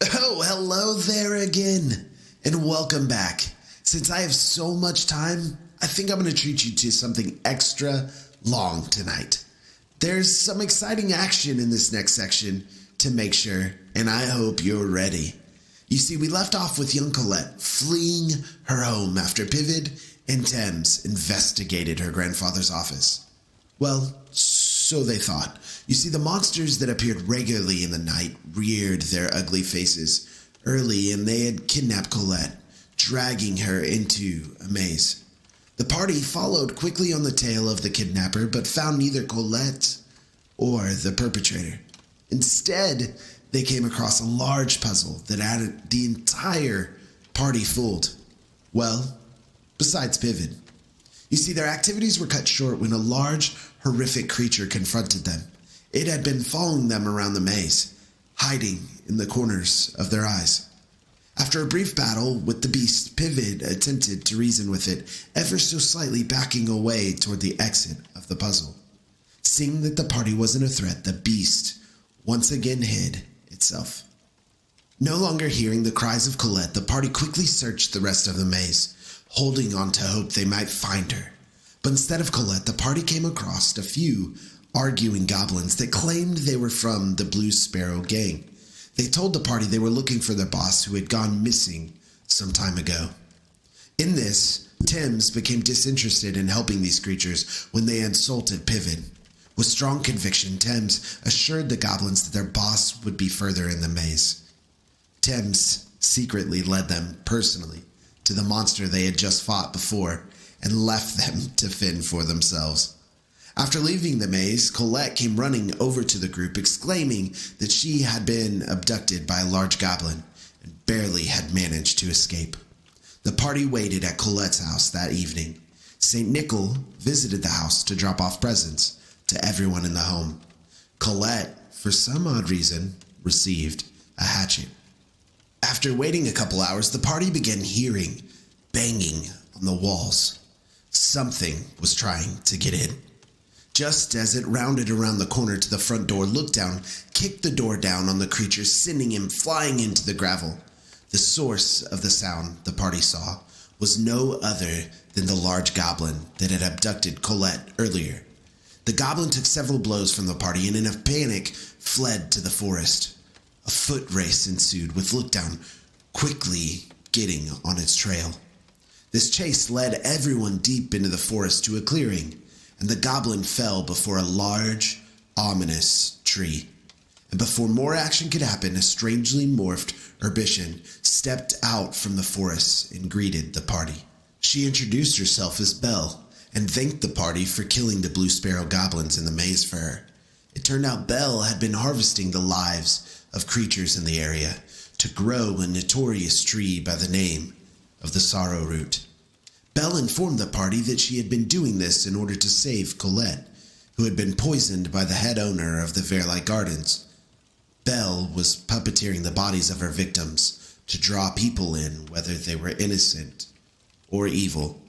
Oh, hello there again, and welcome back. Since I have so much time, I think I'm going to treat you to something extra long tonight. There's some exciting action in this next section to make sure, and I hope you're ready. You see, we left off with young Colette fleeing her home after Pivid and Thames investigated her grandfather's office. Well, so they thought. You see, the monsters that appeared regularly in the night reared their ugly faces early, and they had kidnapped Colette, dragging her into a maze. The party followed quickly on the tail of the kidnapper, but found neither Colette or the perpetrator. Instead, they came across a large puzzle that had the entire party fooled. Well, besides Pivid. You see, their activities were cut short when a large, horrific creature confronted them. It had been following them around the maze, hiding in the corners of their eyes. After a brief battle with the beast, Pivid attempted to reason with it, ever so slightly backing away toward the exit of the puzzle. Seeing that the party wasn't a threat, the beast once again hid itself. No longer hearing the cries of Colette, the party quickly searched the rest of the maze, holding on to hope they might find her. But instead of Colette, the party came across a few arguing goblins that claimed they were from the Blue Sparrow gang. They told the party they were looking for their boss who had gone missing some time ago. In this, Thames became disinterested in helping these creatures when they insulted Pivid. With strong conviction, Thames assured the goblins that their boss would be further in the maze. Thames secretly led them personally to the monster they had just fought before and left them to fend for themselves. After leaving the maze, Colette came running over to the group, exclaiming that she had been abducted by a large goblin and barely had managed to escape. The party waited at Colette's house that evening. St. Nicholas visited the house to drop off presents to everyone in the home. Colette, for some odd reason, received a hatchet. After waiting a couple hours, the party began hearing banging on the walls. Something was trying to get in. Just as it rounded around the corner to the front door, Lookdown kicked the door down on the creature, sending him flying into the gravel. The source of the sound, the party saw, was no other than the large goblin that had abducted Colette earlier. The goblin took several blows from the party and in a panic fled to the forest. A foot race ensued, with Lookdown quickly getting on its trail. This chase led everyone deep into the forest to a clearing, and the goblin fell before a large, ominous tree. And before more action could happen, a strangely morphed Herbician stepped out from the forest and greeted the party. She introduced herself as Belle, and thanked the party for killing the Blue Sparrow goblins in the maze for her. It turned out Belle had been harvesting the lives of creatures in the area to grow a notorious tree by the name of the Sorrow Root. Belle informed the party that she had been doing this in order to save Colette, who had been poisoned by the head owner of the Fairlight Gardens. Belle was puppeteering the bodies of her victims to draw people in, whether they were innocent or evil.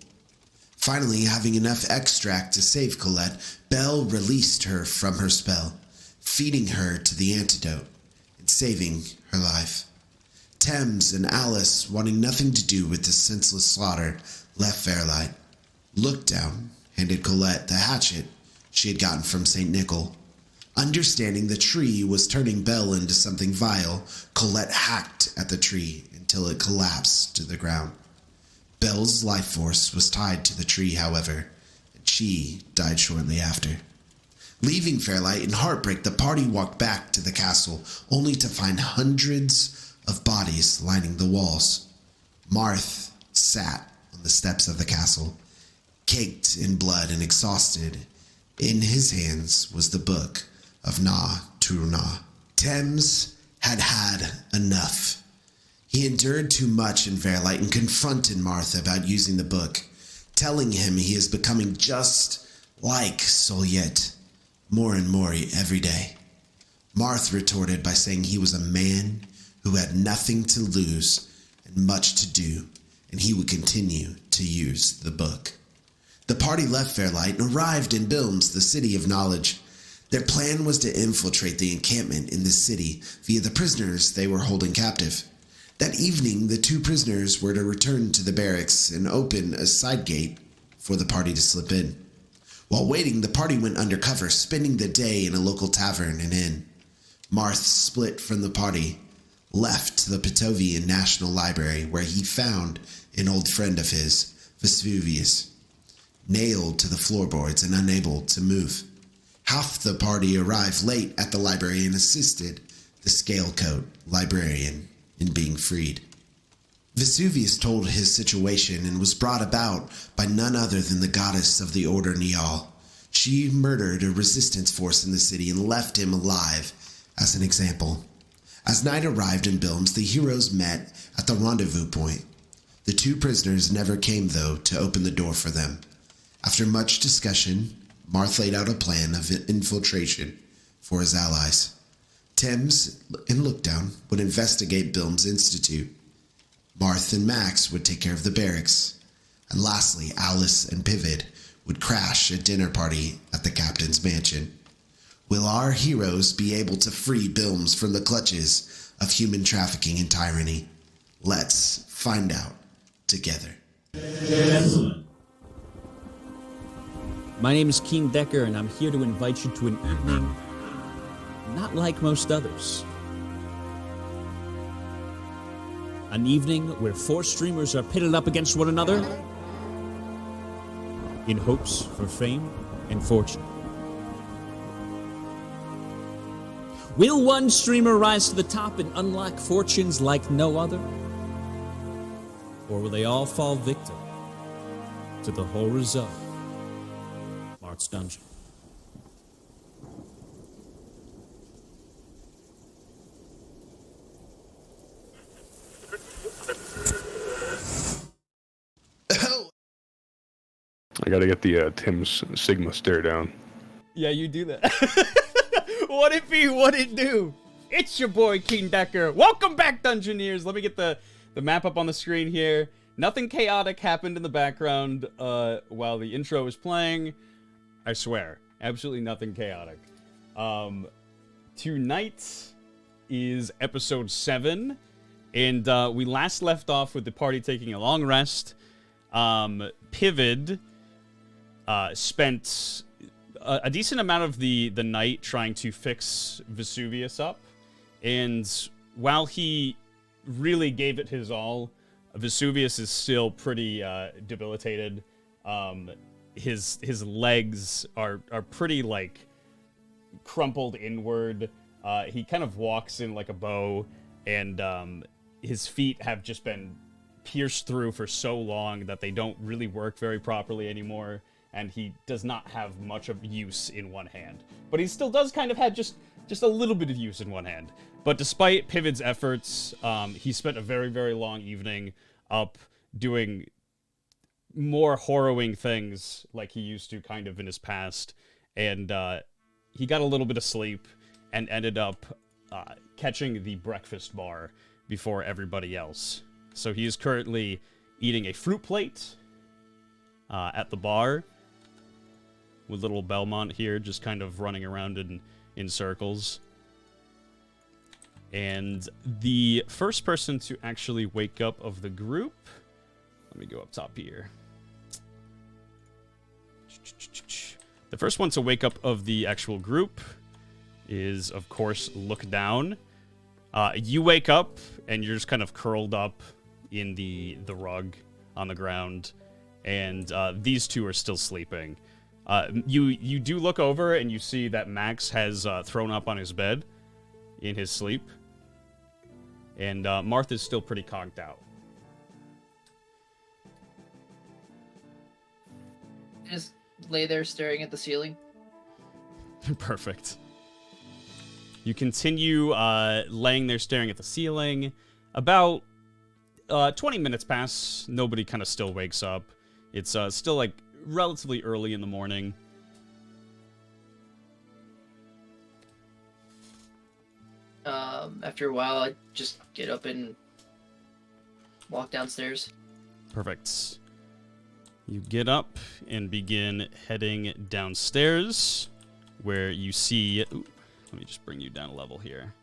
Finally, having enough extract to save Colette, Belle released her from her spell, feeding her to the antidote and saving her life. Thames and Alice, wanting nothing to do with the senseless slaughter, left Fairlight. Lookdown handed Colette the hatchet she had gotten from St. Nicholas. Understanding the tree was turning Belle into something vile, Colette hacked at the tree until it collapsed to the ground. Belle's life force was tied to the tree, however, and she died shortly after. Leaving Fairlight in heartbreak, the party walked back to the castle, only to find hundreds of bodies lining the walls. Marth sat on the steps of the castle, caked in blood and exhausted. In his hands was the book of Na Turna. Thames had had enough. He endured too much in Fairlight and confronted Marth about using the book, telling him he is becoming just like Soliet, more and more every day. Marth retorted by saying he was a man who had nothing to lose and much to do, and he would continue to use the book. The party left Fairlight and arrived in Bilms, the city of knowledge. Their plan was to infiltrate the encampment in the city via the prisoners they were holding captive. That evening, the two prisoners were to return to the barracks and open a side gate for the party to slip in. While waiting, the party went undercover, spending the day in a local tavern and inn. Marth split from the party, left the Petovian National Library, where he found an old friend of his, Vesuvius, nailed to the floorboards and unable to move. Half the party arrived late at the library and assisted the scale-coat librarian in being freed. Vesuvius told his situation and was brought about by none other than the goddess of the Order Nial. She murdered a resistance force in the city and left him alive as an example. As night arrived in Bilms, the heroes met at the rendezvous point. The two prisoners never came, though, to open the door for them. After much discussion, Marth laid out a plan of infiltration for his allies. Thames and Lookdown would investigate Bilms Institute. Marth and Max would take care of the barracks. And lastly, Alice and Pivot would crash a dinner party at the captain's mansion. Will our heroes be able to free Bilms from the clutches of human trafficking and tyranny? Let's find out together. My name is Keen Decker, and I'm here to invite you to an evening not like most others. An evening where 4 streamers are pitted up against one another in hopes for fame and fortune. Will one streamer rise to the top and unlock fortunes like no other? Or will they all fall victim to the horrors of Marth's Dungeon? I gotta get the Tim's Sigma stare down. Yeah, you do that. What it be, what it do? It's your boy, King Decker. Welcome back, Dungeoneers. Let me get the map up on the screen here. Nothing chaotic happened in the background while the intro was playing. I swear, absolutely nothing chaotic. Tonight is episode 7, and we last left off with the party taking a long rest. Pivot spent a decent amount of the night trying to fix Vesuvius up, and while he really gave it his all, Vesuvius is still pretty debilitated. His legs are pretty like crumpled inward. He kind of walks in like a bow, and his feet have just been pierced through for so long that they don't really work very properly anymore, and he does not have much of use in one hand. But he still does kind of have just a little bit of use in one hand. But despite Pivot's efforts, he spent a very, very long evening up doing more harrowing things like he used to kind of in his past, and he got a little bit of sleep and ended up catching the breakfast bar before everybody else. So he is currently eating a fruit plate at the bar with little Belmont here just kind of running around in circles. And the first person to actually wake up of the group, let me go up top here. The first one to wake up of the actual group is, of course, Look Down. You wake up, and you're just kind of curled up in the rug on the ground, and these two are still sleeping. You do look over, and you see that Max has thrown up on his bed in his sleep, and Marth is still pretty conked out. Just lay there staring at the ceiling. Perfect. You continue laying there staring at the ceiling. About 20 minutes pass. Nobody kind of still wakes up. It's still like relatively early in the morning. After a while, I just get up and walk downstairs. Perfect. You get up and begin heading downstairs. where you see... Ooh, let me just bring you down a level here.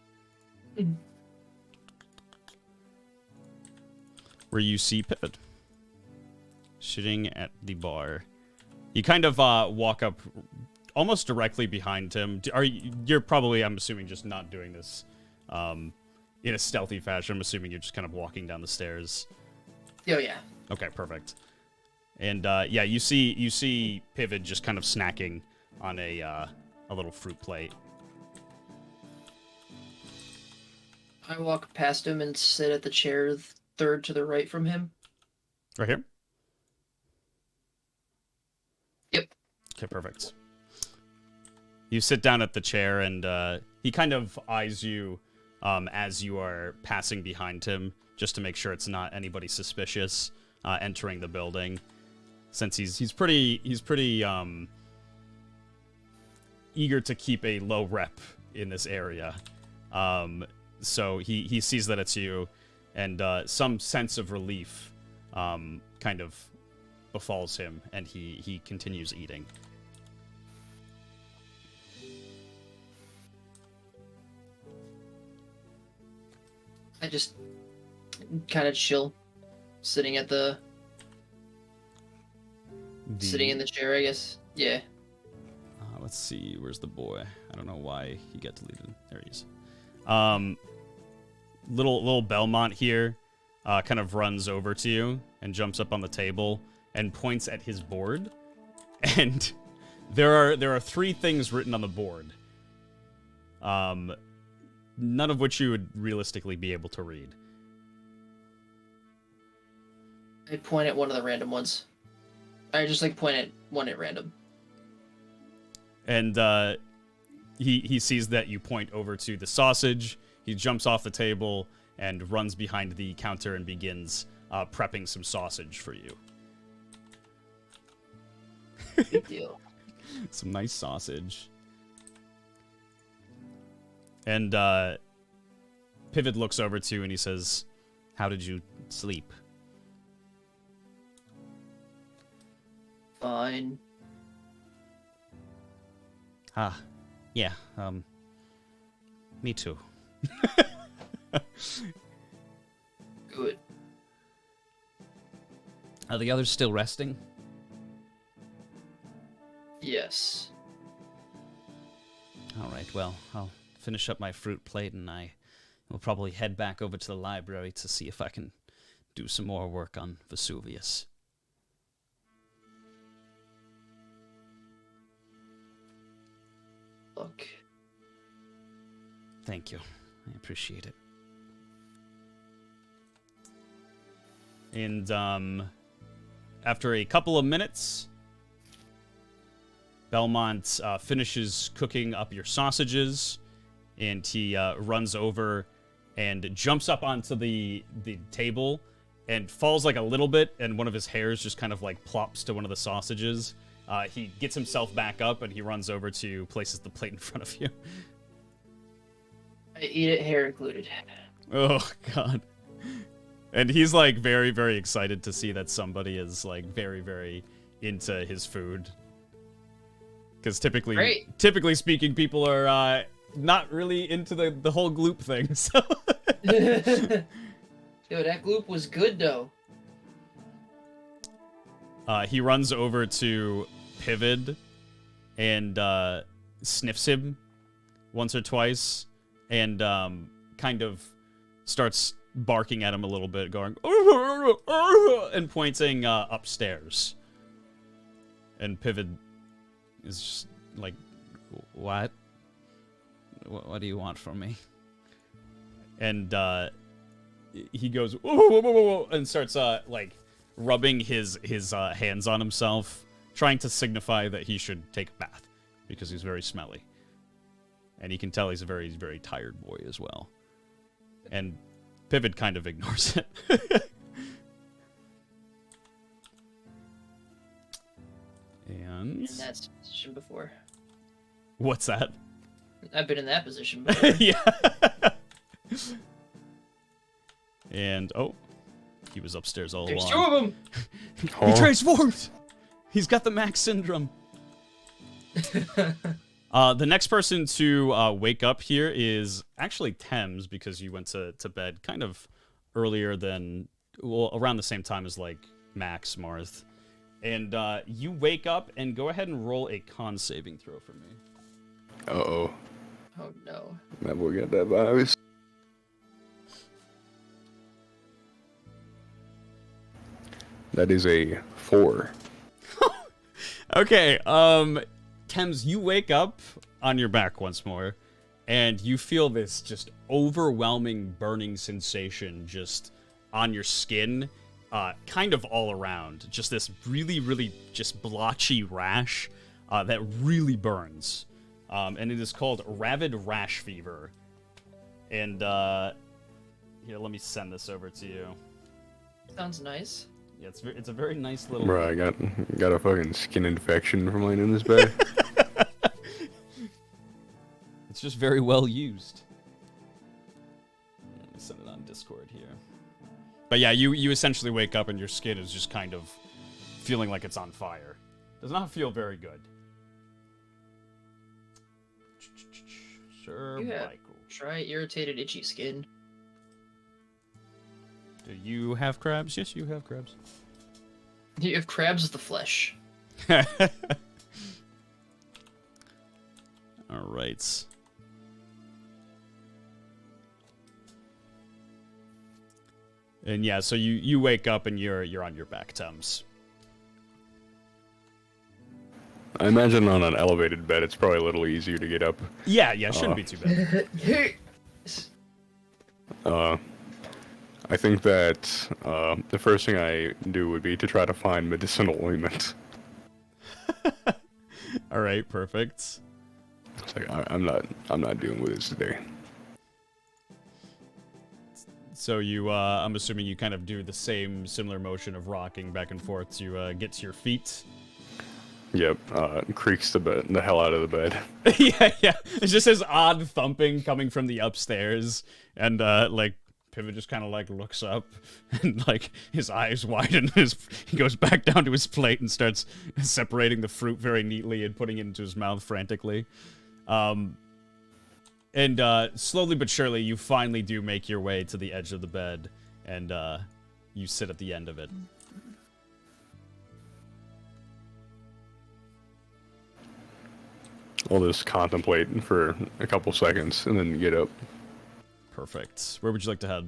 Where you see Pivot sitting at the bar. You kind of walk up almost directly behind him. You're probably, I'm assuming, just not doing this in a stealthy fashion. I'm assuming you're just kind of walking down the stairs. Oh, yeah. Okay, perfect. And yeah, you see Pivot just kind of snacking on a little fruit plate. I walk past him and sit at the chair third to the right from him. Right here? Yep. Okay, perfect. You sit down at the chair, and he kind of eyes you as you are passing behind him, just to make sure it's not anybody suspicious entering the building. Since he's pretty eager to keep a low rep in this area. So he sees that it's you, and some sense of relief kind of befalls him, and he continues eating. I just kind of chill, sitting in the chair, I guess. Yeah. Let's see, where's the boy? I don't know why he got deleted. There he is. Little Belmont here kind of runs over to you and jumps up on the table and points at his board. And there are 3 things written on the board. None of which you would realistically be able to read. I point at one of the random ones. I just point at one at random. And he sees that you point over to the sausage. He jumps off the table and runs behind the counter and begins prepping some sausage for you. Big deal. Some nice sausage. And Pivot looks over to you and he says, "How did you sleep?" Fine. Yeah, me too. Good. Are the others still resting? Yes. All right, well, I'll finish up my fruit plate and I will probably head back over to the library to see if I can do some more work on Vesuvius. Look. Thank you. I appreciate it. And after a couple of minutes, Belmont finishes cooking up your sausages, and he runs over and jumps up onto the table and falls a little bit, and one of his hairs just kind of plops to one of the sausages. He gets himself back up, and he runs over to places the plate in front of you. I eat it, hair included. Oh, God. And he's, very, very excited to see that somebody is, very, very into his food. Because typically speaking, people are not really into the whole gloop thing, so... Yo, that gloop was good, though. He runs over to Pivot and sniffs him once or twice and kind of starts barking at him a little bit, going and pointing upstairs. And Pivot is just like, "What? What do you want from me?" And he goes whoa, whoa, whoa, whoa, and starts rubbing his hands on himself, trying to signify that he should take a bath because he's very smelly. And you can tell he's a very, very tired boy as well. And Pivot kind of ignores it. And Been in that position before. what's that? I've been in that position before. Yeah. And he was upstairs all There's along. 2 of them. He transformed. He's got the Max syndrome. The next person to wake up here is actually Thames, because you went to bed kind of earlier than, well, around the same time as like Max, Marth. And you wake up and go ahead and roll a con saving throw for me. Uh-oh. Oh no. That boy got that virus. That is a 4. Okay, Thames, you wake up on your back once more, and you feel this just overwhelming burning sensation just on your skin, kind of all around. Just this really, really just blotchy rash that really burns. And it is called Ravid Rash Fever. And here, let me send this over to you. Sounds nice. Yeah, it's a very nice little... Bro, I got a fucking skin infection from laying in this bed. It's just very well used. Let me send it on Discord here. But yeah, you essentially wake up and your skin is just kind of feeling like it's on fire. Does not feel very good. Sir Yeah. Michael. Try irritated, itchy skin. Do you have crabs? Yes, you have crabs. You have crabs with the flesh. All right. And yeah, so you wake up and you're on your back, Thames. I imagine on an elevated bed, it's probably a little easier to get up. Yeah, it shouldn't be too bad. I think that the first thing I do would be to try to find medicinal ointment. All right, perfect. It's like I'm not dealing with this today. So you, I'm assuming you kind of do the same similar motion of rocking back and forth to get to your feet. Yep, creaks the hell out of the bed. yeah. It's just this odd thumping coming from the upstairs, and like Pivot just kind of like looks up, and like his eyes widen. He goes back down to his plate and starts separating the fruit very neatly and putting it into his mouth frantically. And slowly but surely, you finally do make your way to the edge of the bed, and you sit at the end of it. I'll just contemplate for a couple seconds and then get up. Perfect. Where would you like to head?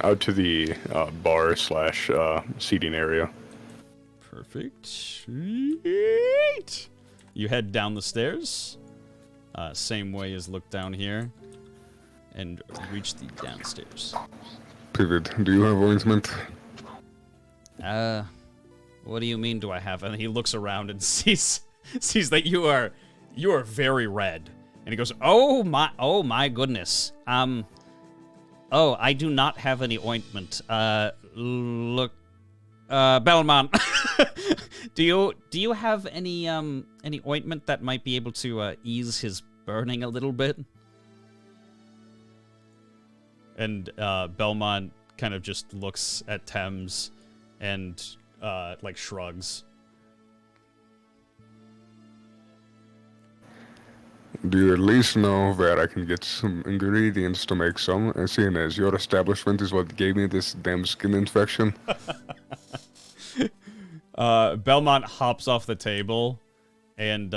Out to the bar / seating area. Perfect. Sweet. You head down the stairs. Same way as look down here. And reach the downstairs. Pivot, do you have ointment? What do you mean do I have? And he looks around and sees that you are very red. And he goes, Oh my goodness. Oh, I do not have any ointment. Look, Belmont, do you have any ointment that might be able to ease his burning a little bit? and Belmont kind of just looks at Thames and like shrugs. Do you at least know where I can get some ingredients to make some, seeing as your establishment is what gave me this damn skin infection? Belmont hops off the table and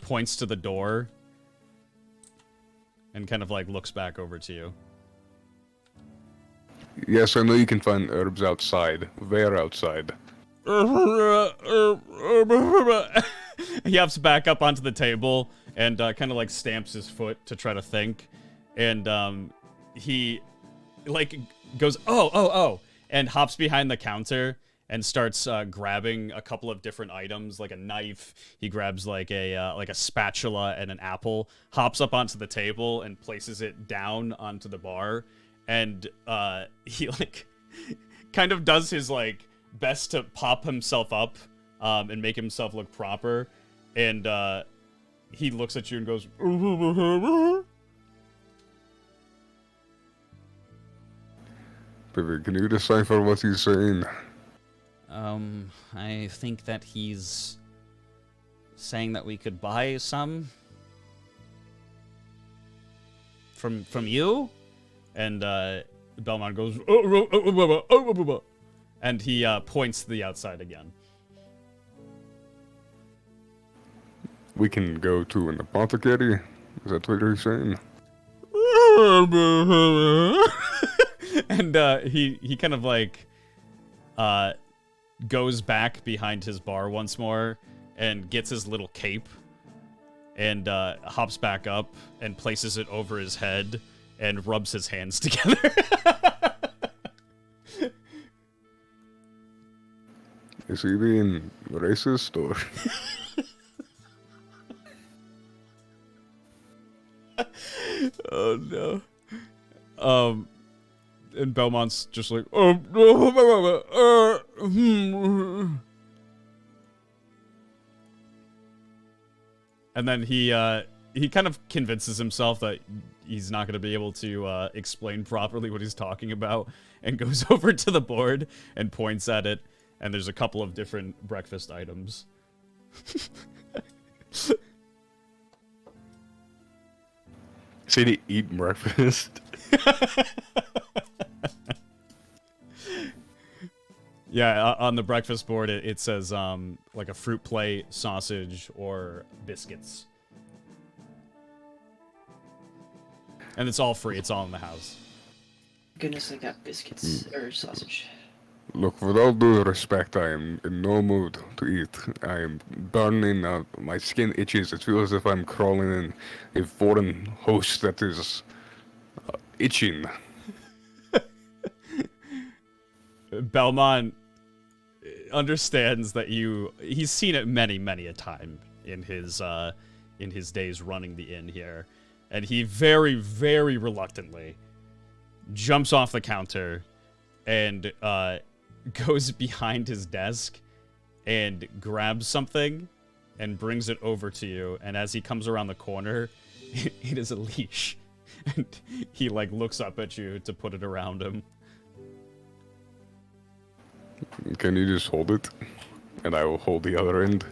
points to the door and kind of like looks back over to you. Yes, I know you can find herbs outside. Where outside? He hops back up onto the table and kind of like stamps his foot to try to think, and he like goes oh and hops behind the counter and starts grabbing a couple of different items, like a knife. He grabs like a spatula and an apple, hops up onto the table and places it down onto the bar, and he like kind of does his like best to pop himself up and make himself look proper, and he looks at you and goes, Pivot, can you decipher what he's saying? I think that he's saying that we could buy some from you? And Belmont goes, and he points to the outside again. We can go to an apothecary? Is that what you're saying? And he kind of like goes back behind his bar once more and gets his little cape and hops back up and places it over his head and rubs his hands together. Is he being racist or? Oh no. And Belmont's just like, and then he kind of convinces himself that he's not going to be able to explain properly what he's talking about, and goes over to the board and points at it, and there's a couple of different breakfast items. Say to eat breakfast. Yeah, on the breakfast board it says like a fruit plate, sausage, or biscuits. And it's all free, it's all in the house. Goodness, I got biscuits or sausage. Look, with all due respect, I am in no mood to eat. I am burning out. My skin itches. It feels as if I'm crawling in a foreign host that is itching. Belmont understands that he's seen it many a time in his days running the inn here, and he very reluctantly jumps off the counter and goes behind his desk and grabs something and brings it over to you, and as he comes around the corner, it is a leash, and he like looks up at you to put it around him. Can you just hold it? And I will hold the other end.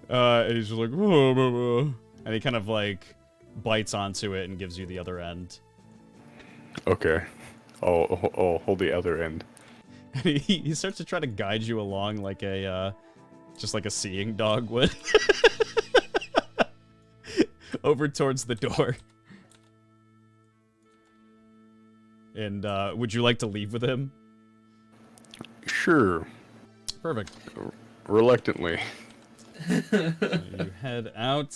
And he's just like, and he kind of like bites onto it and gives you the other end. Okay. I'll hold the other end. And he starts to try to guide you along like just like a seeing dog would. Over towards the door. And would you like to leave with him? Sure. Perfect. Reluctantly. You head out.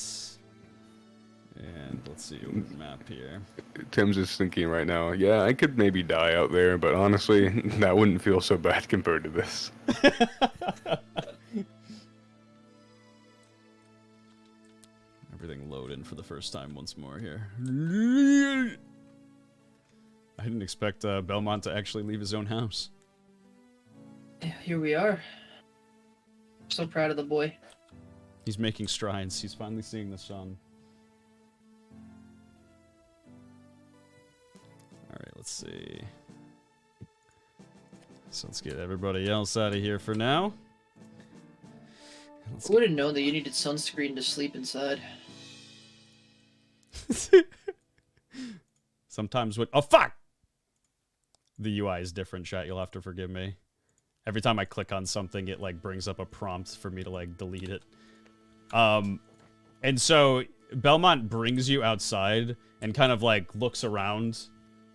And let's see what the map here. Tim's is thinking right now, yeah, I could maybe die out there, but honestly, that wouldn't feel so bad compared to this. Everything loading for the first time once more here. I didn't expect Belmont to actually leave his own house. Yeah, here we are. So proud of the boy. He's making strides. He's finally seeing the sun. Alright, let's see. So let's get everybody else out of here for now. I would have known that you needed sunscreen to sleep inside. Sometimes what? Oh, fuck! The UI is different, chat. You'll have to forgive me. Every time I click on something, it like brings up a prompt for me to like delete it. And so Belmont brings you outside and kind of like looks around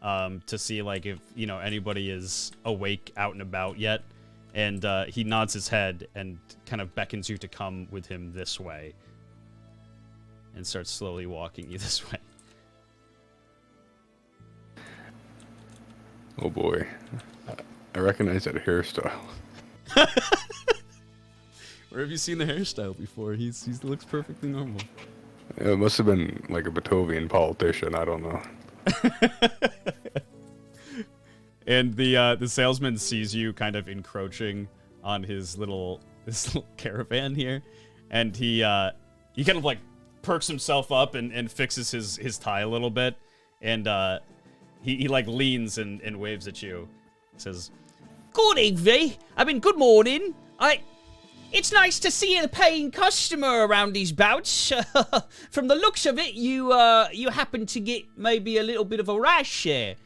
to see like if, you know, anybody is awake out and about yet. And he nods his head and kind of beckons you to come with him this way. And starts slowly walking you this way. Oh boy. I recognize that hairstyle. Where have you seen the hairstyle before? He looks perfectly normal. It must have been like a Batovian politician, I don't know. And the salesman sees you kind of encroaching on his little caravan here, and he kind of like perks himself up and fixes his tie a little bit, and he like leans and waves at you. He says, "Good evening. I mean, good morning. It's nice to see a paying customer around these bouts. From the looks of it, you happen to get maybe a little bit of a rash here.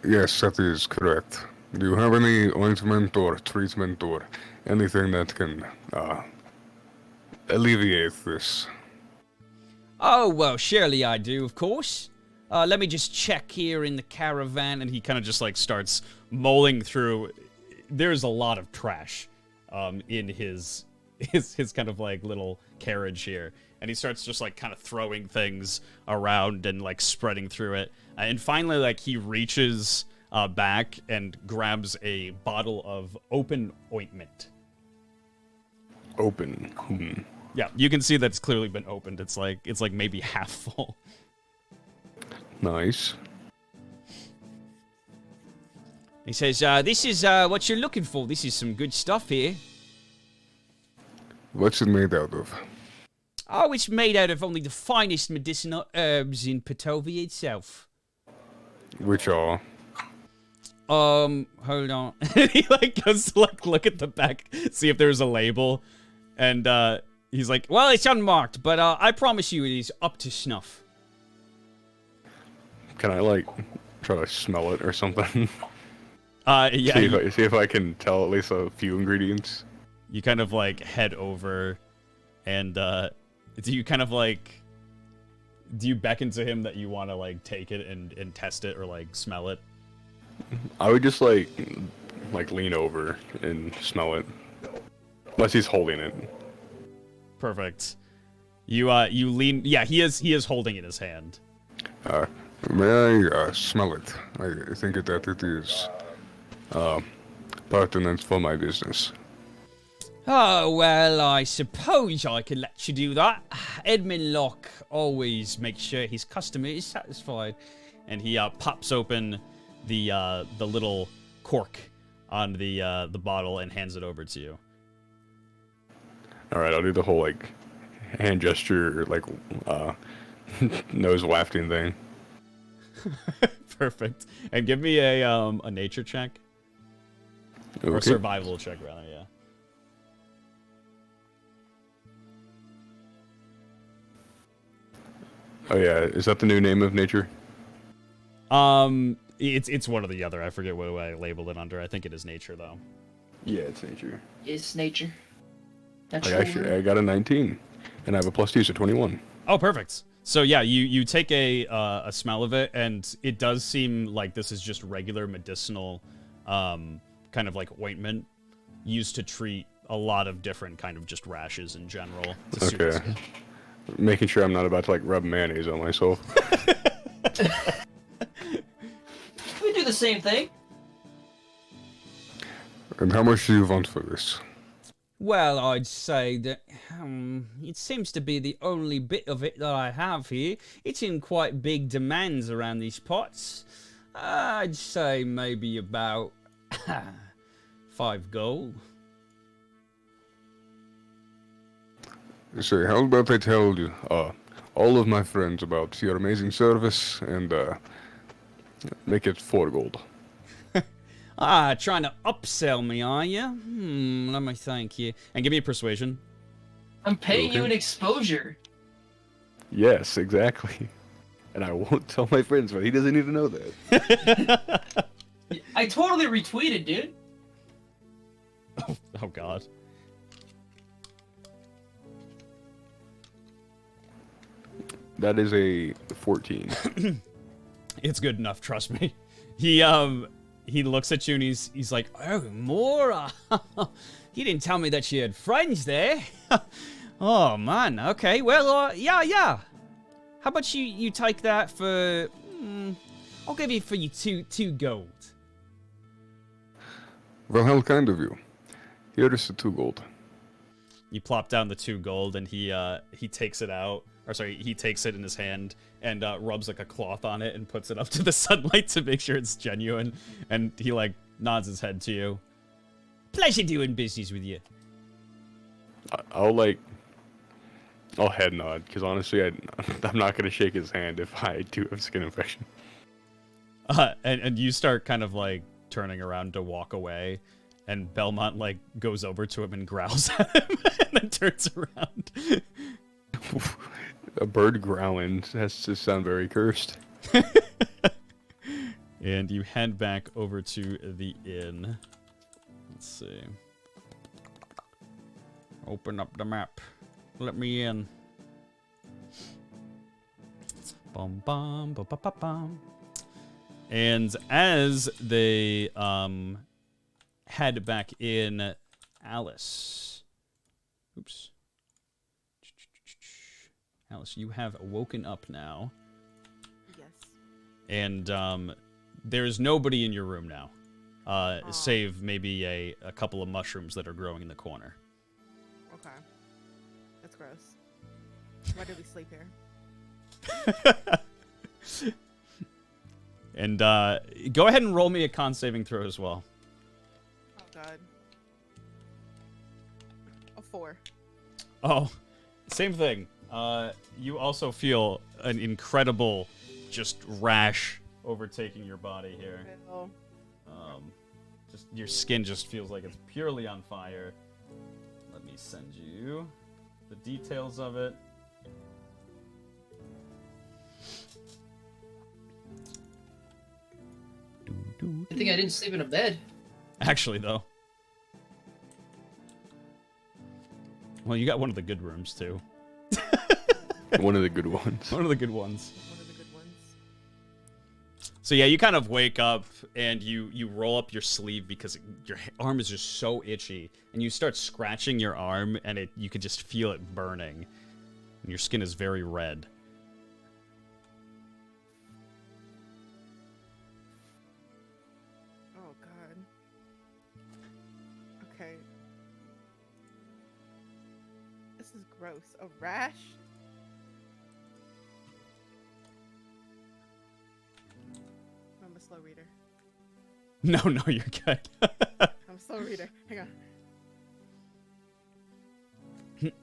Yes, that is correct. Do you have any ointment or treatment or anything that can alleviate this? Oh, well, surely I do, of course. Let me just check here in the caravan. And he kind of just like starts mulling through. There's a lot of trash in his kind of like little carriage here. And he starts just like kind of throwing things around and like spreading through it. And finally, like he reaches back and grabs a bottle of open ointment. Open. Yeah, you can see that it's clearly been opened. It's like maybe half full. Nice. He says, this is what you're looking for. This is some good stuff here. What's it made out of? Oh, it's made out of only the finest medicinal herbs in Petovia itself. Which are? Hold on. He like goes to like look at the back, see if there's a label, and he's like, Well, it's unmarked, but I promise you it is up to snuff. Can I like try to smell it or something? yeah. See if I can tell at least a few ingredients. You kind of like head over, and do you kind of like, do you beckon to him that you want to like take it and test it or like smell it? I would just like lean over and smell it, unless he's holding it. Perfect. You lean. Yeah, he is holding it in his hand. May I smell it? I think that it is pertinent for my business. Oh, well, I suppose I could let you do that. Edmund Locke always makes sure his customer is satisfied. And he pops open the little cork on the bottle and hands it over to you. All right, I'll do the whole like hand gesture, like nose wafting thing. Perfect. And give me a nature check. Okay. Or a survival check, rather, yeah. Oh yeah, is that the new name of nature? It's one or the other. I forget what I labeled it under. I think it is nature, though. Yeah, it's nature. It's nature. I got a 19, and I have a +2, so 21. Oh, perfect. So yeah, you take a smell of it, and it does seem like this is just regular medicinal, kind of like ointment used to treat a lot of different kind of just rashes in general. To soothe the Okay. skin. Making sure I'm not about to like rub mayonnaise on myself. We do the same thing. And how much do you want for this? Well, I'd say that it seems to be the only bit of it that I have here. It's in quite big demands around these pots. I'd say maybe about 5 gold. So how about I tell you, all of my friends about your amazing service and make it 4 gold. Trying to upsell me, are you? Let me thank you. And give me a persuasion. I'm paying you Okay. an exposure. Yes, exactly. And I won't tell my friends, but he doesn't need to know that. I totally retweeted, dude. Oh God. That is a 14. It's good enough, trust me. He looks at you and he's like, Oh, Mora. You didn't tell me that you had friends there. Oh, man. Okay, well, yeah. How about you take that for... I'll give you for you two gold. Well, how kind of you. Here is the 2 gold. you plop down the 2 gold, and he takes it out. Or sorry, he takes it in his hand and rubs like a cloth on it and puts it up to the sunlight to make sure it's genuine. And he like nods his head to you. Pleasure doing business with you. I'll head nod, because honestly, I'm not going to shake his hand if I do have skin infection. And you start kind of like turning around to walk away, And Belmont, like, goes over to him and growls at him and then turns around. A bird growling has to sound very cursed. And you head back over to the inn. Let's see. Open up the map. Let me in. Bum bum bum bum bum bum. And as they head back in, Alice. Oops. Alice, you have woken up now. Yes. And there's nobody in your room now. Save maybe a couple of mushrooms that are growing in the corner. Okay. That's gross. Why do we sleep here? And go ahead and roll me a con saving throw as well. Oh god. A 4. Oh, same thing. You also feel an incredible just rash overtaking your body here. Oh. Just your skin just feels like it's purely on fire. Let me send you the details of it. I think I didn't sleep in a bed. Actually, though. Well, you got one of the good rooms, too. One of the good ones. One of the good ones. One of the good ones. So yeah, you kind of wake up and you roll up your sleeve because your arm is just so itchy, and you start scratching your arm, and you can just feel it burning, and your skin is very red. Oh god. Okay. This is gross. A rash? I'm a slow reader. No, you're good. I'm a slow reader. Hang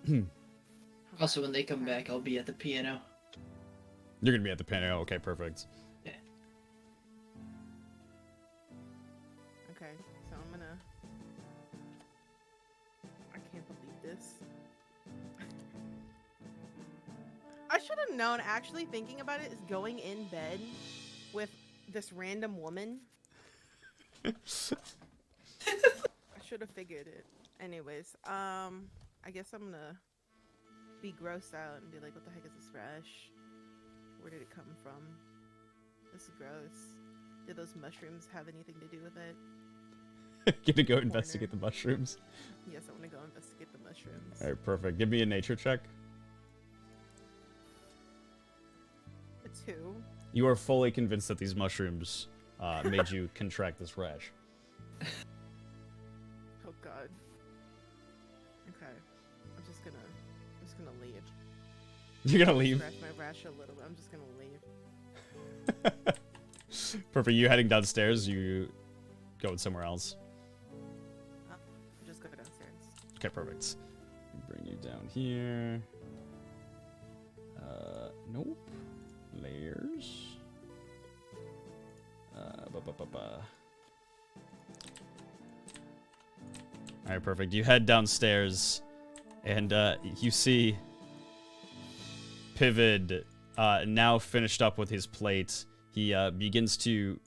on. Also, when they come back, I'll be at the piano. You're gonna be at the piano. Okay, perfect. Yeah. Okay, so I'm gonna... I can't believe this. I should have known, actually, thinking about it, is going in bed with this random woman. I should have figured it. Anyways, I guess I'm gonna be grossed out and be like, what the heck is this rash? Where did it come from? This is gross. Did those mushrooms have anything to do with it? Gonna go investigate the mushrooms. Yes, I want to go investigate the mushrooms. All right, perfect. Give me a nature check. A 2. You are fully convinced that these mushrooms made you contract this rash. Oh god. Okay. I'm just gonna leave. You're gonna leave? Scratch my rash a little bit. I'm just gonna leave. Perfect. You heading downstairs? You going somewhere else? Just go downstairs. Okay, perfect. Bring you down here. Nope. Layers. Alright, perfect. You head downstairs, and you see Pivid now finished up with his plate. He begins to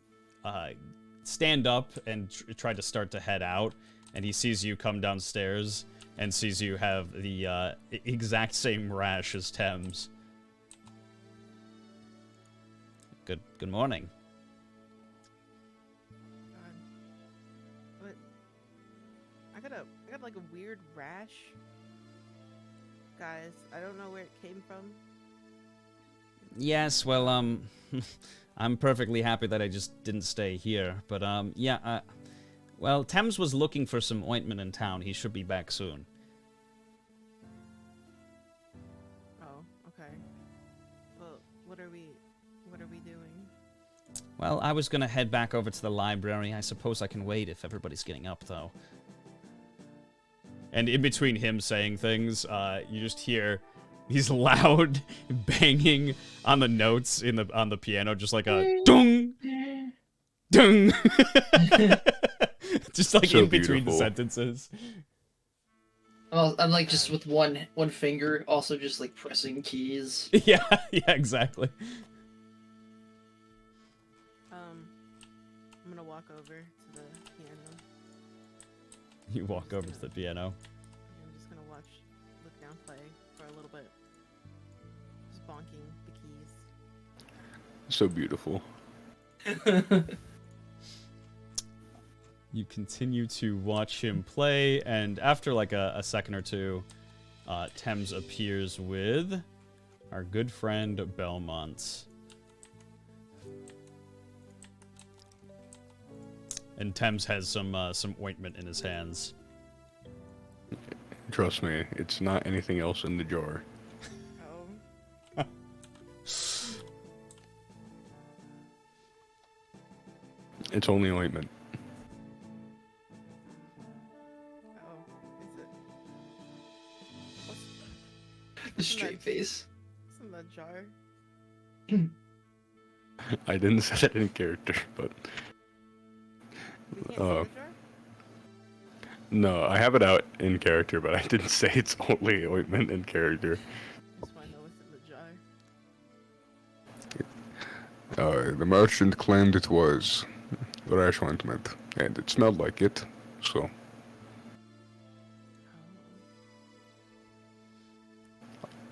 stand up and try to start to head out, and he sees you come downstairs and sees you have the exact same rash as Thames. Good morning. God. What? I got like a weird rash. Guys, I don't know where it came from. Yes, well, I'm perfectly happy that I just didn't stay here. But, yeah, well, Thames was looking for some ointment in town. He should be back soon. Oh, okay. Well, what are we doing? Well, I was gonna head back over to the library. I suppose I can wait if everybody's getting up, though. And in between him saying things, you just hear these loud banging on the notes on the piano, just like a dung, dung. Just like So in between the beautiful. sentences. Well, I'm like just with one finger, also just like pressing keys. Yeah, yeah, exactly. I'm gonna walk over to the piano. You walk over to the piano. I'm just gonna look down, play for a little bit. Just bonking the keys. So beautiful. You continue to watch him play, and after like a second or two, Thames appears with our good friend Belmont. And Thames has some ointment in his hands. Trust me, it's not anything else in the jar. Oh. It's only ointment. Oh. Is it? What's The straight face. in the jar? I didn't say that in character, but We can't see the jar? no, I have it out in character, but I didn't say it's only ointment in character. Just wanna know what's in the jar. The merchant claimed it was rash ointment, and it smelled like it, so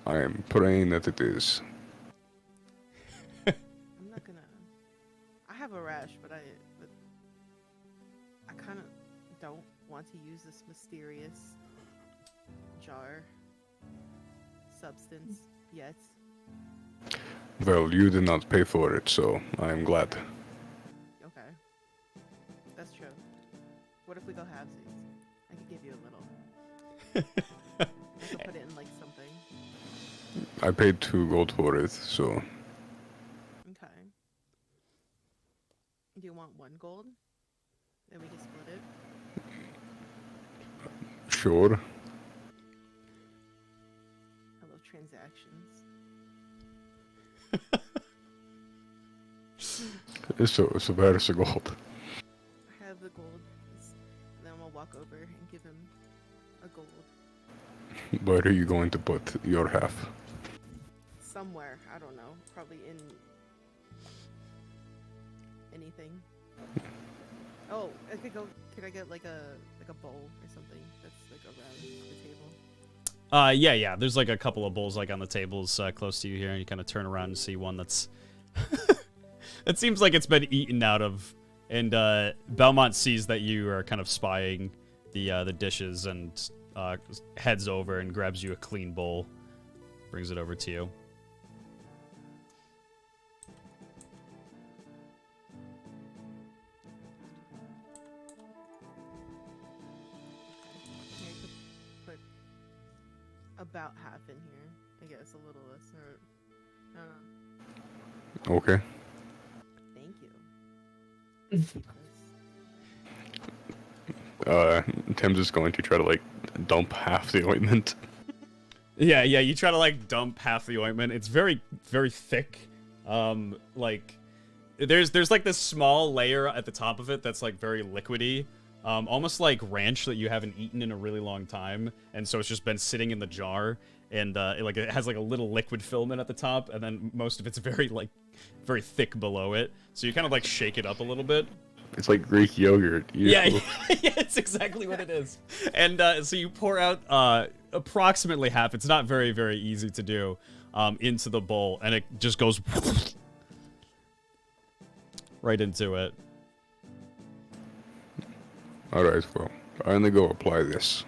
I am praying that it is. I'm not gonna. I have a rash, but I kind of don't want to use this mysterious jar substance yet. Well, you did not pay for it, so I am glad. Okay, that's true. What if we go halvesies? I could give you a little. I could put it in like something. I paid 2 gold for it, so Okay. Do you want 1 gold? Then we can split it. sure. I love transactions. So where is the gold? I have the gold piece. And then I'm gonna walk over and give him a gold. Where are you going to put your half? Somewhere. I don't know. Probably in anything. Oh, I could go. Could I get like a bowl or something that's like around the table? Yeah. There's like a couple of bowls like on the tables close to you here, and you kind of turn around and see one that's. It seems like it's been eaten out of, and Belmont sees that you are kind of spying the dishes and heads over and grabs you a clean bowl, brings it over to you. Here, you could put about half in here. I guess a little less, or I don't know. Okay. Thank you. Tim's is going to try to like dump half the ointment. Yeah. You try to like dump half the ointment. It's very, very thick. Like there's like this small layer at the top of it that's like very liquidy. Almost like ranch that you haven't eaten in a really long time, and so it's just been sitting in the jar, and it has like a little liquid filament at the top, and then most of it's very thick below it. So you kind of like shake it up a little bit. It's like Greek yogurt. Yeah, it's exactly what it is. And so you pour out approximately half. It's not very, very easy to do into the bowl, and it just goes right into it. Alright, well, I'm gonna go apply this.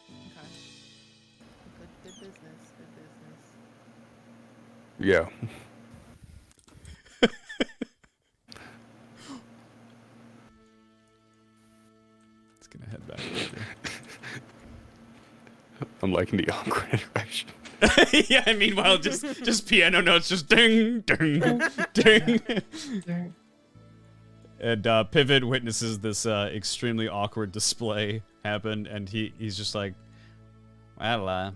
Okay. Good business. Good business. Yeah. It's gonna head back. I'm liking the awkward interaction. Yeah, and meanwhile, just piano notes, just ding, ding, ding. And Pivot witnesses this extremely awkward display happen, and he's just like, well,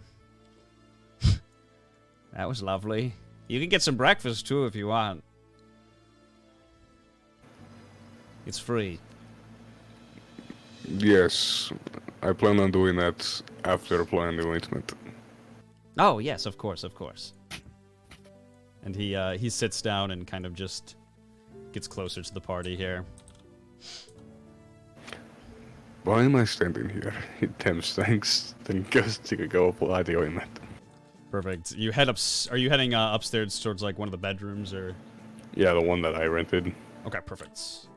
that was lovely. You can get some breakfast, too, if you want. It's free. Yes, I plan on doing that after applying the ointment. Oh, yes, of course, of course. And he sits down and kind of just gets closer to the party here. Why am I standing here? Thames thanks, then goes to go apply the ointment. Perfect. You head up. Are you heading upstairs towards like one of the bedrooms or? Yeah, the one that I rented. Okay, perfect.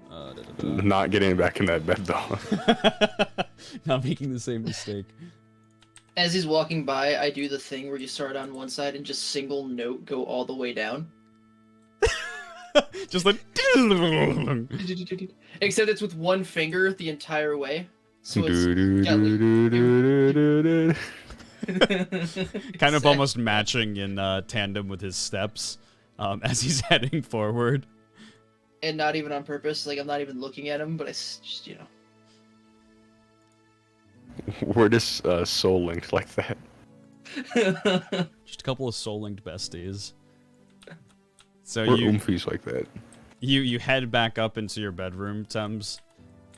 Not getting back in that bed though. Not making the same mistake. As he's walking by, I do the thing where you start on one side and just single note go all the way down. Just like. Except it's with one finger the entire way. So it's kind of almost matching in tandem with his steps as he's heading forward. And not even on purpose. Like, I'm not even looking at him, but I just, you know. We're just soul linked like that. Just a couple of soul-linked besties. So We're you oomfies like that. you head back up into your bedroom, Thames,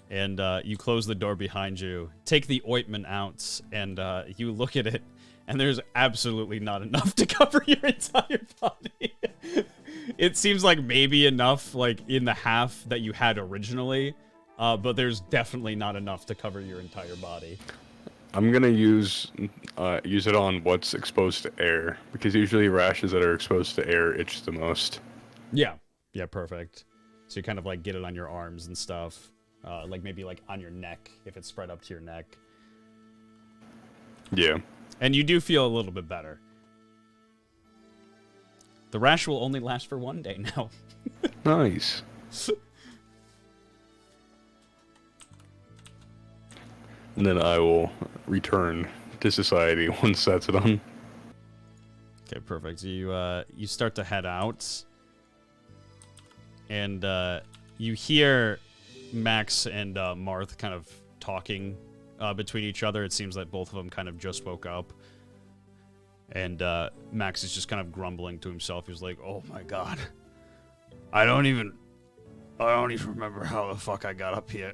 and you close the door behind you. Take the ointment out, and you look at it, and there's absolutely not enough to cover your entire body. It seems like maybe enough, like in the half that you had originally, but there's definitely not enough to cover your entire body. I'm gonna use it on what's exposed to air, because usually rashes that are exposed to air itch the most. Yeah, perfect. So you kind of like get it on your arms and stuff, like maybe like on your neck if it's spread up to your neck. Yeah. And you do feel a little bit better. The rash will only last for 1 day now. Nice. And then I will return to society once that's done. Okay, perfect. You start to head out, and you hear Max and Marth kind of talking between each other. It seems like both of them kind of just woke up, and Max is just kind of grumbling to himself. He's like, "Oh my god, I don't even remember how the fuck I got up here,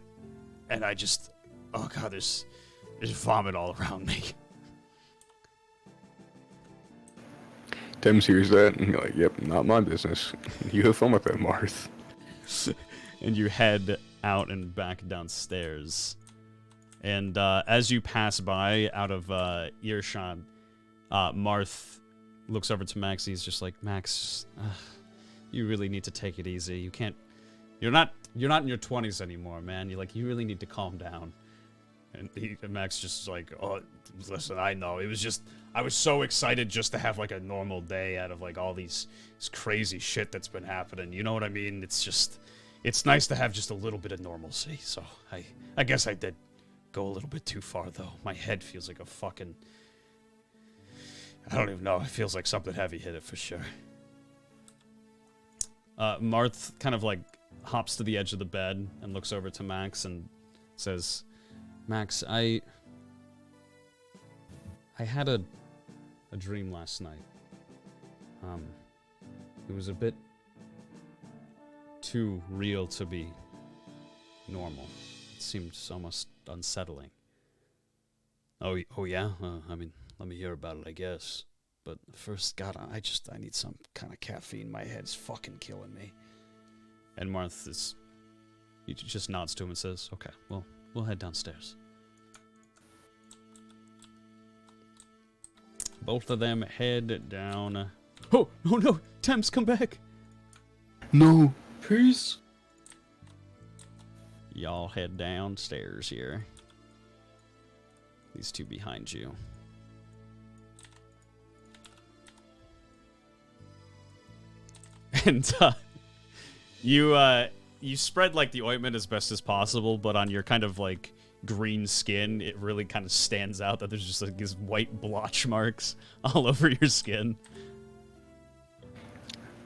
and oh god, there's vomit all around me." Thames hears that, and you're like, yep, not my business. You have fun with that, Marth. And you head out and back downstairs. And as you pass by out of earshot, Marth looks over to Max, and he's just like, "Max, you really need to take it easy. You can't... You're not in your 20s anymore, man. You really need to calm down." And Max just like, "Oh, listen, I know. It was just... I was so excited just to have, like, a normal day out of, like, all this crazy shit that's been happening. You know what I mean? It's just... It's nice to have just a little bit of normalcy. So, I guess I did go a little bit too far, though. My head feels like a fucking... I don't even know. It feels like something heavy hit it for sure." Marth kind of, like, hops to the edge of the bed and looks over to Max and says, "Max, I had a dream last night. It was a bit too real to be normal. It seemed almost unsettling." Oh yeah? I mean, let me hear about it, I guess. But first, God, I need some kind of caffeine. My head's fucking killing me." And Marth he just nods to him and says, "Okay, well, we'll head downstairs." Both of them head down. Oh no! Thames, come back! No. Peace. Y'all head downstairs here. These two behind you. And you spread like the ointment as best as possible, but on your kind of like green skin, it really kind of stands out that there's just like these white blotch marks all over your skin.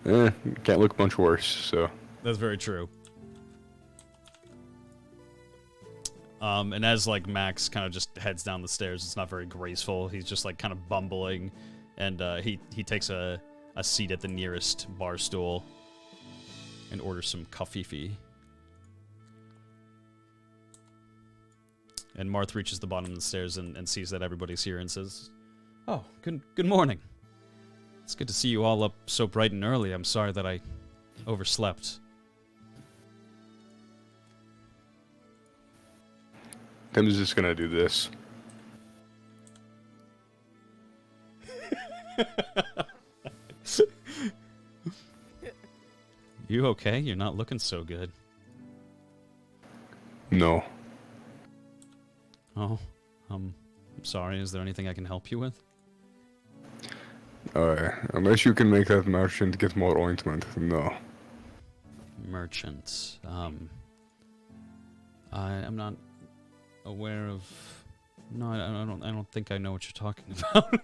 Can't look much worse, so. That's very true. And as like Max kind of just heads down the stairs, it's not very graceful. He's just like kind of bumbling, and he takes a seat at the nearest bar stool and orders some kaffifi. And Marth reaches the bottom of the stairs and sees that everybody's here and says, "Oh, good morning. It's good to see you all up so bright and early. I'm sorry that I overslept." Tim's just gonna do this. You okay? You're not looking so good. No. Oh, I'm sorry. Is there anything I can help you with? Unless you can make that merchant get more ointment, no. Merchant. I'm not aware of. No, I don't think I know what you're talking about.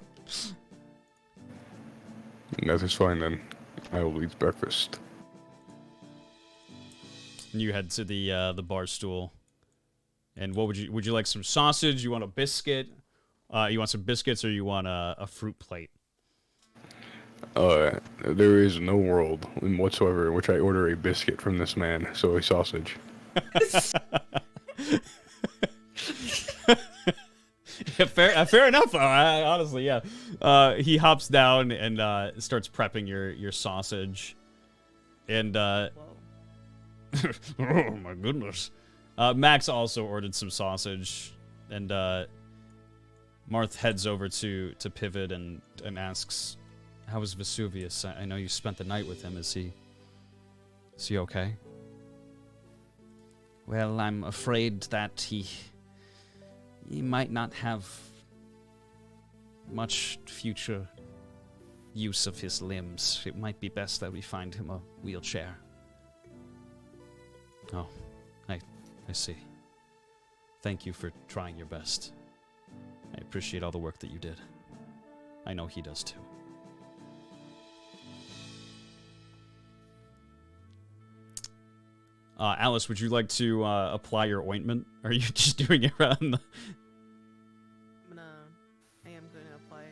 That is fine then. I will eat breakfast. You head to the bar stool. And what would you like some sausage? You want a biscuit? You want some biscuits, or you want a fruit plate? There is no world in whatsoever in which I order a biscuit from this man, so a sausage. Yeah, fair enough. Honestly, yeah. He hops down and starts prepping your sausage, and Whoa. oh my goodness. Max also ordered some sausage, and Marth heads over to Pivot and asks, "How is Vesuvius? I know you spent the night with him. Is he okay?" Well, I'm afraid that he might not have much future use of his limbs. It might be best that we find him a wheelchair. Oh, I see. Thank you for trying your best. I appreciate all the work that you did. I know he does too. Alice, would you like to apply your ointment? Or are you just doing it around the... I am going to apply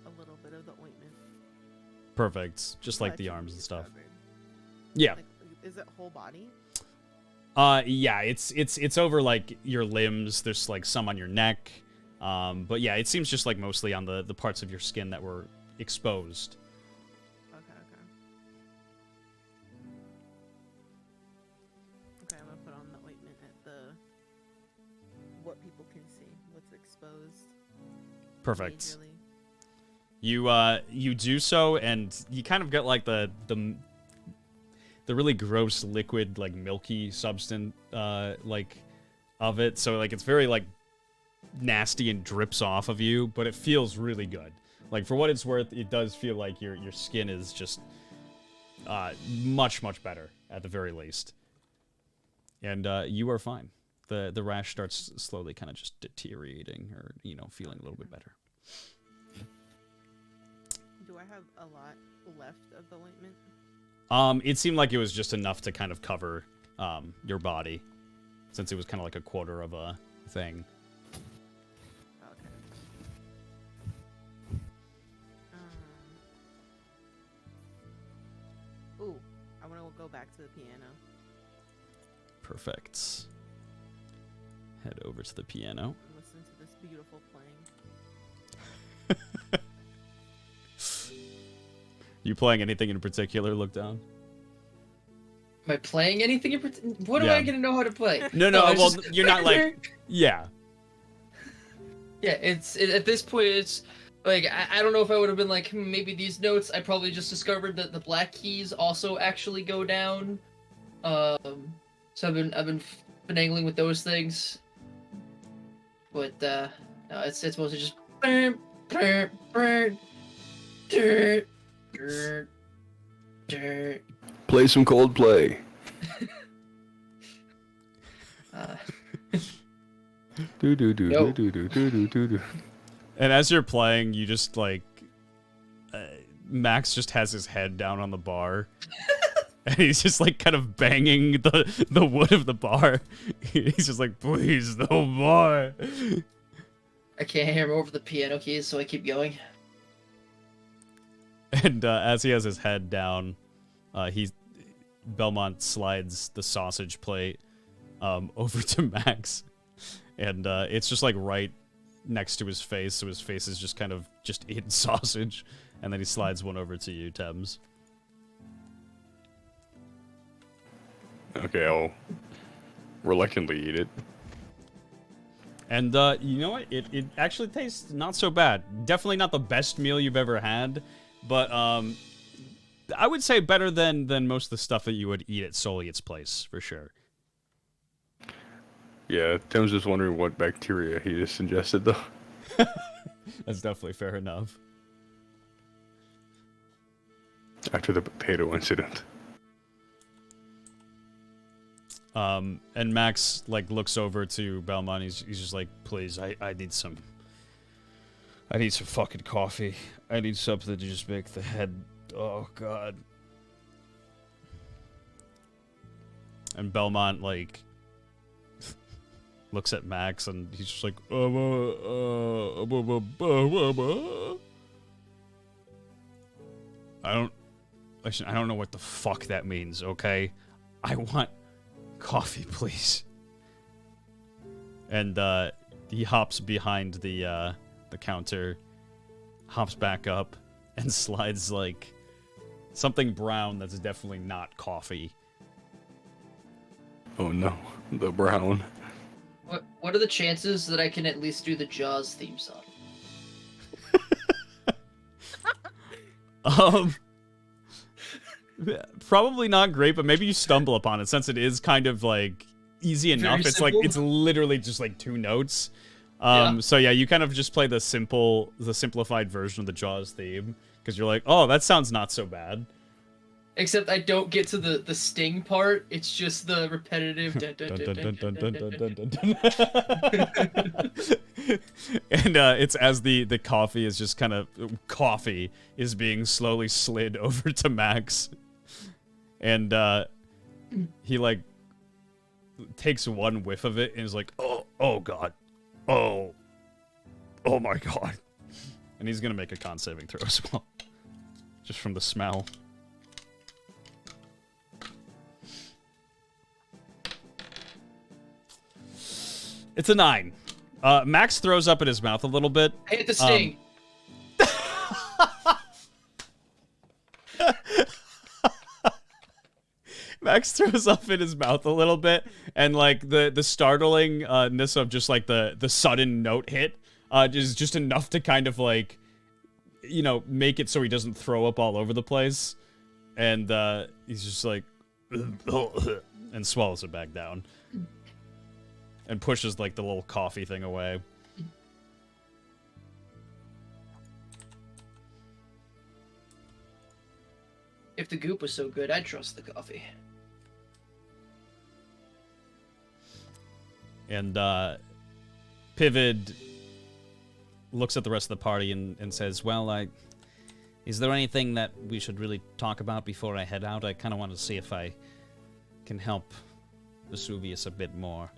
a little bit of the ointment. Perfect. Just like That the should arms be and stuff. covered. Yeah. Like, is it whole body? Yeah, it's over like your limbs. There's like some on your neck. But yeah, it seems just like mostly on the parts of your skin that were exposed. Okay. Okay, I'm gonna put on the ointment at what people can see, what's exposed. Perfect. Majorly. You do so, and you kind of get like the really gross liquid, like milky substance, like of it. So like it's very like nasty and drips off of you, but it feels really good. Like for what it's worth, it does feel like your skin is just much better at the very least. And you are fine. The rash starts slowly kind of just deteriorating, or feeling a little bit better. Do I have a lot left of the ointment? It seemed like it was just enough to kind of cover your body, since it was kind of like a quarter of a thing. Okay. Ooh, I want to go back to the piano. Perfect. Head over to the piano. And listen to this beautiful playing. You playing anything in particular? Look down. Am I playing anything in particular? What am Yeah. I gonna know how to play? No. it's Well, just- you're not like. Yeah. Yeah, at this point, it's like I don't know if I would have been like maybe these notes. I probably just discovered that the black keys also actually go down. So I've been finagling with those things. But no, it's mostly just Play some Coldplay. Do do do No. do do do do do do. And as you're playing, you just like. Max just has his head down on the bar. And he's just like kind of banging the wood of the bar. He's just like, please, no more. I can't hear him over the piano keys, so I keep going. And as he has his head down, Belmont slides the sausage plate over to Max And it's just like right next to his face, so his face is just kind of just eating sausage. And then he slides one over to you, Thames. Okay, I'll reluctantly eat it. And you know what? It actually tastes not so bad. Definitely not the best meal you've ever had, but I would say better than most of the stuff that you would eat at Soliet's place, for sure. Yeah, Tim's just wondering what bacteria he just ingested, though. That's definitely fair enough. After the potato incident. And Max, like, looks over to Belmont. He's just like, please, I need some fucking coffee. I need something to just make the head, oh, God. And Belmont, like, looks at Max, and he's just like, I don't know what the fuck that means, okay? I want coffee, please. And he hops behind the counter, hops back up, and slides like something brown that's definitely not coffee. Oh no, the brown. What are the chances that I can at least do the Jaws theme song? Probably not great, but maybe you stumble upon it since it is kind of like easy enough. Very It's simple. like it's literally just like 2 notes. Yeah. So yeah, you kind of just play the simplified version of the Jaws theme because you're like, oh, that sounds not so bad. Except I don't get to the sting part. It's just the repetitive. Dun, dun, dun, dun, dun, dun, dun, dun. And it's as the coffee is just kind of coffee is being slowly slid over to Max, and he like takes one whiff of it and is like, oh God, oh my God, and he's gonna make a con saving throw as well, just from the smell. It's a 9. Max throws up in his mouth a little bit. I hit the sting. Max throws up in his mouth a little bit, and like the startlingness of just like the sudden note hit is just enough to kind of like, you know, make it so he doesn't throw up all over the place, and he's just like and swallows it back down and pushes like the little coffee thing away. If the goop was so good, I'd trust the coffee. And Pivid looks at the rest of the party and says, well, is there anything that we should really talk about before I head out? I kind of want to see if I can help Vesuvius a bit more.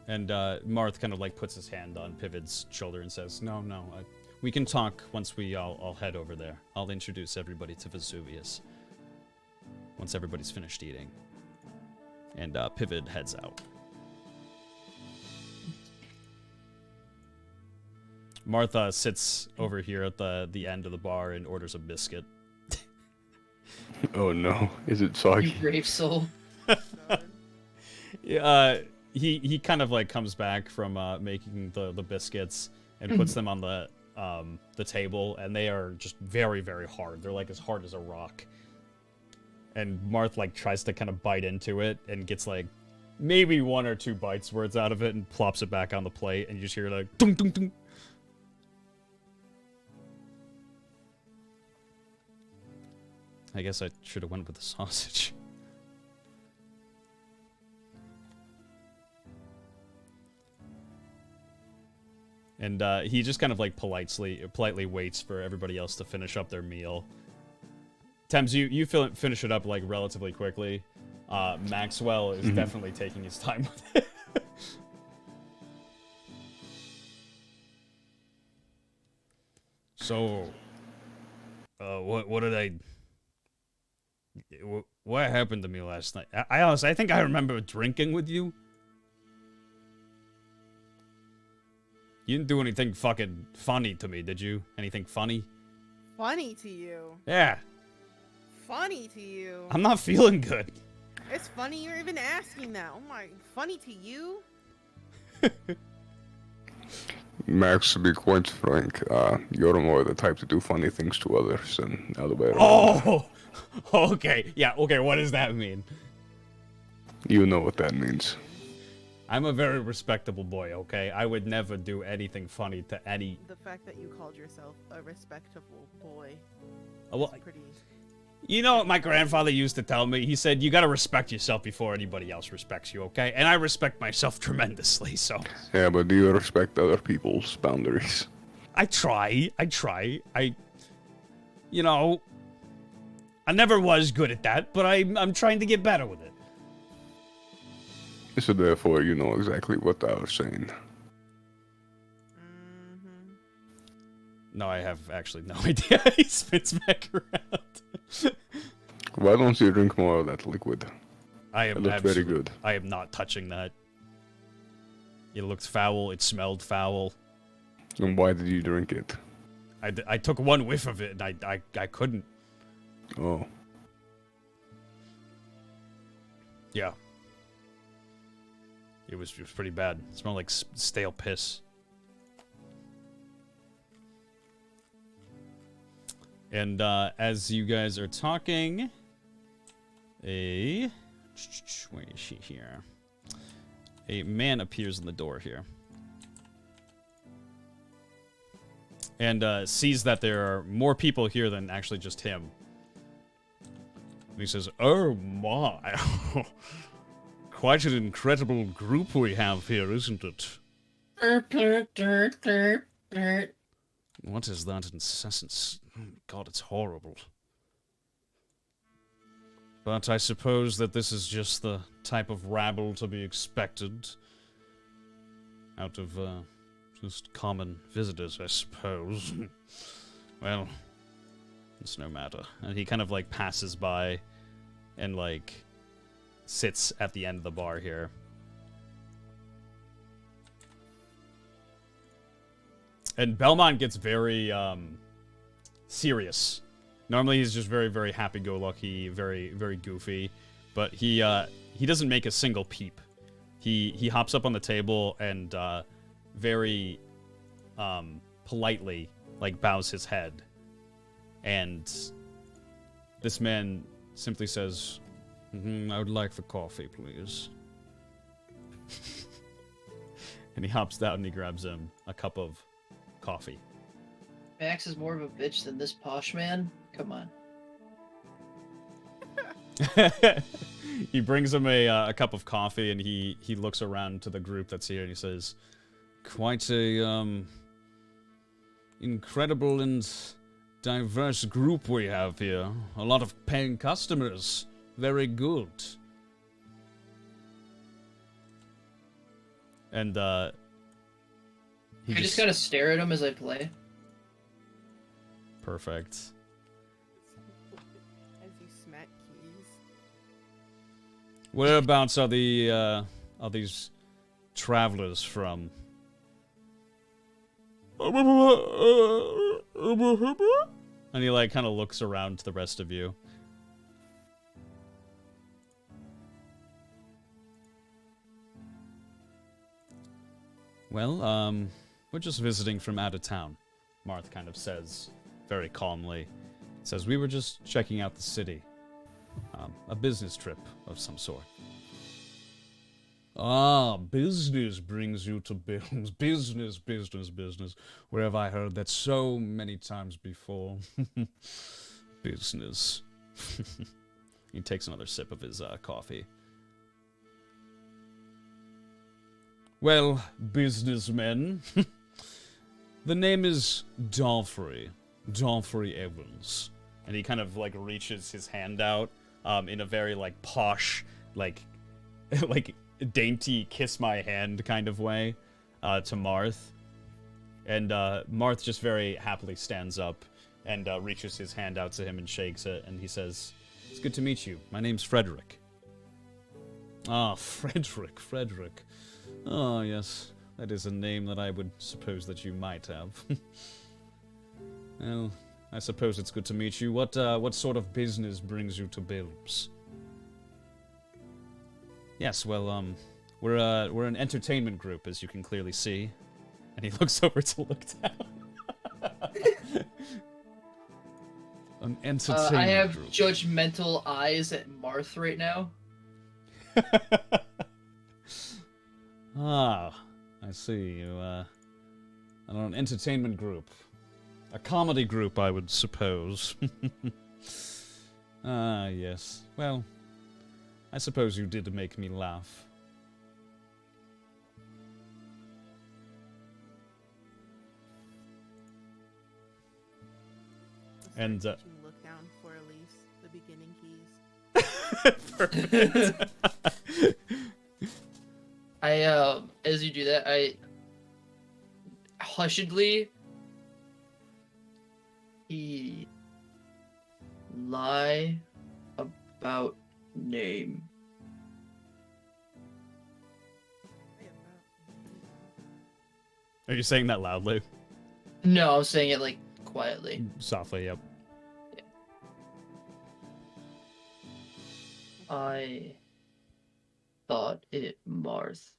And Marth kind of like puts his hand on Pivid's shoulder and says, no, we can talk once we all head over there. I'll introduce everybody to Vesuvius once everybody's finished eating. And Pivid heads out. Martha sits over here at the end of the bar and orders a biscuit. Oh no, is it You soggy? brave soul. He kind of like comes back from making the biscuits and puts them on the table, and they are just very, very hard. They're like as hard as a rock. And Marth like tries to kind of bite into it and gets like maybe 1 or 2 bites worth out of it and plops it back on the plate, and you just hear like dunk dunk dunk. I guess I should have went with the sausage. And he just kind of like politely waits for everybody else to finish up their meal. Thames, you finish it up like relatively quickly. Maxwell is definitely taking his time with it. So, what did I? What happened to me last night? I honestly, I think I remember drinking with you. You didn't do anything fucking funny to me, did you? Anything funny? Funny to you? Yeah. Funny to you? I'm not feeling good. It's funny you're even asking that. Oh my, funny to you? Max, to be quite frank, you're more the type to do funny things to others than the other way around. Oh! Okay. Yeah, okay, what does that mean? You know what that means. I'm a very respectable boy, okay? I would never do anything funny to any... The fact that you called yourself a respectable boy Well, is pretty... you know what my grandfather used to tell me? He said, you gotta respect yourself before anybody else respects you, okay? And I respect myself tremendously, so... Yeah, but do you respect other people's boundaries? I try. You know... I never was good at that, but I'm trying to get better with it. So therefore, you know exactly what I was saying. Mm-hmm. No, I have actually no idea. He spits back around. Why don't you drink more of that liquid? I am It looks very good. I am not touching that. It looked foul. It smelled foul. And why did you drink it? I took one whiff of it, and I couldn't. Oh. Yeah. It was pretty bad. It smelled like stale piss. And as you guys are talking, where is she here? A man appears in the door here. And sees that there are more people here than actually just him. And he says, "Oh my, quite an incredible group we have here, isn't it? What is that incessant... God, it's horrible. But I suppose that this is just the type of rabble to be expected out of just common visitors, I suppose. Well, it's no matter." And he kind of like passes by and like sits at the end of the bar here. And Belmont gets very serious. Normally he's just very, very happy-go-lucky, very, very goofy, but he doesn't make a single peep. He hops up on the table and very politely like bows his head, and this man simply says, "I would like the coffee, please." And he hops down and he grabs him a cup of coffee. Max is more of a bitch than this posh man? Come on. He brings him a cup of coffee, and he looks around to the group that's here, and he says, "Quite a incredible and diverse group we have here. A lot of paying customers. Very good." And he I just gotta stare at him as I play. Perfect. As you smack keys. Whereabouts are these travelers from? And he like kind of looks around to the rest of you. Well, we're just visiting from out of town, Marth kind of says very calmly. Says, we were just checking out the city. A business trip of some sort. Ah, business brings you to business. Business. Where have I heard that so many times before? Business. He takes another sip of his coffee. Well, businessmen. The name is Dolphy Evans. And he kind of like reaches his hand out in a very like posh, like dainty kiss my hand kind of way to Marth. And Marth just very happily stands up and reaches his hand out to him and shakes it, and he says, "It's good to meet you. My name's Frederick." Ah, Frederick. Oh, yes. That is a name that I would suppose that you might have. Well, I suppose it's good to meet you. What sort of business brings you to Bilbs? Yes, well, we're an entertainment group, as you can clearly see. And he looks over to look down. An entertainment I have group. judgmental eyes at Marth right now. Ah, I see. You are an entertainment group. A comedy group, I would suppose. Ah, yes. Well, I suppose you did make me laugh. And, Look down for Elise, the beginning keys. As you do that, I hushedly lie about name. Are you saying that loudly? No, I'm saying it like quietly. Softly, yep. I thought it Marth.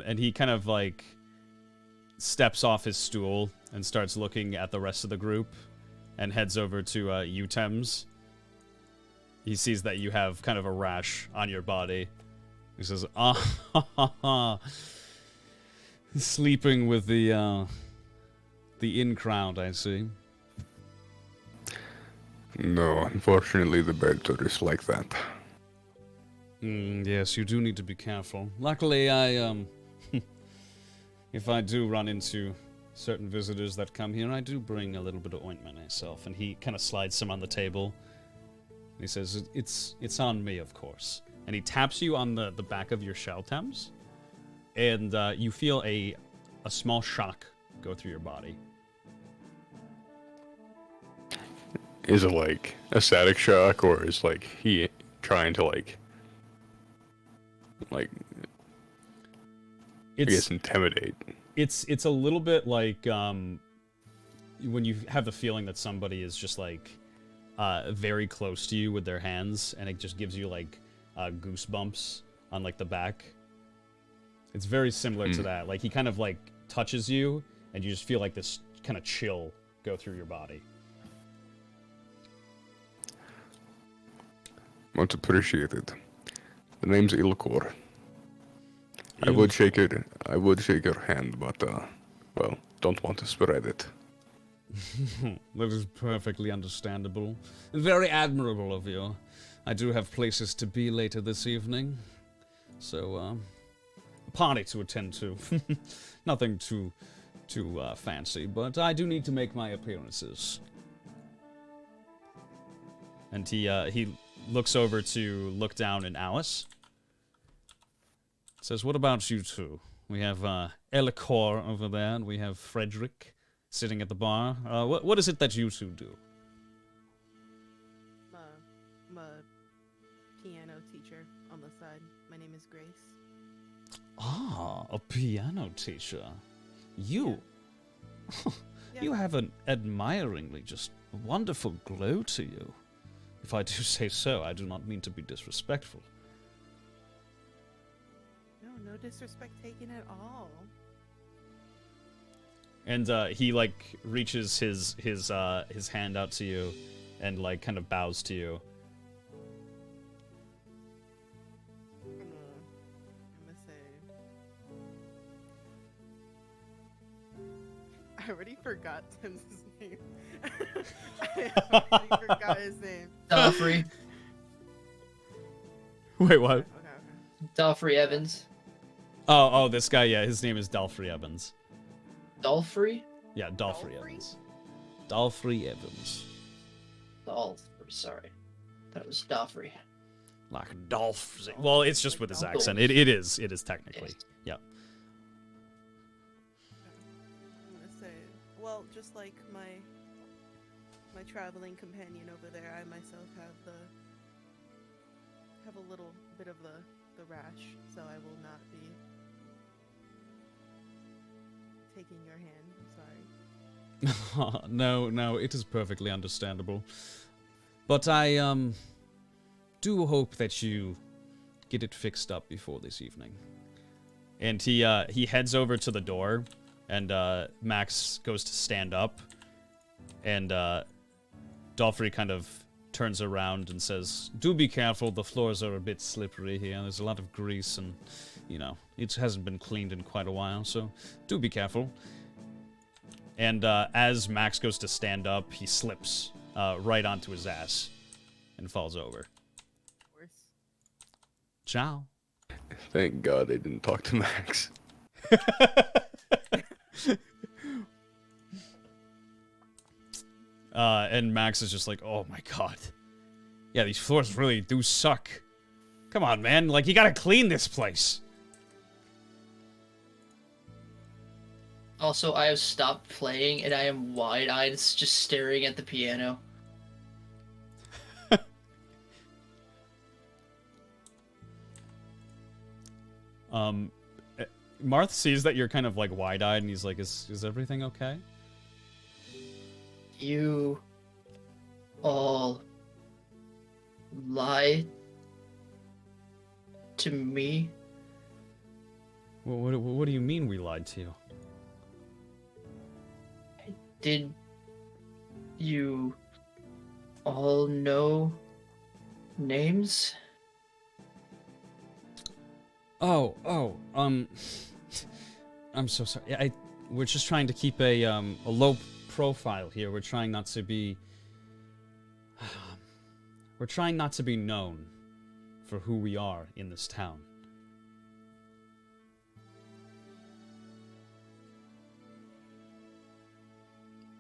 And he kind of like steps off his stool and starts looking at the rest of the group and heads over to Utems. He sees that you have kind of a rash on your body. He says, sleeping with the in-crowd, I see. No, unfortunately the Beartooth is like that. Yes, you do need to be careful. Luckily, I, if I do run into certain visitors that come here, I do bring a little bit of ointment myself. And he kind of slides some on the table. He says, it's on me, of course. And he taps you on the back of your shell Thames. And you feel a small shock go through your body. Is it like a static shock, or is like he trying to like I guess intimidate? It's a little bit like when you have the feeling that somebody is just like very close to you with their hands, and it just gives you like goosebumps on like the back. It's very similar to that. Like he kind of like touches you, and you just feel like this kind of chill go through your body. Much appreciated. The name's Ilkor. I would shake your hand, but well, don't want to spread it. That is perfectly understandable. Very admirable of you. I do have places to be later this evening. So, a party to attend to. Nothing too fancy, but I do need to make my appearances. And he looks over to look down at Alice. Says, what about you two? We have Elikor over there, and we have Frederick sitting at the bar. What is it that you two do? I'm a piano teacher on the side. My name is Grace. Ah, a piano teacher. You? Yeah. You have an admiringly just wonderful glow to you. If I do say so, I do not mean to be disrespectful. No disrespect taken at all. And he like reaches his hand out to you, and like kind of bows to you. I'm gonna say. I already forgot Tim's name. I already forgot his name. Dalfrey. Wait, what? Okay. Dalfrey Evans. Oh, this guy, yeah, his name is Dalfrey Evans. Dalfrey? Yeah, Dalfrey Dalfrey? Evans. Dalfrey Evans. Dalfrey, sorry. That was Dalfrey. Like Dolph. Well, it's just with his Dolph. accent. It is technically. Yes. Yeah. I'm gonna Well, just like my traveling companion over there, I myself have a little bit of the rash, so I will not be taking your hand. I'm sorry. No, it is perfectly understandable. But I do hope that you get it fixed up before this evening. And he heads over to the door, and Max goes to stand up, and Dolphy kind of turns around and says, "Do be careful, the floors are a bit slippery here. There's a lot of grease and, you know, it hasn't been cleaned in quite a while, so do be careful." And as Max goes to stand up, he slips right onto his ass and falls over. Of course. Ciao. Thank God I didn't talk to Max. And Max is just like, oh my god. Yeah, these floors really do suck. Come on, man. Like, you gotta clean this place. Also, I have stopped playing and I am wide-eyed, just staring at the piano. Marth sees that you're kind of like wide-eyed, and he's like, "Is everything okay?" You all lie to me? What do you mean we lied to you? Did you all know names? I'm so sorry. We're just trying to keep a low profile here. We're trying not to be known for who we are in this town.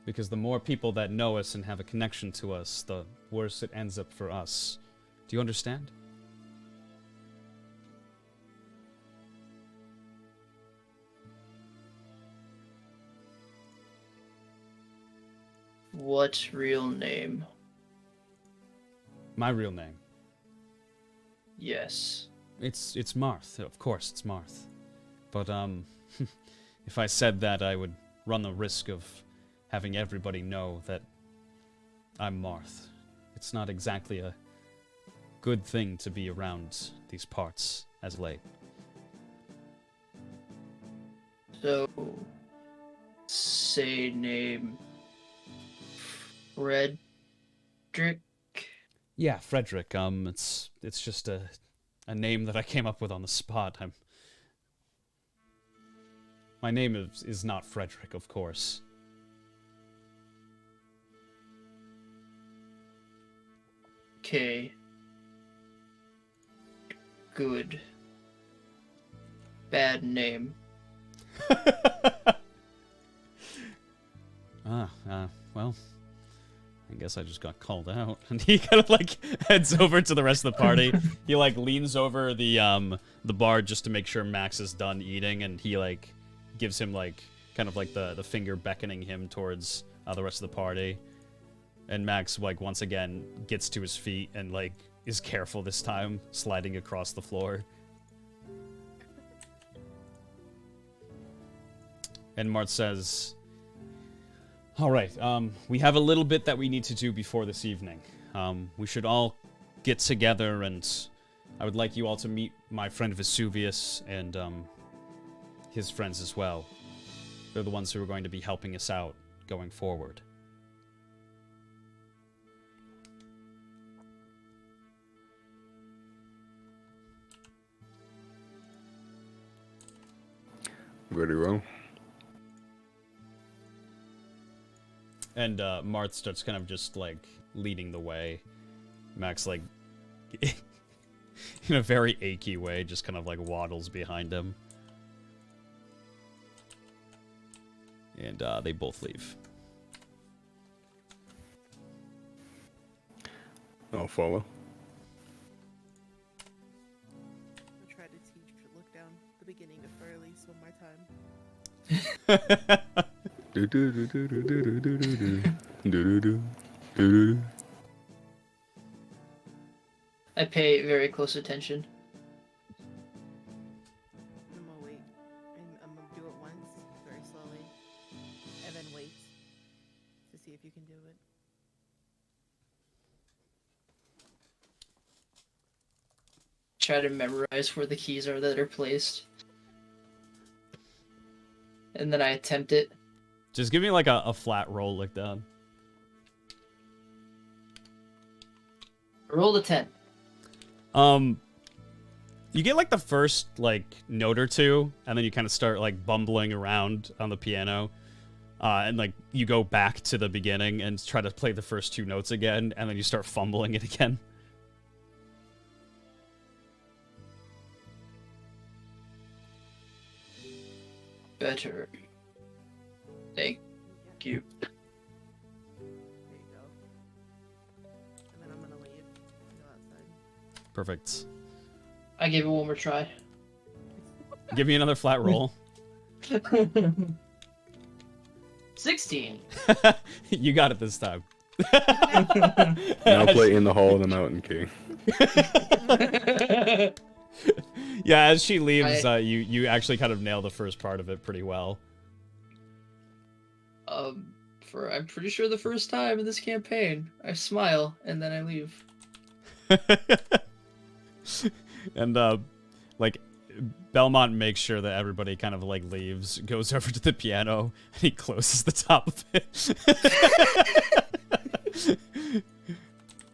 Because the more people that know us and have a connection to us, the worse it ends up for us. Do you understand? What real name? My real name. Yes. It's Marth. Of course, it's Marth. But if I said that, I would run the risk of having everybody know that I'm Marth. It's not exactly a good thing to be around these parts as late. So, say name Frederick? Yeah, Frederick. It's just a name that I came up with on the spot. My name is not Frederick, of course. Okay. Good. Bad name. Well, I guess I just got called out. And he kind of like heads over to the rest of the party. He like leans over the bar just to make sure Max is done eating, and he like gives him like kind of like the finger beckoning him towards the rest of the party. And Max like once again gets to his feet and like is careful this time, sliding across the floor. And Marth says, "All right, we have a little bit that we need to do before this evening. We should all get together, and I would like you all to meet my friend Vesuvius and his friends as well. They're the ones who are going to be helping us out going forward." Very well. And Marth starts kind of just like leading the way. Max like in a very achy way just kind of like waddles behind him. And they both leave. I'll follow. I'll try to teach look down the beginning of Furley's one more time. I pay very close attention. I'm gonna wait. I'm gonna do it once, very slowly, and then wait to see if you can do it. Try to memorize where the keys are that are placed. And then I attempt it. Just give me like a flat roll like that. I rolled a 10. You get like the first like note or two, and then you kind of start like bumbling around on the piano. And like you go back to the beginning and try to play the first two notes again, and then you start fumbling it again. Better. Thank you. There you go. And then I'm gonna leave and go outside. Perfect. I gave it one more try. Give me another flat roll. 16. You got it this time. Now play In the Hall of the Mountain King. Yeah, as she leaves, you actually kind of nail the first part of it pretty well. I'm pretty sure the first time in this campaign, I smile and then I leave. And like Belmont makes sure that everybody kind of like leaves, goes over to the piano, and he closes the top of it.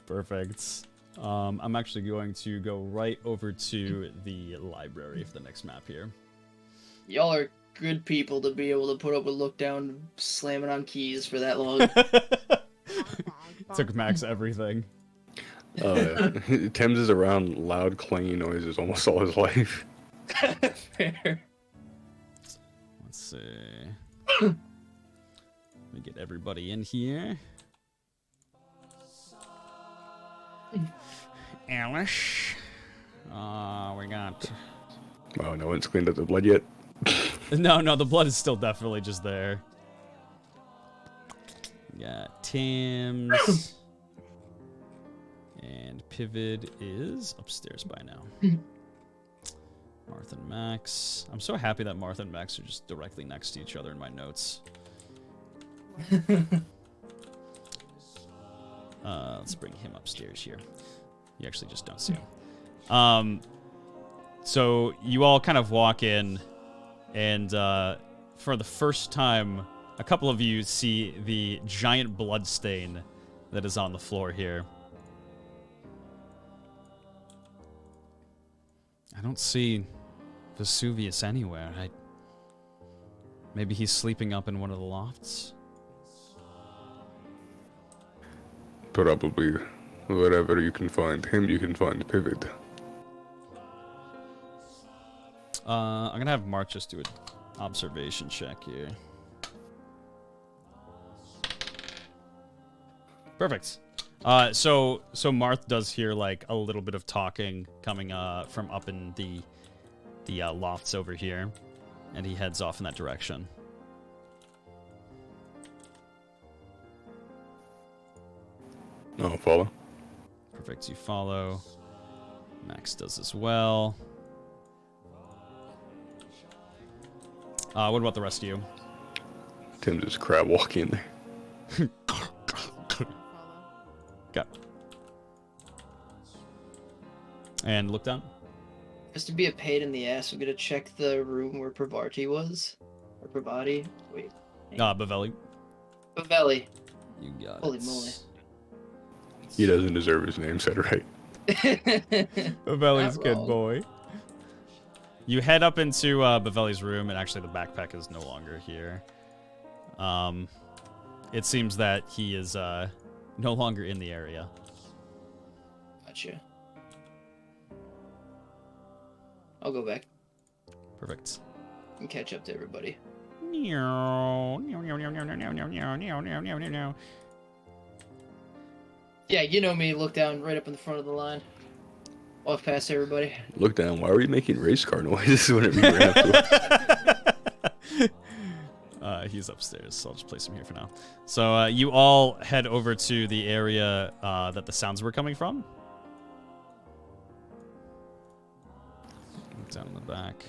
Perfect. I'm actually going to go right over to the library for the next map here. Y'all are good people to be able to put up with look down slamming on keys for that long. Took Max everything. Thames is around loud, clangy noises almost all his life. Fair. Let's see. Let me get everybody in here. Alice. We got... Oh, no one's cleaned up the blood yet. No, the blood is still definitely just there. We got Tim's. And Pivot is upstairs by now. Marth and Max. I'm so happy that Marth and Max are just directly next to each other in my notes. Let's bring him upstairs here. You actually just don't see him. So you all kind of walk in, and for the first time, a couple of you see the giant blood stain that is on the floor here. I don't see Vesuvius anywhere. Maybe he's sleeping up in one of the lofts? Probably wherever you can find him, you can find Pivot. I'm gonna have Mark just do an observation check here. Perfect. So Marth does hear like a little bit of talking coming from up in the lofts over here, and he heads off in that direction. I'll follow. Perfect. You follow. Max does as well. What about the rest of you? Tim's just crab walking there. Follow. Okay. And look down. Just to be a pain in the ass, I'm gonna check the room where Pravarti was. Or Pravati. Wait. Bavelli. Bavelli. You got Holy it. moly. He doesn't deserve his name said right. Bavelli's Not good wrong. boy. You head up into Bavelli's room, and actually the backpack is no longer here. It seems that he is no longer in the area. Gotcha. I'll go back Perfect. and catch up to everybody. Yeah, you know me, look down right up in the front of the line. Walk past everybody. Look down, why are we making race car noises whenever you ran up to He's upstairs, so I'll just place him here for now. So you all head over to the area that the sounds were coming from. Down in the back.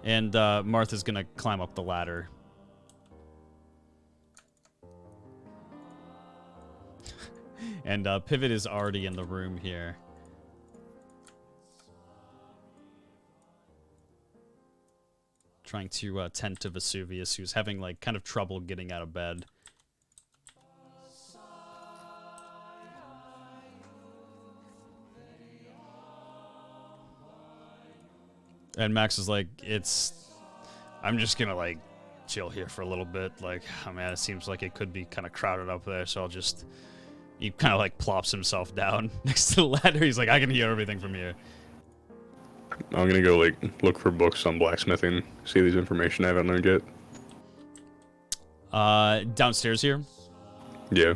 And Marth is going to climb up the ladder. And Pivot is already in the room here. Trying to tend to Vesuvius, who's having like kind of trouble getting out of bed. And Max is like, I'm just gonna like chill here for a little bit. Like, oh man, it seems like it could be kind of crowded up there, so he kind of like plops himself down next to the ladder. He's like, I can hear everything from here. I'm gonna go like look for books on blacksmithing, see if there's information I haven't learned yet. Downstairs here. Yeah.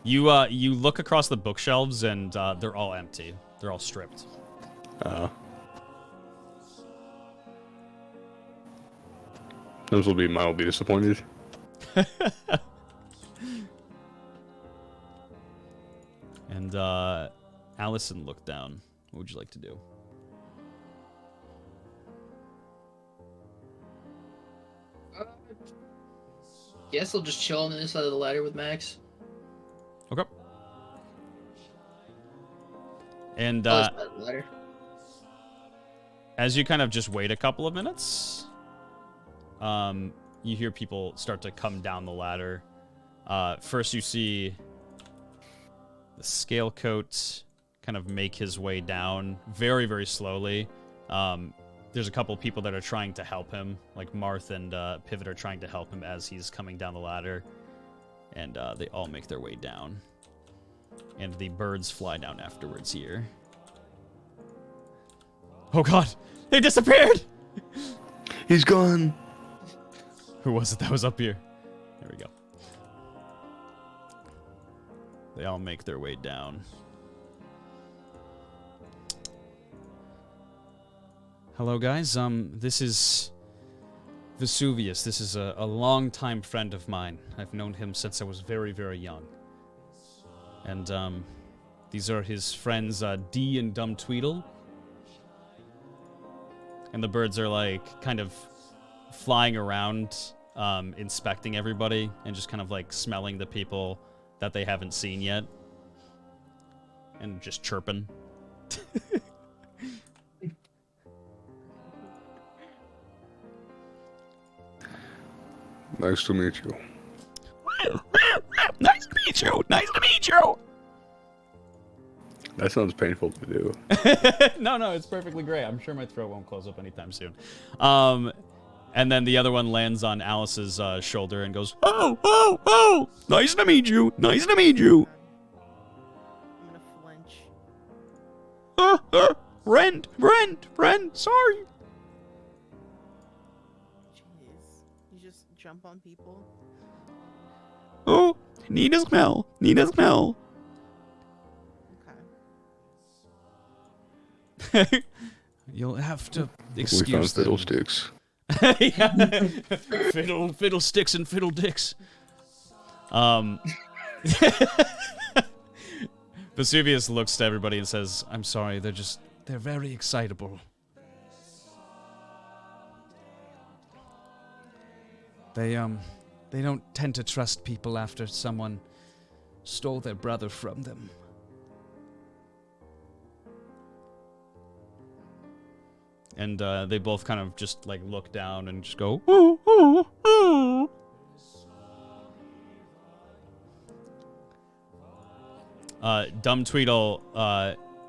You look across the bookshelves and they're all empty. They're all stripped. Those will be mildly disappointed. And Allison looked down. What would you like to do? Guess I'll just chill on the other side of the ladder with Max. Okay. And Other side of the ladder. as you kind of just wait a couple of minutes, you hear people start to come down the ladder. First, you see the scale coat kind of make his way down very, very slowly. There's a couple people that are trying to help him, like Marth and Pivot are trying to help him as he's coming down the ladder. And they all make their way down. And the birds fly down afterwards here. Oh god! They disappeared! He's gone! Who was it that was up here? There we go. They all make their way down. Hello, guys. This is Vesuvius. This is a longtime friend of mine. I've known him since I was very, very young. And, these are his friends, Dee and Dumb Tweedle. And the birds are, like, kind of flying around, inspecting everybody, and just kind of, like, smelling the people that they haven't seen yet. And just chirping. Nice to meet you. Nice to meet you! Nice to meet you! That sounds painful to do. No, it's perfectly great. I'm sure my throat won't close up anytime soon. And then the other one lands on Alice's shoulder and goes, Oh! Nice to meet you! Nice to meet you! I'm gonna flinch. Rend! Sorry! Jeez. You just jump on people? Oh, need a smell. Okay. You'll have to We excuse found them. fiddlesticks. Yeah. Fiddlesticks and fiddledicks. Vesuvius looks to everybody and says, I'm sorry, they're very excitable. They don't tend to trust people after someone stole their brother from them. And they both kind of just like look down and just go, ooh. Dumb Tweedle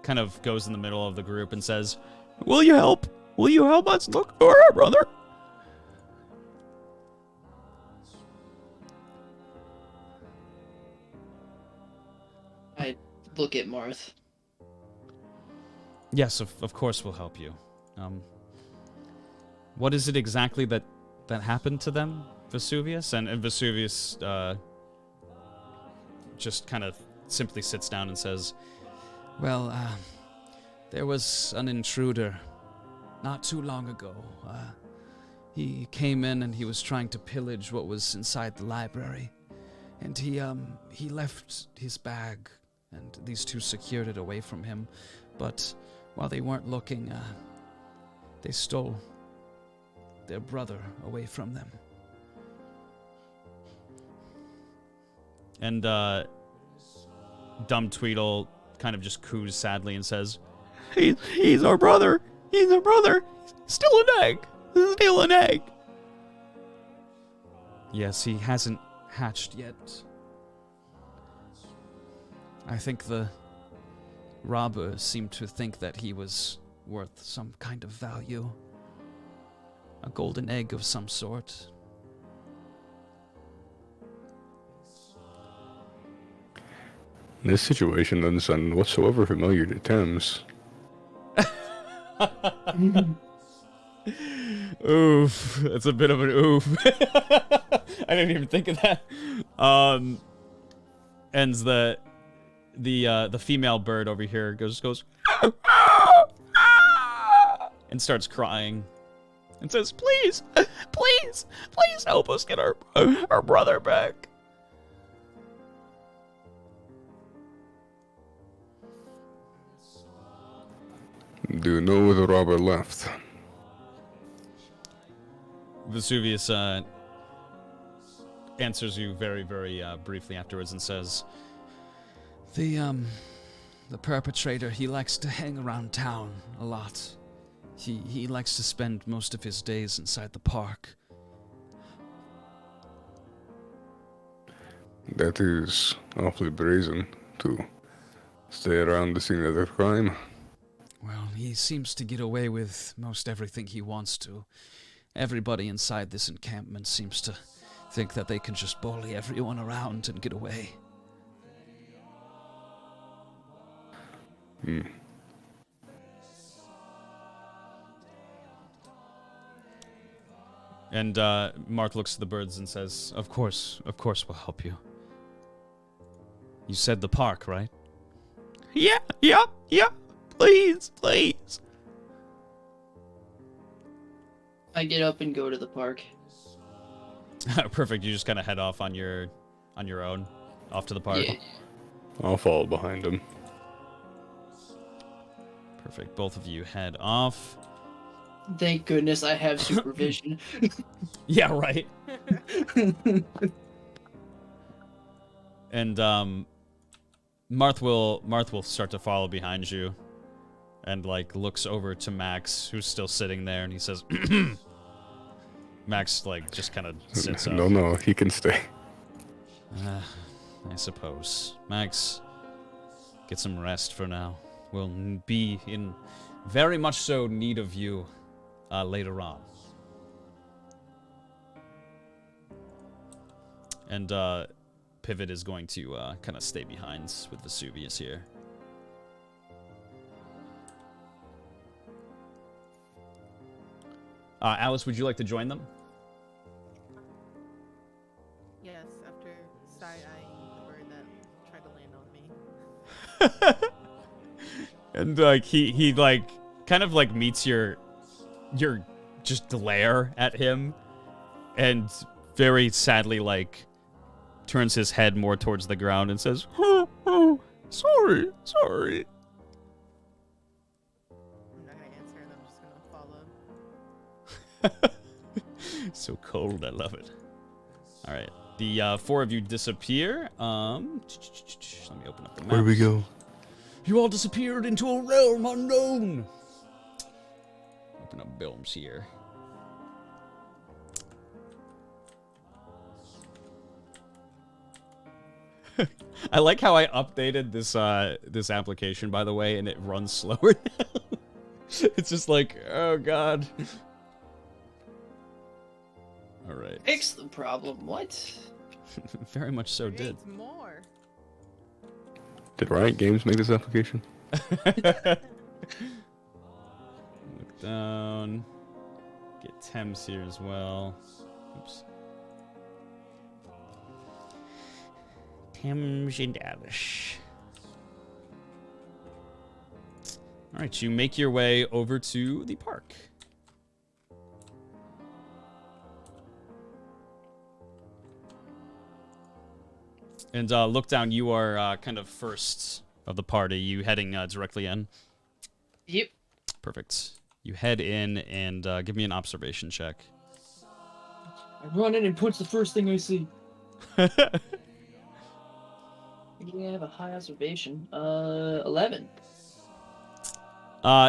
kind of goes in the middle of the group and says, Will you help? Will you help us look for our brother? I look at Marth. Yes, of course we'll help you. What is it exactly that happened to them, Vesuvius? And Vesuvius just kind of simply sits down and says, Well, there was an intruder not too long ago. He came in and he was trying to pillage what was inside the library. And he left his bag, and these two secured it away from him. But while they weren't looking, they stole their brother away from them. And Dumb Tweedle kind of just coos sadly and says, He's our brother. He's our brother. Still an egg. Still an egg. Yes, he hasn't hatched yet. I think the robber seemed to think that he was worth some kind of value. A golden egg of some sort. This situation doesn't sound whatsoever familiar to Tim's. oof. That's a bit of an oof. I didn't even think of that. And the female bird over here goes and starts crying and says, please help us get our brother back. Do you know where the robber left? Vesuvius answers you very, very briefly afterwards and says, The perpetrator, he likes to hang around town a lot. He likes to spend most of his days inside the park. That is awfully brazen to stay around the scene of the crime. Well, he seems to get away with most everything he wants to. Everybody inside this encampment seems to think that they can just bully everyone around and get away. And Marth looks at the birds and says, Of course we'll help you. You said the park, right? Yeah. Please. I get up and go to the park. Perfect. You just kind of head off on your own, off to the park. Yeah. I'll follow behind him. Perfect. Both of you head off. Thank goodness I have supervision. Yeah, right. And Marth will start to follow behind you, and like looks over to Max, who's still sitting there, and he says, Max like just kind of sits up. No, he can stay. I suppose. Max, get some rest for now. We'll be in very much so need of you later on. And Pivot is going to kind of stay behind with Vesuvius here. Alice, would you like to join them? Yes, after side-eyeing the bird that tried to land on me. And like he like kind of like meets your just glare at him, and very sadly like turns his head more towards the ground and says, oh, sorry. I'm not gonna answer, and I'm just gonna follow. So cold, I love it. All right, the four of you disappear. Let me open up the map. Where do we go? You all disappeared into a realm unknown. Open up Bilms here. I like how I updated this this application, by the way, and it runs slower now. It's just like, oh god. All right. Fix the problem. What? Very much so did. Create more. Did Riot Games make this application? Look down. Get Thames here as well. Oops. Thames and Alice. Alright, you make your way over to the park. And look down. You are kind of first of the party. You heading directly in? Yep. Perfect. You head in and give me an observation check. I run in and punch the first thing I see. Yeah, I have a high observation. 11.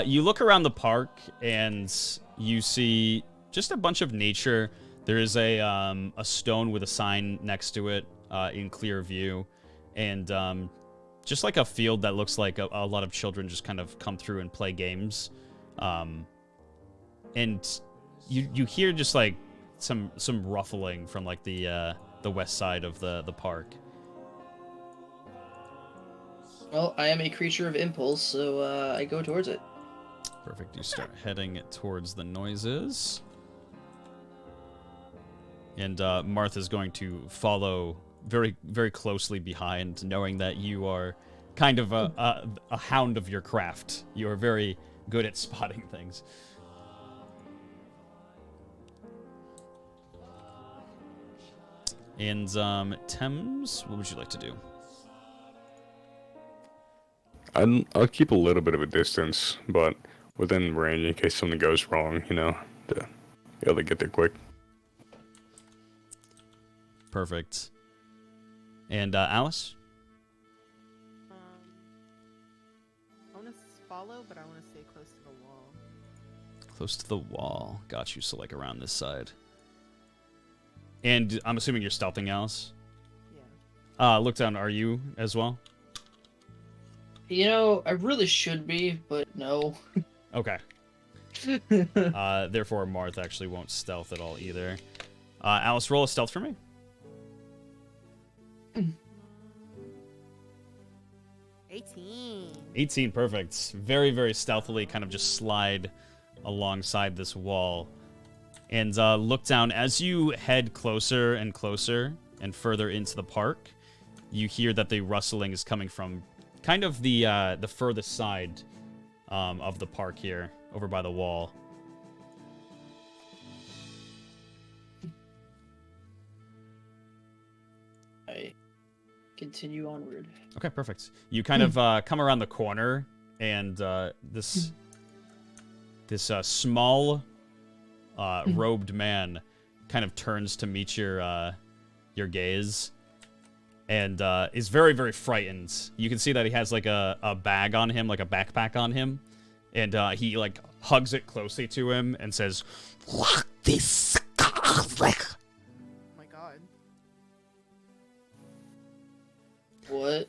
You look around the park and you see just a bunch of nature. There is a stone with a sign next to it in clear view, and just like a field that looks like a lot of children just kind of come through and play games. And you hear just like some ruffling from like the west side of the park. Well, I am a creature of impulse, so I go towards it. Perfect. You start heading towards the noises. And Marth is going to follow very, very closely behind, knowing that you are kind of a hound of your craft. You are very good at spotting things. And Thames, what would you like to do? I'll keep a little bit of a distance, but within range in case something goes wrong, you know, to be able to get there quick. Perfect. And Alice? I want to follow, but I want to stay close to the wall. Close to the wall. Got you, so like around this side. And I'm assuming you're stealthing, Alice? Yeah. Look down, are you as well? You know, I really should be, but no. Okay. Therefore, Marth actually won't stealth at all either. Alice, roll a stealth for me. 18. 18, perfect. Very, very stealthily kind of just slide alongside this wall. And look down. As you head closer and closer and further into the park, you hear that the rustling is coming from kind of the furthest side of the park here, over by the wall. I continue onward. Okay, perfect. You kind of come around the corner, and this small robed man kind of turns to meet your gaze, and is very, very frightened. You can see that he has like a bag on him, like a backpack on him, and he like hugs it closely to him and says, "Lock this conflict." Oh my god. What?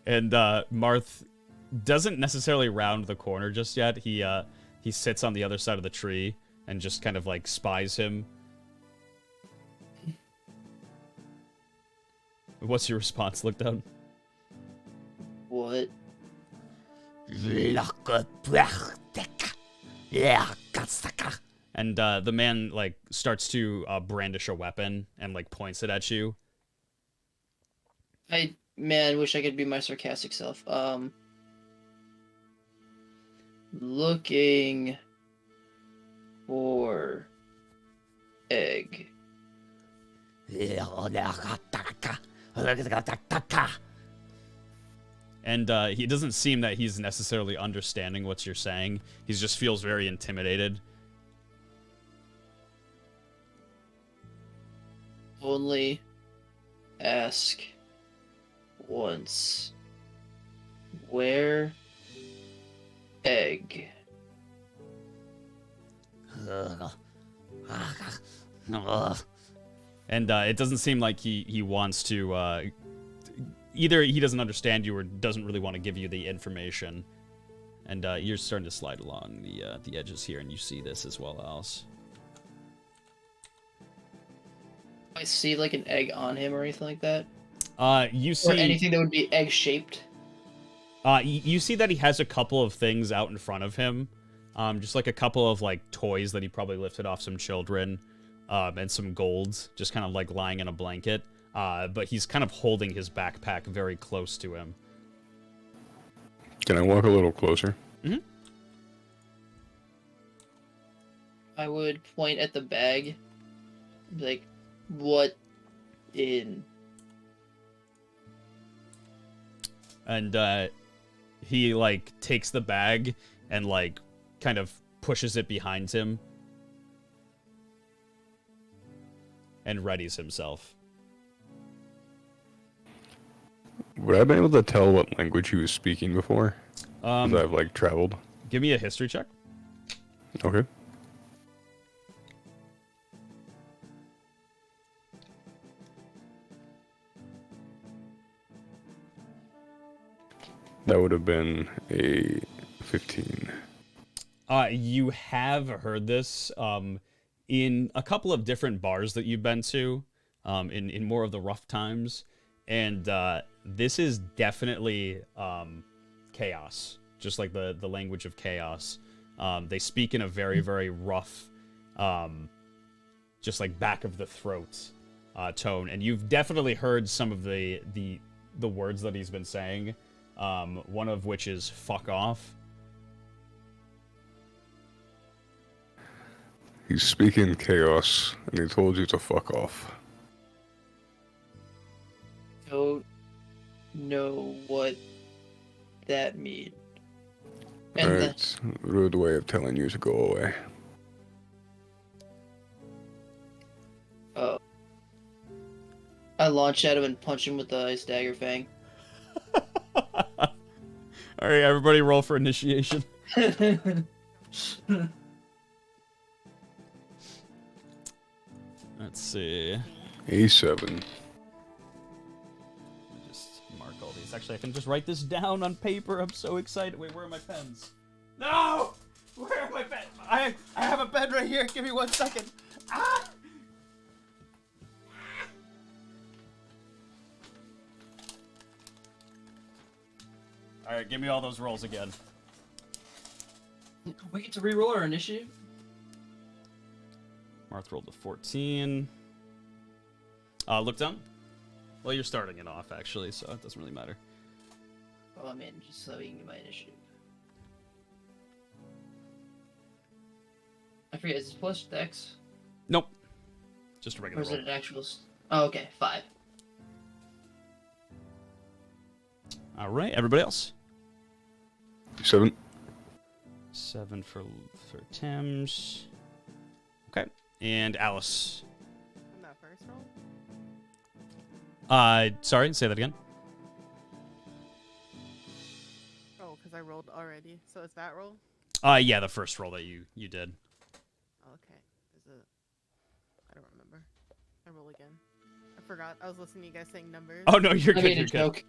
And Marth doesn't necessarily round the corner just yet. He sits on the other side of the tree and just kind of like spies him. What's your response? Look down. What? And the man like starts to brandish a weapon and like points it at you. I wish I could be my sarcastic self. Looking for egg. And he doesn't seem that he's necessarily understanding what you're saying. He just feels very intimidated. Only ask once. Where egg? And it doesn't seem like he wants to... either he doesn't understand you or doesn't really want to give you the information. And you're starting to slide along the edges here, and you see this as well, Alice. I see like an egg on him or anything like that? You see... Or anything that would be egg-shaped? You see that he has a couple of things out in front of him. Just like a couple of like toys that he probably lifted off some children. And some gold just kind of like lying in a blanket. But he's kind of holding his backpack very close to him. Can I walk a little closer? Mm-hmm. I would point at the bag. Like, what in? And he like takes the bag and like kind of pushes it behind him and readies himself. Would I have been able to tell what language he was speaking before? Because I've like traveled. Give me a history check. Okay. That would have been a 15. You have heard this in a couple of different bars that you've been to, in more of the rough times, and this is definitely chaos, just like the language of chaos. They speak in a very, very rough, just like back of the throat tone, and you've definitely heard some of the words that he's been saying. One of which is "fuck off." He's speaking chaos, and he told you to fuck off. Don't know what that means. And Alright, rude way of telling you to go away. I launch at him and punch him with the ice dagger fang. All right, everybody, roll for initiation. Let's see. A7. Just mark all these. Actually, I can just write this down on paper. I'm so excited. Wait, where are my pens? No! Where are my pens? I have a pen right here. Give me 1 second. Ah! All right, give me all those rolls again. We get to reroll our initiative. Marth rolled a 14. Look down. Well, you're starting it off, actually, so it doesn't really matter. Oh man, just so we can get my initiative. I forget, is it plus dex? Nope. Just a Or regular is roll. it an actual... Oh, okay, 5. All right, everybody else. 7. 7 for Thames. Okay, and Alice. On that first roll? Sorry, say that again. Oh, because I rolled already. So it's that roll? Yeah, the first roll that you did. Oh, okay. Is it? I don't remember. I roll again. I forgot. I was listening to you guys saying numbers. Oh no, you're I good. made a You're good.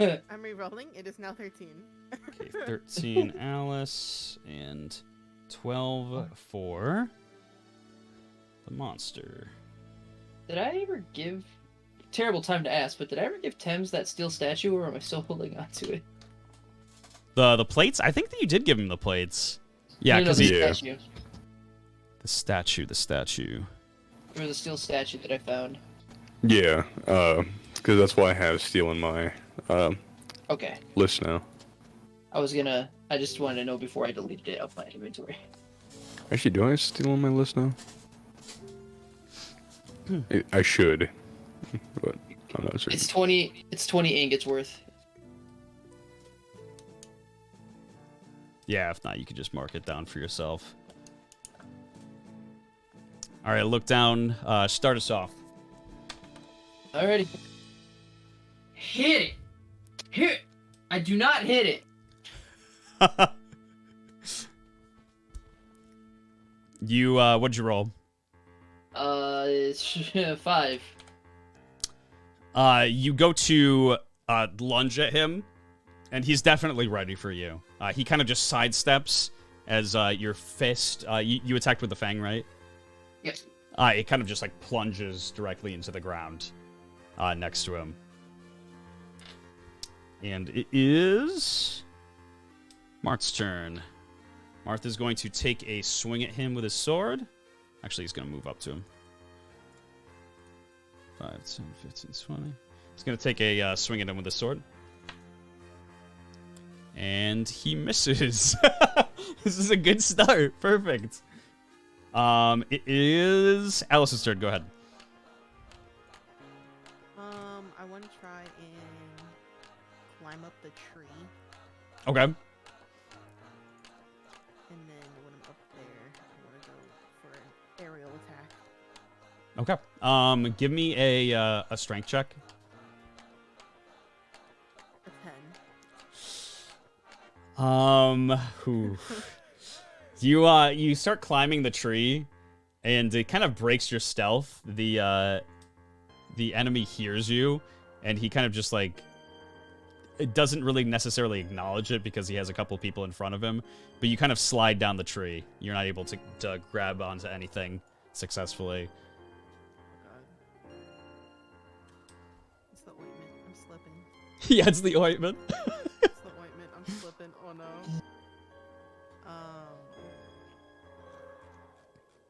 joke. I'm re-rolling. It is now 13. Okay, 13 Alice and 12 for the monster. Did I ever give... Terrible time to ask, but did I ever give Thames that steel statue, or am I still holding on to it? The plates? I think that you did give him the plates. Yeah, No, because the he Yeah. statue. the statue. Or the steel statue that I found. Yeah, because that's why I have steel in my Okay. list now. I just wanted to know before I deleted it off my inventory. Actually, do I have steel on my list now? I should, but I'm not sure. It's 20 ingots worth. Yeah, if not, you could just mark it down for yourself. All right, look down. Start us off. Alrighty. Hit it! Hit! I do not hit it! You, what'd you roll? It's 5. You go to lunge at him, and he's definitely ready for you. He kind of just sidesteps as your fist. You attacked with the fang, right? Yep. It kind of just like plunges directly into the ground next to him. And it is Marth's turn. Marth is going to take a swing at him with his sword. Actually, he's going to move up to him. 5, 10, 15, 20. He's going to take a swing at him with his sword. And he misses. This is a good start. Perfect. It is Alice's turn. Go ahead. I want to try and climb up the tree, Okay. and then when I'm up there, I want to go for an aerial attack. Okay. Give me a strength check. A 10. Whew. You start climbing the tree, and it kind of breaks your stealth. The enemy hears you, and he kind of just like it doesn't really necessarily acknowledge it because he has a couple people in front of him. But you kind of slide down the tree. You're not able to grab onto anything successfully. God. It's the ointment. I'm slipping. Yeah, it's the ointment. It's the ointment. I'm slipping. Oh no.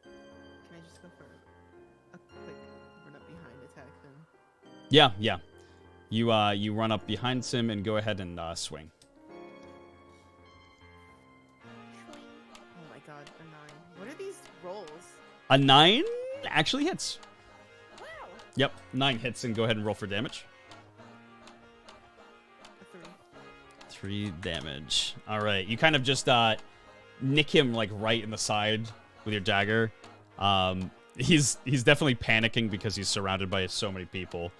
Can I just go for a quick run up behind attack then? Yeah. You run up behind him and go ahead and swing. Oh my god, a 9. What are these rolls? A 9 actually hits. Wow. Yep, 9 hits, and go ahead and roll for damage. A 3. 3 damage. All right, you kind of just nick him like right in the side with your dagger. He's definitely panicking because he's surrounded by so many people.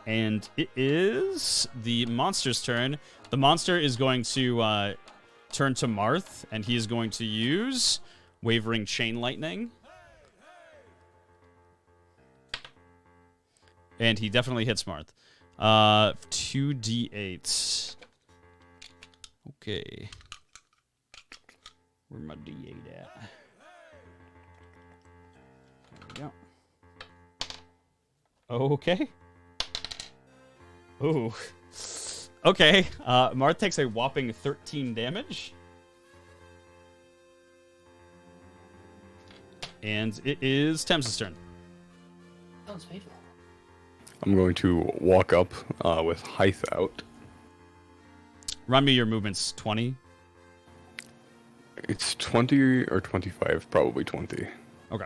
And it is the monster's turn. The monster is going to turn to Marth, and he is going to use Wavering Chain Lightning. And he definitely hits Marth. 2d8. Okay. Where my d8 at? There we go. Okay. Ooh. Okay. Marth takes a whopping 13 damage. And it is Thames' turn. Sounds painful. I'm going to walk up with Hythe out. Run me your movements 20. It's 20 or 25, probably 20. Okay.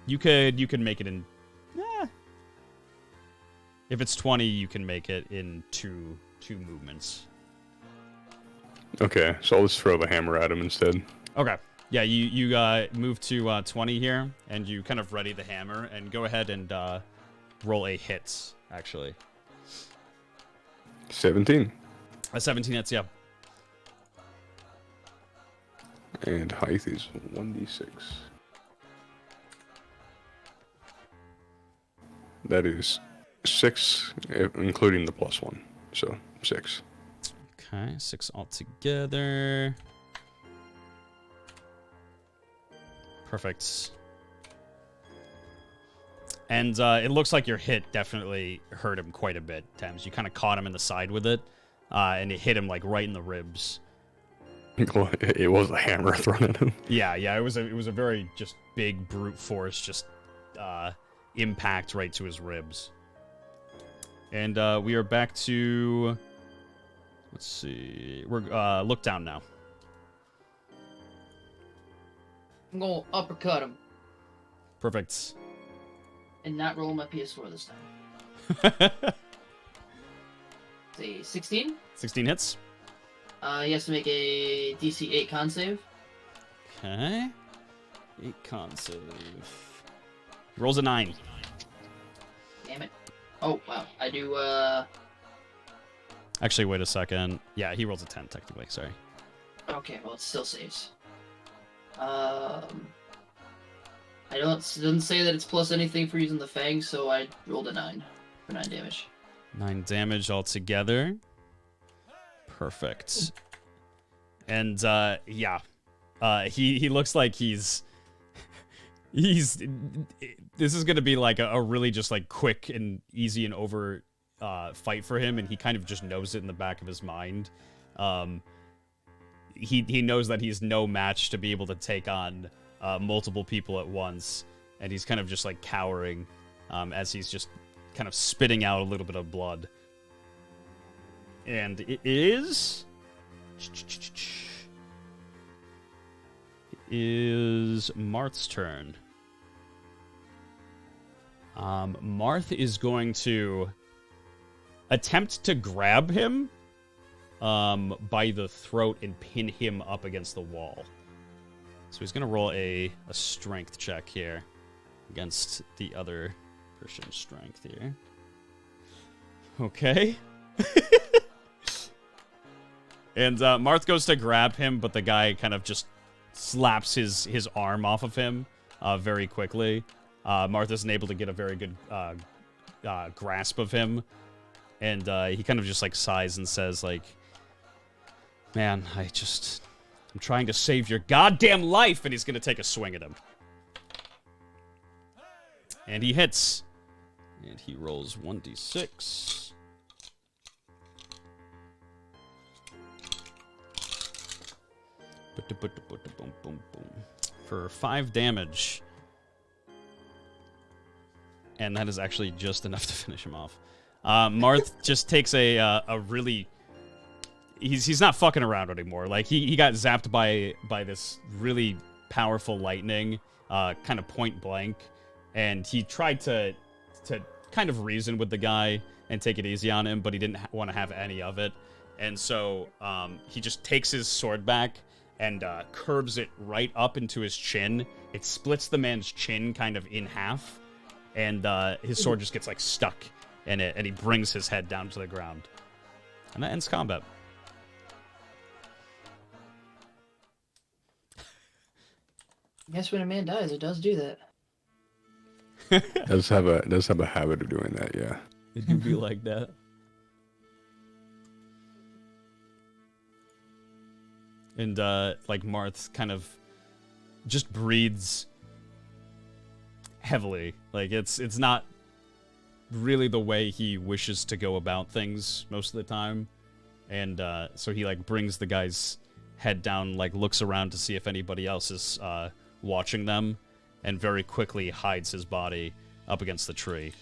You could make it in. If it's 20, you can make it in two movements. Okay, so I'll just throw the hammer at him instead. Okay. Yeah, you move to 20 here, and you kind of ready the hammer, and go ahead and roll a hit, actually. 17. A 17 hits, yeah. And Hythe is 1d6. That is 6, including the +1. So, 6. Okay, 6 altogether. Perfect. And it looks like your hit definitely hurt him quite a bit, Thames. You kind of caught him in the side with it, and it hit him like right in the ribs. It was a hammer thrown at him. Yeah, it was a very just big brute force, just impact right to his ribs. And we are back to, let's see, we're look down now. I'm gonna uppercut him Perfect. and not roll my PS4 this time. Say 16. 16 hits. He has to make a DC 8 con save. Okay. 8 con save. Rolls a 9. Damn it. Oh, wow. I do, Actually, wait a second. Yeah, he rolls a 10, technically. Sorry. Okay, well, it still saves. It doesn't say that it's plus anything for using the Fang, so I rolled a 9 for 9 damage. 9 damage altogether. Perfect. And, yeah. He looks like he's... This is going to be like a really just like quick and easy and over fight for him, and he kind of just knows it in the back of his mind. He knows that he's no match to be able to take on multiple people at once, and he's kind of just like cowering as he's just kind of spitting out a little bit of blood. And it is Is Marth's turn. Marth is going to attempt to grab him by the throat and pin him up against the wall. So he's going to roll a strength check here against the other person's strength here. Okay. And Marth goes to grab him, but the guy kind of just slaps his arm off of him very quickly. Marth isn't able to get a very good grasp of him. And he kind of just like sighs and says like, man, I'm trying to save your goddamn life. And he's going to take a swing at him. And he hits. And he rolls 1d6. For 5 damage. And that is actually just enough to finish him off. Marth just takes a really... He's not fucking around anymore. Like, he got zapped by this really powerful lightning, kind of point blank. And he tried to kind of reason with the guy and take it easy on him, but he didn't want to have any of it. And so he just takes his sword back and curves it right up into his chin. It splits the man's chin kind of in half, and his sword just gets like stuck in it, and he brings his head down to the ground. And that ends combat. I guess when a man dies, it does do that. does have a habit of doing that, yeah. It do be like that. And like Marth kind of just breathes heavily. Like it's not really the way he wishes to go about things most of the time. And so he like brings the guy's head down, like looks around to see if anybody else is watching them, and very quickly hides his body up against the tree.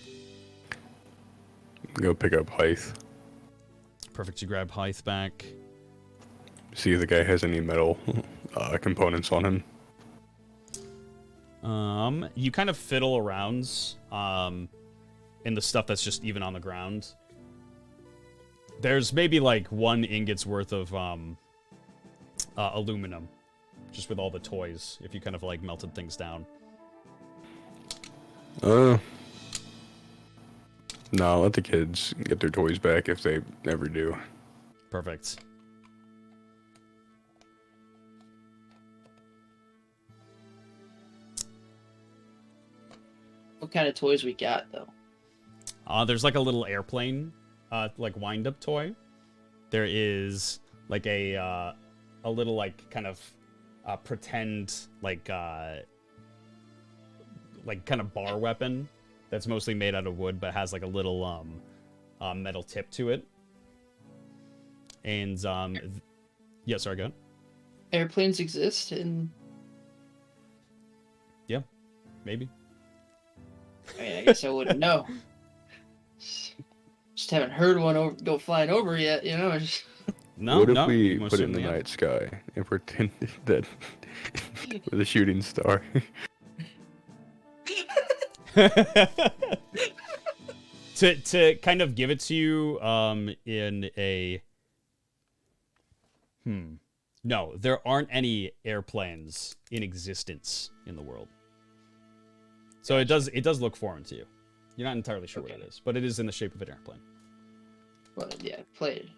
Go pick up Hythe. Perfect, you grab Hythe back. See if the guy has any metal components on him. You kind of fiddle around in the stuff that's just even on the ground. There's maybe like 1 ingot's worth of aluminum, just with all the toys, if you kind of like melted things down. No, let the kids get their toys back if they ever do. Perfect. What kind of toys we got, though? There's like a little airplane, like wind-up toy. There is like a little like kind of pretend like kind of bar weapon that's mostly made out of wood, but has like a little metal tip to it. And yeah, sorry, go ahead. Airplanes exist in... Yeah, maybe. I mean, I guess I wouldn't know. Just haven't heard one go flying over yet, you know? No, what if no, we most put it in the certainly night sky and pretend that with a shooting star? to kind of give it to you in a... No, there aren't any airplanes in existence in the world. So it does look foreign to you. You're not entirely sure what it is, but it is in the shape of an airplane. Well, yeah, played.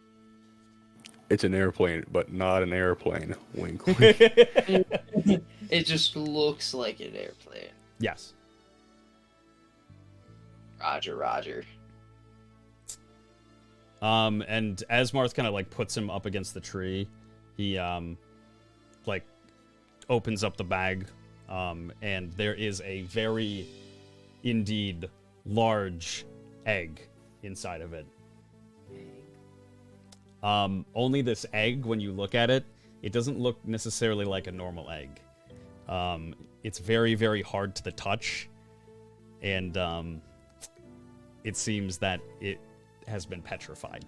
It's an airplane, but not an airplane. Wink, wink. It just looks like an airplane. Yes. Roger, roger. And as Marth kind of like puts him up against the tree, he like opens up the bag, and there is a very, indeed, large egg inside of it. Only this egg, when you look at it, it doesn't look necessarily like a normal egg. It's very, very hard to the touch, and it seems that it has been petrified.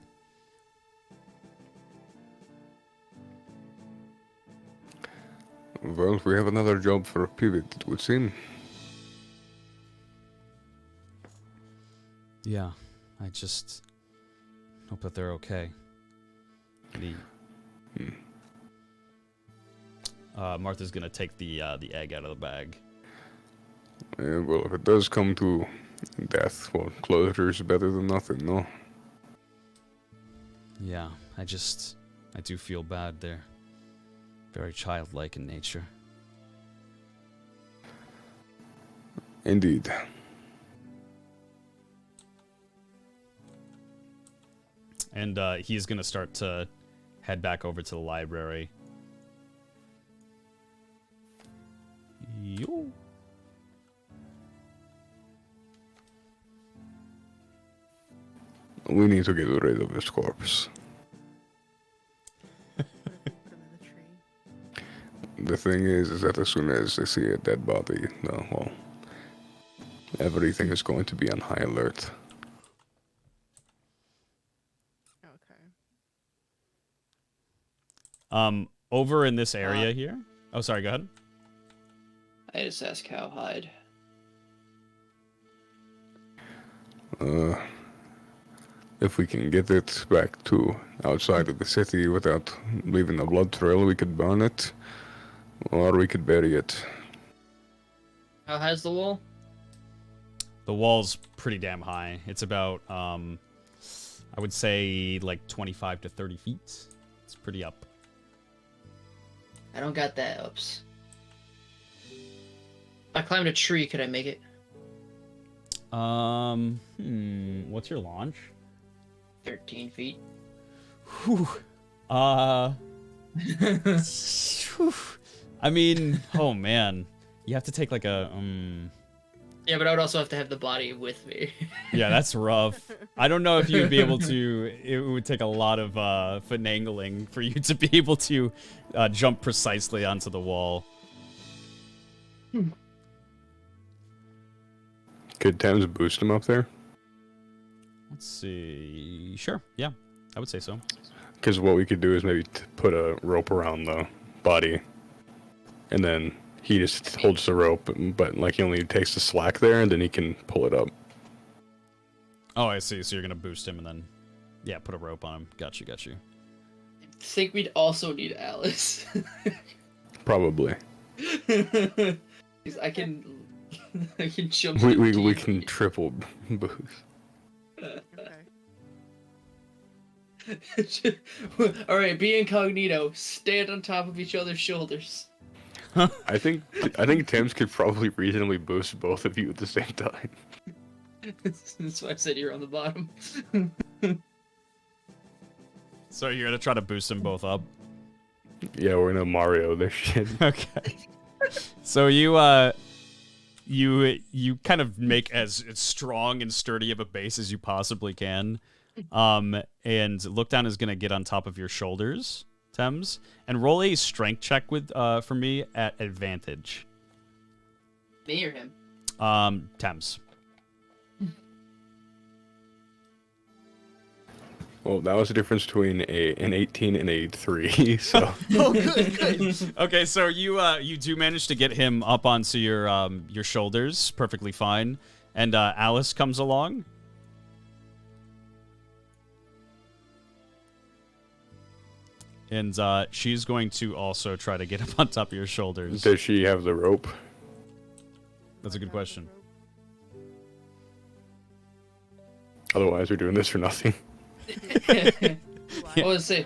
Well, we have another job for Pivot, it would seem. Yeah, I just hope that they're okay. Martha's gonna take the egg out of the bag. Well, if it does come to death, well, closure is better than nothing, no? Yeah, I do feel bad. They're very childlike in nature. Indeed. And he's gonna start to head back over to the library. Yo. We need to get rid of this corpse. Put him in the tree. The thing is that as soon as they see a dead body, well, everything is going to be on high alert. Okay. Over in this area here. Oh, sorry. Go ahead. I just asked Cowhide. If we can get it back to outside of the city without leaving a blood trail, we could burn it, or we could bury it. How high's the wall? The wall's pretty damn high. It's about, I would say, like 25 to 30 feet. It's pretty up. I don't got that ups. If I climbed a tree, could I make it? What's your launch? 13 feet. Whew. Whew. I mean, oh man. You have to take like a, Yeah, but I would also have to have the body with me. Yeah, that's rough. I don't know if you'd be able to. It would take a lot of finagling for you to be able to jump precisely onto the wall. Could Thames boost him up there? Let's see. Sure. Yeah, I would say so. Because what we could do is maybe put a rope around the body, and then he just holds the rope, but like he only takes the slack there, and then he can pull it up. Oh, I see. So you're gonna boost him and then, yeah, put a rope on him. Got you. Got you. I think we'd also need Alice. Probably. 'Cause I can jump. We can triple boost. Okay. All right, be incognito. Stand on top of each other's shoulders. I think Thames could probably reasonably boost both of you at the same time. That's why I said you're on the bottom. So you're gonna try to boost them both up. Yeah, we're gonna Mario this shit. Okay. So you kind of make as strong and sturdy of a base as you possibly can. And Lookdown is gonna get on top of your shoulders, Thames, and roll a strength check with for me at advantage. Me or him? Thames. Well, that was the difference between an 18 and a 3, so... Oh, good. Okay, so you do manage to get him up onto your shoulders perfectly fine, and Alice comes along. And she's going to also try to get up on top of your shoulders. Does she have the rope? That's a good question. Otherwise, we're doing this for nothing. I was say,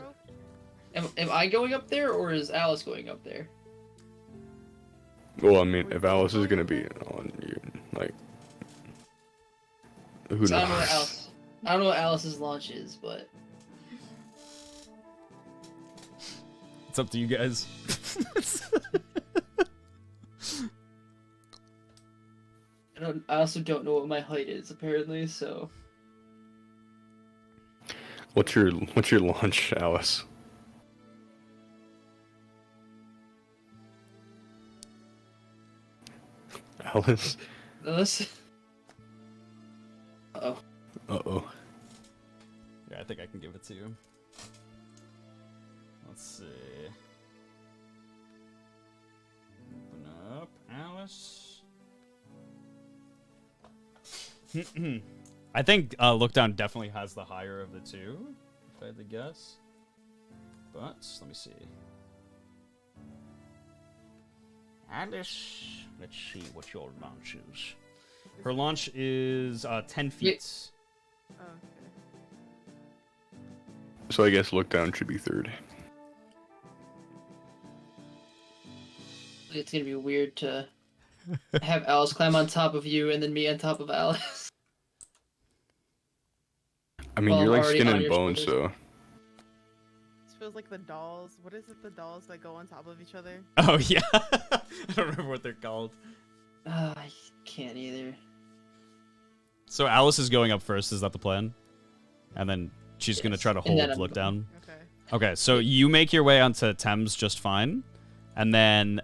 am I going up there or is Alice going up there? Well, I mean, if Alice is gonna be on you, like... Who So knows? I don't know what Alice's launch is, but... It's up to you guys. I also don't know what my height is, apparently, so... What's your launch, Alice? Alice? Alice? Uh-oh. Uh-oh. Yeah, I think I can give it to you. Let's see. Alice? I think Lookdown definitely has the higher of the two, if I had to guess. But let me see. Alice, let's see what your launch is. Her launch is 10 feet. Oh, okay. So I guess look down should be third. It's gonna be weird to have Alice climb on top of you and then me on top of Alice. I mean, Well, you're I'm like already skin on and your bone, shoulders. so This feels like the dolls. What is it? The dolls that go on top of each other? Oh, yeah. I don't remember what they're called. I can't either. So Alice is going up first. Is that the plan? And then she's going to Yes. try to And hold then I'm Lookdown. Okay. Okay, so you make your way onto Thames just fine. And then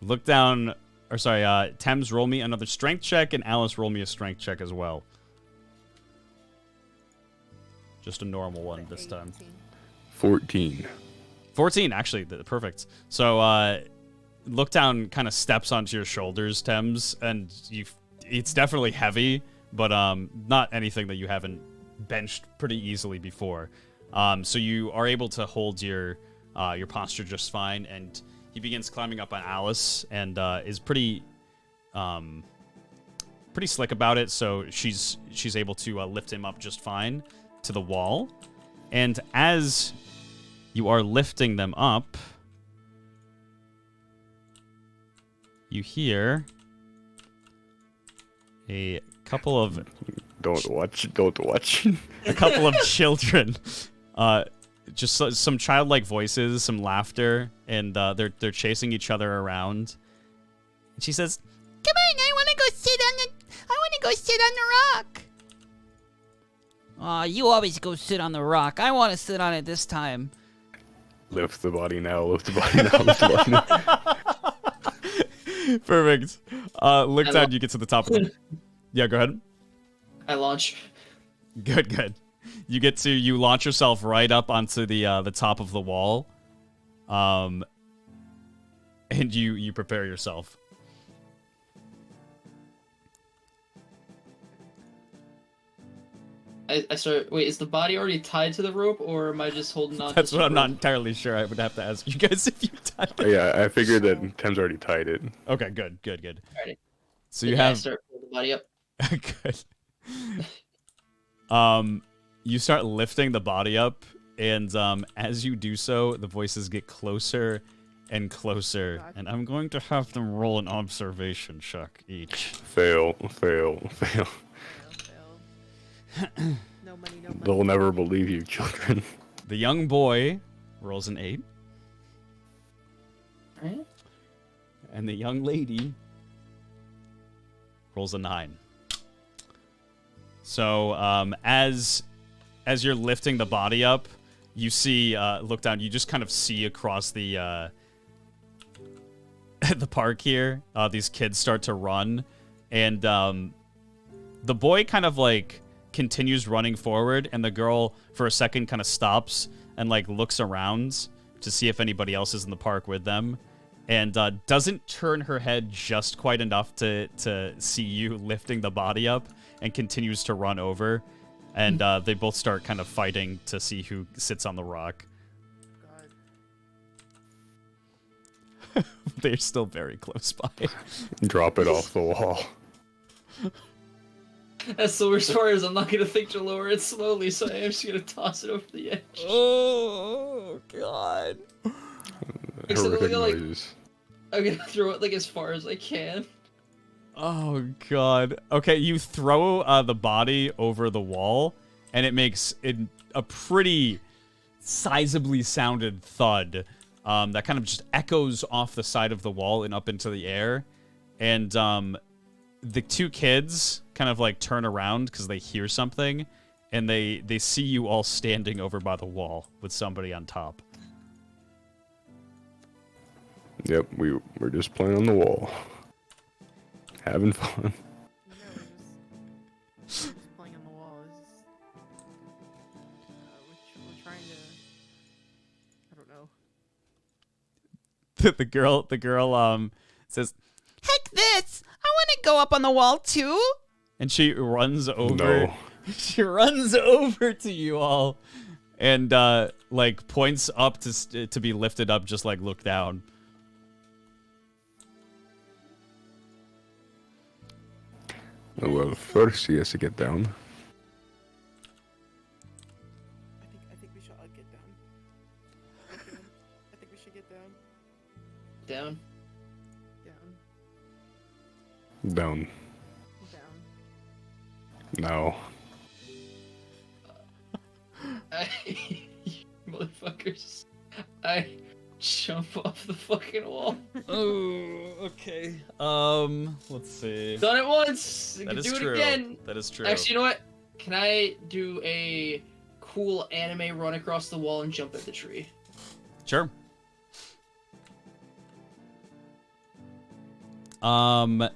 Lookdown, or sorry, Thames, roll me another strength check, and Alice, roll me a strength check as well. Just a normal one this time. 14. 14, actually, perfect. So, Lookdown kind of steps onto your shoulders, Thames, and it's definitely heavy, but not anything that you haven't benched pretty easily before. So you are able to hold your posture just fine, and he begins climbing up on Alice, and is pretty slick about it. So she's able to lift him up just fine to the wall, and as you are lifting them up, you hear a couple of Don't watch. a couple of children, just some childlike voices, some laughter, and they're chasing each other around. And she says, "Come on, I want to go sit on the rock." Aw, you always go sit on the rock. I want to sit on it this time. Lift the body now. Lift the body now. Lift the body now. Perfect. Look down. You get to the top of the. Yeah, go ahead. I launch. Good. You launch yourself right up onto the top of the wall, and you prepare yourself. I start. Wait, is the body already tied to the rope, or am I just holding on? That's to what I'm the not rope? entirely sure. I would have to ask you guys if you tied it. Yeah, I figured that Tim's already tied it. Okay, good. Alrighty. So you Yeah, I have start pulling the body up. good. You start lifting the body up, and as you do so, the voices get closer and closer. Gotcha. And I'm going to have them roll an observation check each. Fail. Fail. No money, no money. They'll never believe you, children. The young boy rolls an 8, Alright. and the young lady rolls a 9. So as you're lifting the body up, you see, look down. You just kind of see across the the park here. These kids start to run, and the boy kind of like continues running forward, and the girl for a second kind of stops and like looks around to see if anybody else is in the park with them, and doesn't turn her head just quite enough to see you lifting the body up, and continues to run over, and they both start kind of fighting to see who sits on the rock. God. They're still very close by. Drop it off the wall. That's the worst part is I'm not gonna think to lower it slowly, so I am just gonna toss it over the edge. Oh god. Except I'm Horrific gonna, like, noises. I'm gonna throw it like as far as I can. Oh god. Okay, you throw the body over the wall, and it makes a pretty sizably sounded thud that kind of just echoes off the side of the wall and up into the air. And the two kids kind of like turn around because they hear something, and they see you all standing over by the wall with somebody on top. Yep, we're just playing on the wall. Having fun. Yeah, we're just playing on the wall. It's just, we're trying to. I don't know. The girl says, go up on the wall too? And she runs over. No. She runs over to you all, and like points up to be lifted up. Just like look down. Well, first he has to get down. I think we should all get down. I think we should get down. Down. Down. Down. Down. Now. Motherfuckers. I jump off the fucking wall. Oh, okay. Let's see. Done it once. I That can is do true. it again. That is true. Actually, you know what? Can I do a cool anime run across the wall and jump at the tree? Sure. And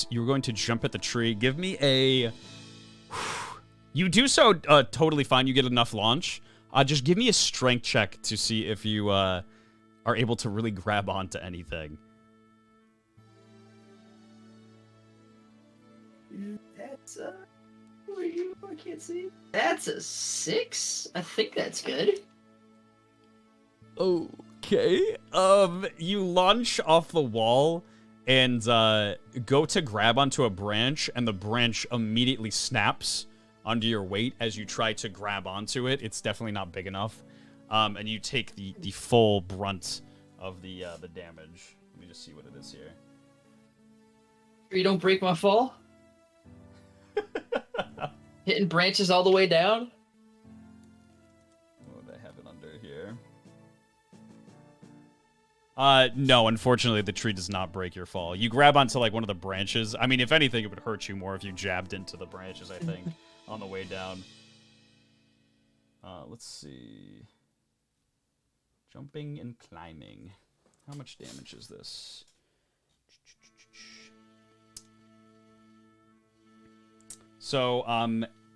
you're going to jump at the tree. Give me a. You do so totally fine. You get enough launch. Just give me a strength check to see if you are able to really grab onto anything. That's where you? I can't see. That's a 6. I think that's good. Okay. You launch off the wall and go to grab onto a branch, and the branch immediately snaps under your weight as you try to grab onto it. It's definitely not big enough, and you take the full brunt of the damage. Let me just see what it is here. You don't break my fall. Hitting branches all the way down. What would I have it under here? No, unfortunately, the tree does not break your fall. You grab onto like one of the branches. I mean, if anything, it would hurt you more if you jabbed into the branches, I think, on the way down. Let's see. Jumping and climbing. How much damage is this? So,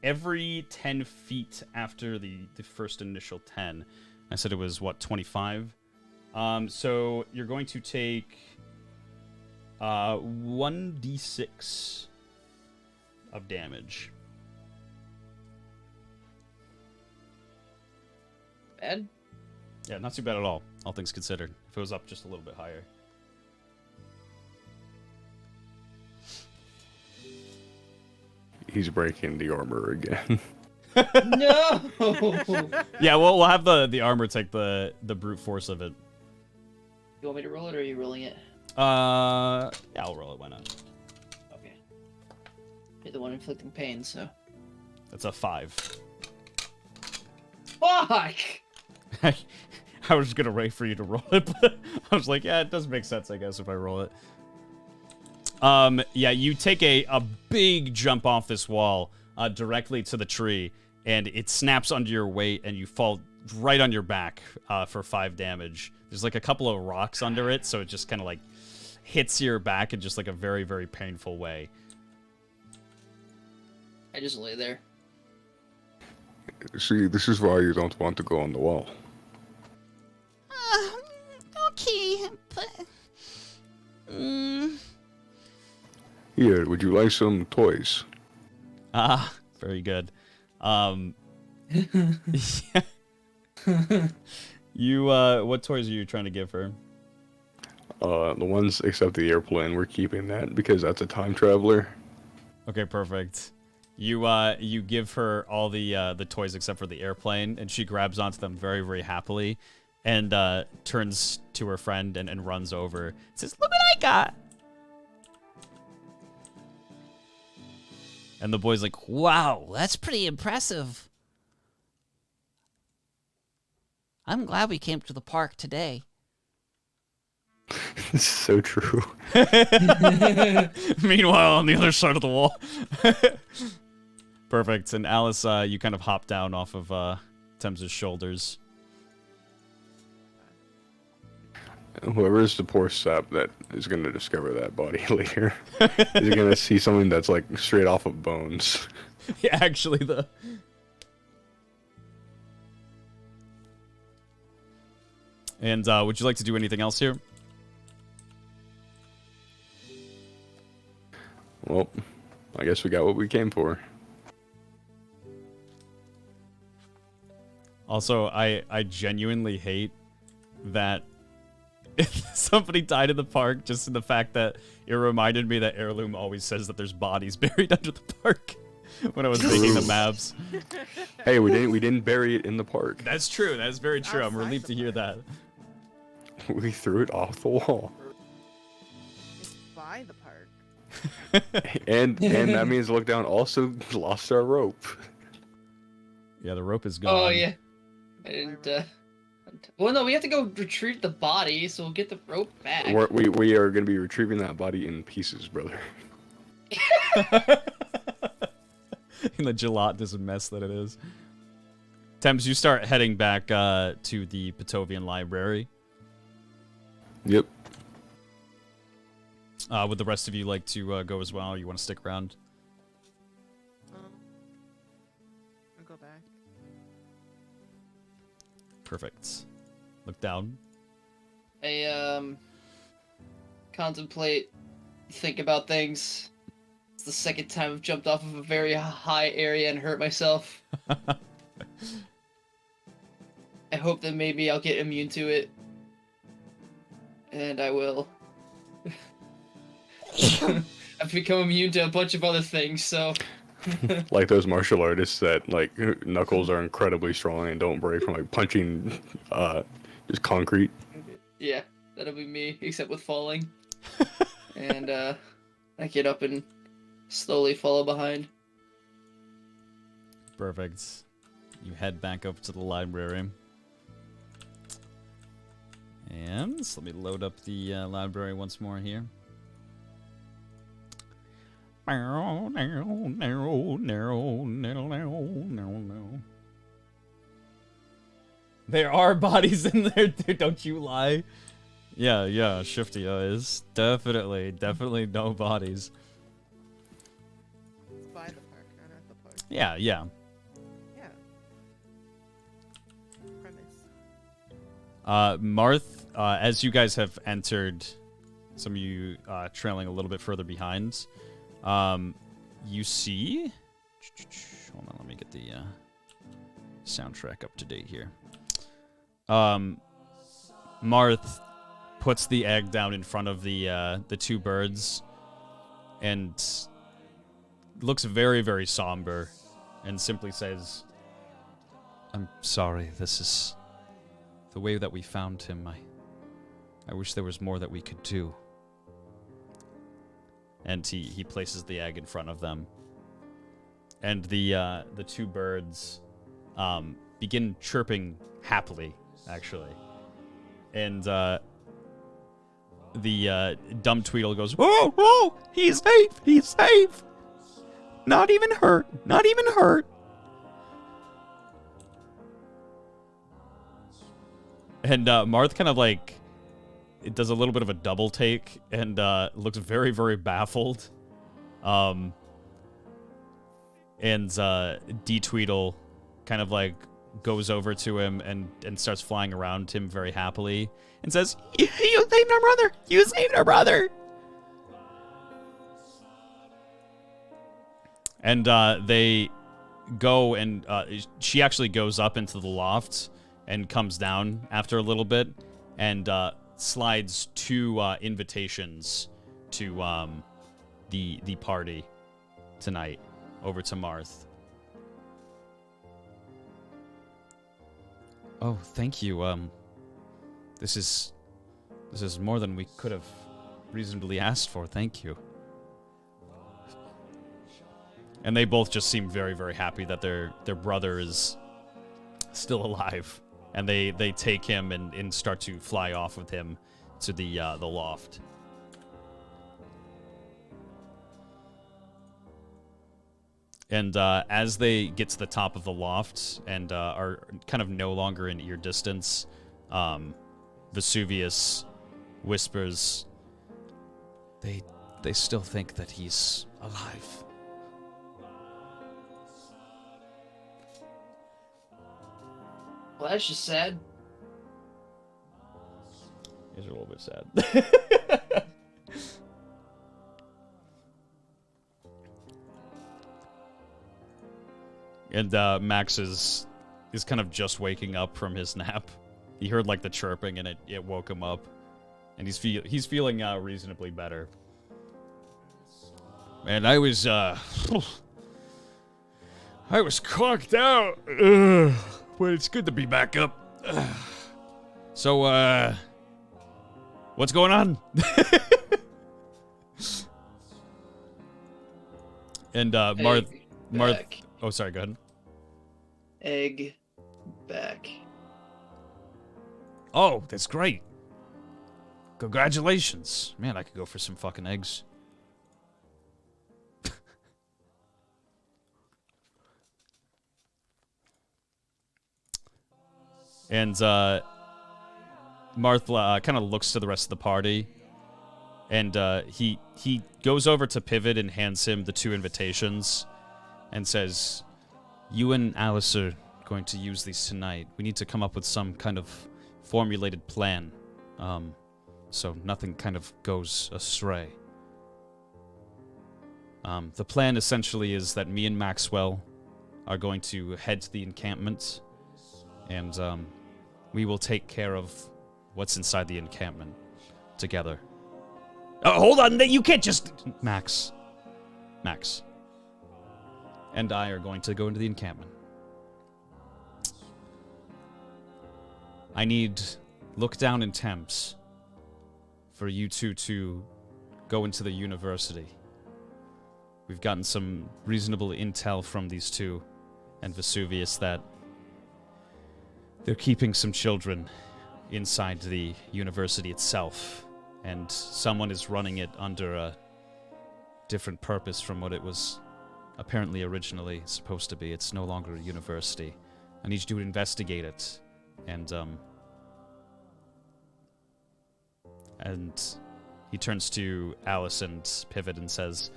every 10 feet after the first initial 10, I said it was, what, 25? So you're going to take 1d6 of damage. Bad? Yeah, not too bad at all things considered. If it was up just a little bit higher. He's breaking the armor again. No! Yeah, we'll have the armor take the brute force of it. You want me to roll it, or are you rolling it? Yeah, I'll roll it. Why not? Okay. You're the one inflicting pain, so. That's a 5. Fuck! I was just gonna wait for you to roll it, but I was like, yeah, it does make sense, I guess, if I roll it. Yeah, you take a big jump off this wall directly to the tree, and it snaps under your weight, and you fall right on your back for 5 damage. There's like a couple of rocks under it, so it just kind of like hits your back in just like a very, very painful way. I just lay there. See, this is why you don't want to go on the wall. Okay, but... Here, would you like some toys? Ah, very good. Yeah. You, what toys are you trying to give her? The ones except the airplane, we're keeping that because that's a time traveler. Okay, perfect. You give her all the toys except for the airplane, and she grabs onto them very, very happily, and turns to her friend and runs over. Says, "Look what I got!" And the boy's like, Wow, that's pretty impressive. I'm glad we came to the park today. It's so true. Meanwhile, on the other side of the wall. Perfect. And Alice, you kind of hop down off of Thames' shoulders. Whoever's the poor sap that is going to discover that body later is going to see something that's like straight off of bones. Yeah, actually, the... And would you like to do anything else here? Well, I guess we got what we came for. Also, I genuinely hate that somebody died in the park just in the fact that it reminded me that Heirloom always says that there's bodies buried under the park when I was making the maps. Hey, we didn't bury it in the park. That's true. That is very true. I'm Outside relieved the to hear that. We threw it off the wall. It's by the park. And that means look down also lost our rope. Yeah, the rope is gone. Oh yeah. I didn't. Well, no, we have to go retrieve the body, so we'll get the rope back. We are going to be retrieving that body in pieces, brother. In the gelatinous mess that it is. Thames, you start heading back to the Patovian Library. Yep. Would the rest of you like to go as well? Or you want to stick around? I'll go back. Perfect. Look down. I contemplate, think about things. It's the second time I've jumped off of a very high area and hurt myself. I hope that maybe I'll get immune to it. And I will. I've become immune to a bunch of other things, so... Like those martial artists that, like, knuckles are incredibly strong and don't break from, like, punching, just concrete. Yeah, that'll be me, except with falling. And, I get up and slowly follow behind. Perfect. You head back up to the library. And so let me load up the library once more here. There are bodies in there, dude, don't you lie. Yeah, Shifty is definitely no bodies. It's by the park, not at the park. Yeah. Yeah. Premise. Marth, as you guys have entered, some of you trailing a little bit further behind, you see... Hold on, let me get the soundtrack up to date here. Marth puts the egg down in front of the two birds and looks very, very somber and simply says, "I'm sorry, this is the way that we found him. I wish there was more that we could do." And he places the egg in front of them. And the two birds begin chirping happily, actually. And the dumb Tweedle goes, "Oh, he's safe! Not even hurt! And Marth kind of like, it does a little bit of a double take and looks very, very baffled. And D Tweedle kind of like goes over to him and starts flying around him very happily and says, You saved our brother! You saved our brother! And they go and she actually goes up into the loft and comes down after a little bit and slides two invitations to the party tonight over to Marth. Oh, thank you. This is more than we could have reasonably asked for. Thank you. And they both just seem very, very happy that their brother is still alive. And they take him and start to fly off with him to the loft. And as they get to the top of the loft and are kind of no longer in ear distance, Vesuvius whispers, They still think that he's alive. Well, that's just sad. It's a little bit sad. And Max is kind of just waking up from his nap. He heard like the chirping and it woke him up. And he's feeling reasonably better. Man, I was conked out. But it's good to be back up. So what's going on? And Marth. back. Oh, sorry. Go ahead. Egg back. Oh, that's great. Congratulations. Man, I could go for some fucking eggs. And Marth kind of looks to the rest of the party. And he goes over to Pivot and hands him the 2 invitations and says, you and Alice are going to use these tonight. We need to come up with some kind of formulated plan, so nothing kind of goes astray. The plan essentially is that me and Maxwell are going to head to the encampment, and we will take care of what's inside the encampment together. Hold on, you can't just... Max. And I are going to go into the encampment. I need Lookdown and Temps for you two to go into the university. We've gotten some reasonable intel from these two and Vesuvius that they're keeping some children inside the university itself, and someone is running it under a different purpose from what it was apparently originally supposed to be. It's no longer a university. I need you to investigate it. And he turns to Alice and Pivot and says,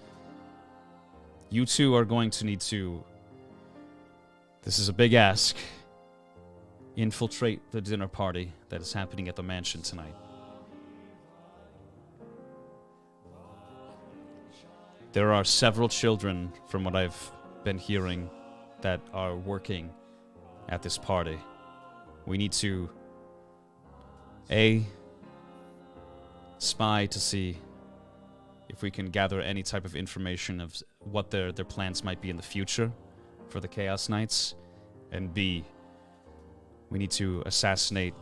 you two are going to need to, this is a big ask, infiltrate the dinner party that is happening at the mansion tonight. There are several children, from what I've been hearing, that are working at this party. We need to, A, spy to see if we can gather any type of information of what their plans might be in the future for the Chaos Knights, and B, we need to assassinate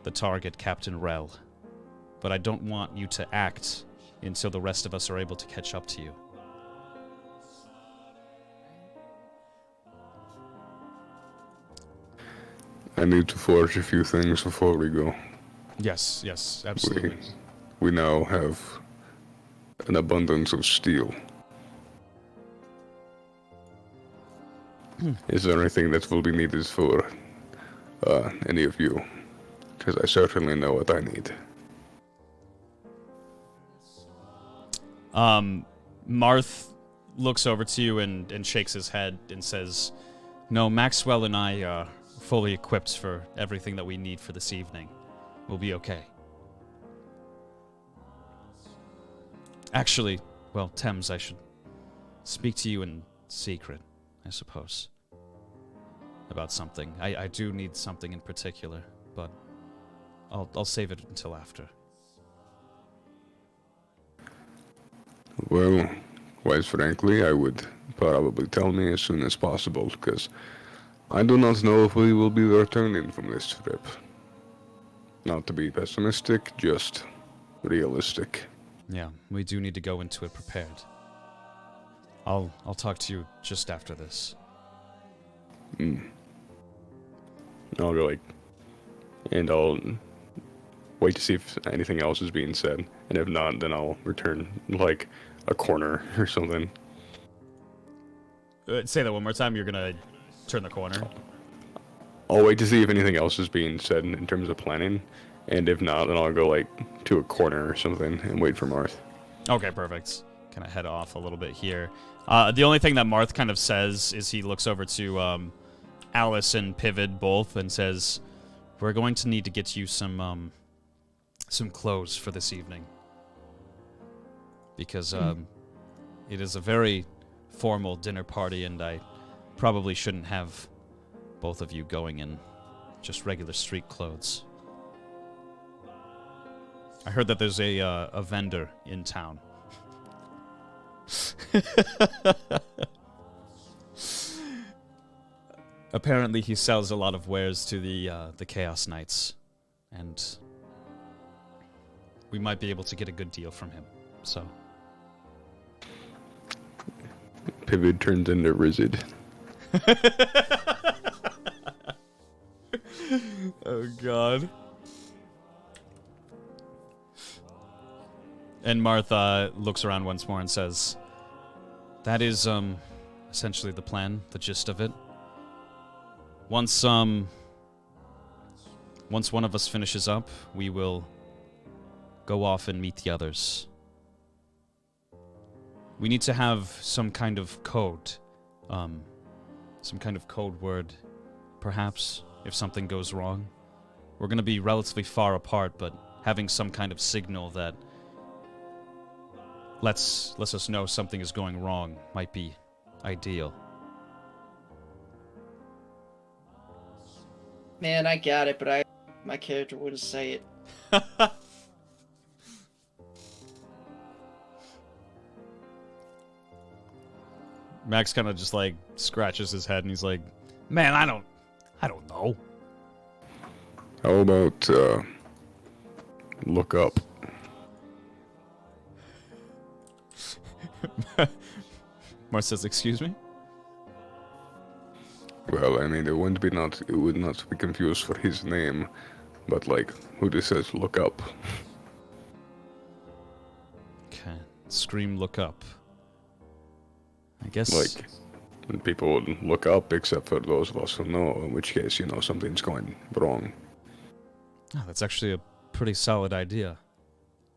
the target, Captain Rel. But I don't want you to act until the rest of us are able to catch up to you. I need to forge a few things before we go. Yes, absolutely. We now have an abundance of steel. Is there anything that will be needed for any of you? Because I certainly know what I need. Marth looks over to you and shakes his head and says, no, Maxwell and I are fully equipped for everything that we need for this evening. We'll be okay. Actually, well, Thames, I should speak to you in secret, I suppose, about something. I do need something in particular, but I'll save it until after. Well, quite frankly, I would probably tell me as soon as possible, because I do not know if we will be returning from this trip. Not to be pessimistic, just realistic. Yeah, we do need to go into it prepared. I'll talk to you just after this. I'll go and I'll wait to see if anything else is being said, and if not, then I'll return a corner or something. Say that one more time. You're gonna turn the corner. I'll wait to see if anything else is being said in terms of planning, and if not, then I'll go to a corner or something and wait for Marth. Okay, perfect. Kind of head off a little bit here. The only thing that Marth kind of says is he looks over to Alice and Pivot both and says, "We're going to need to get you some clothes for this evening, because it is a very formal dinner party, and I probably shouldn't have both of you going in just regular street clothes. I heard that there's a vendor in town. Apparently, he sells a lot of wares to the Chaos Knights, and we might be able to get a good deal from him. So, Pivot turns into Rizid. oh God. And Martha looks around once more and says, "That is essentially the plan, the gist of it. Once one of us finishes up, we will go off and meet the others. We need to have some kind of code, some kind of code word, perhaps, if something goes wrong. We're going to be relatively far apart, but having some kind of signal that lets us know something is going wrong might be ideal." Man, I got it, but my character wouldn't say it. Max kind of just like scratches his head and he's like, "Man, I don't know." How about look up? Marth says, "Excuse me?" Well, I mean, it would not be confused for his name, but like, who just says look up? Okay. Scream, look up. I guess... Like, when people would look up, except for those of us who know, in which case, you know, something's going wrong. Oh, that's actually a pretty solid idea.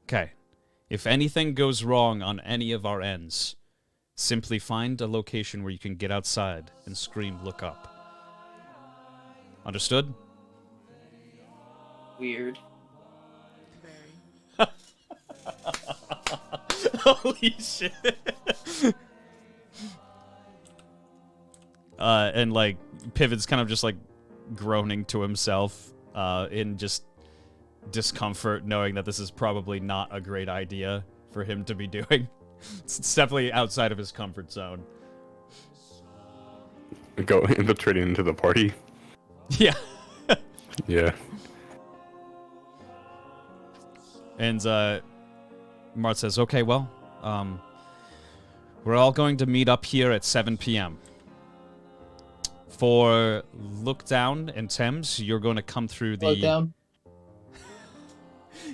Okay. If anything goes wrong on any of our ends, simply find a location where you can get outside and scream, look up. Understood? Weird. Very. Holy shit. And like, Pivot's kind of just like groaning to himself in just discomfort, knowing that this is probably not a great idea for him to be doing. It's definitely outside of his comfort zone. Go infiltrating into the party. Yeah. Yeah. And Marth says, "Okay, well, we're all going to meet up here at 7 p.m. For Look Down and Thames, you're going to come through the... Look down.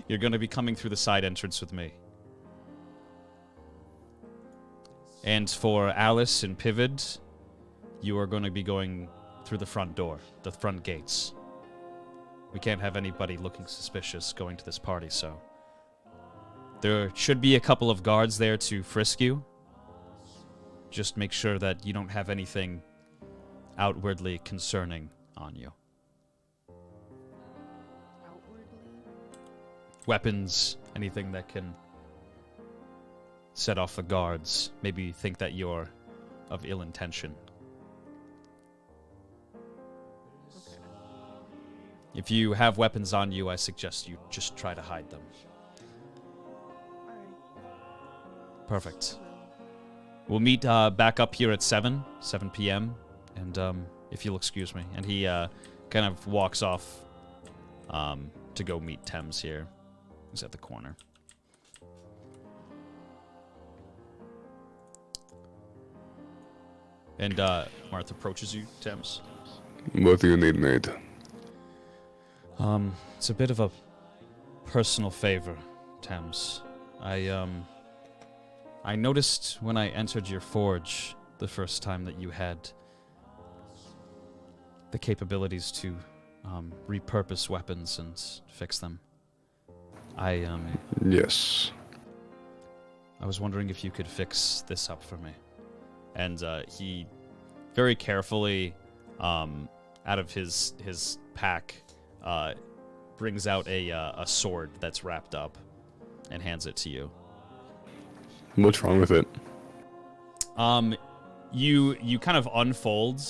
You're going to be coming through the side entrance with me. And for Alice and Pivot, you are going to be going through the front door, the front gates. We can't have anybody looking suspicious going to this party, so... There should be a couple of guards there to frisk you. Just make sure that you don't have anything outwardly concerning on you. Outwardly? Weapons, anything that can set off the guards. Maybe think that you're of ill intention. Okay. If you have weapons on you, I suggest you just try to hide them. Alright. Perfect. I will. We'll meet back up here at 7 p.m. And if you'll excuse me. And he kind of walks off to go meet Thames here. He's at the corner. And Marth approaches you, Thames. What do you need, mate? It's a bit of a personal favor, Thames. I noticed when I entered your forge the first time that you had the capabilities to repurpose weapons and fix them. Yes. I was wondering if you could fix this up for me. And he very carefully, out of his pack, brings out a sword that's wrapped up and hands it to you. What's wrong with it? you kind of unfold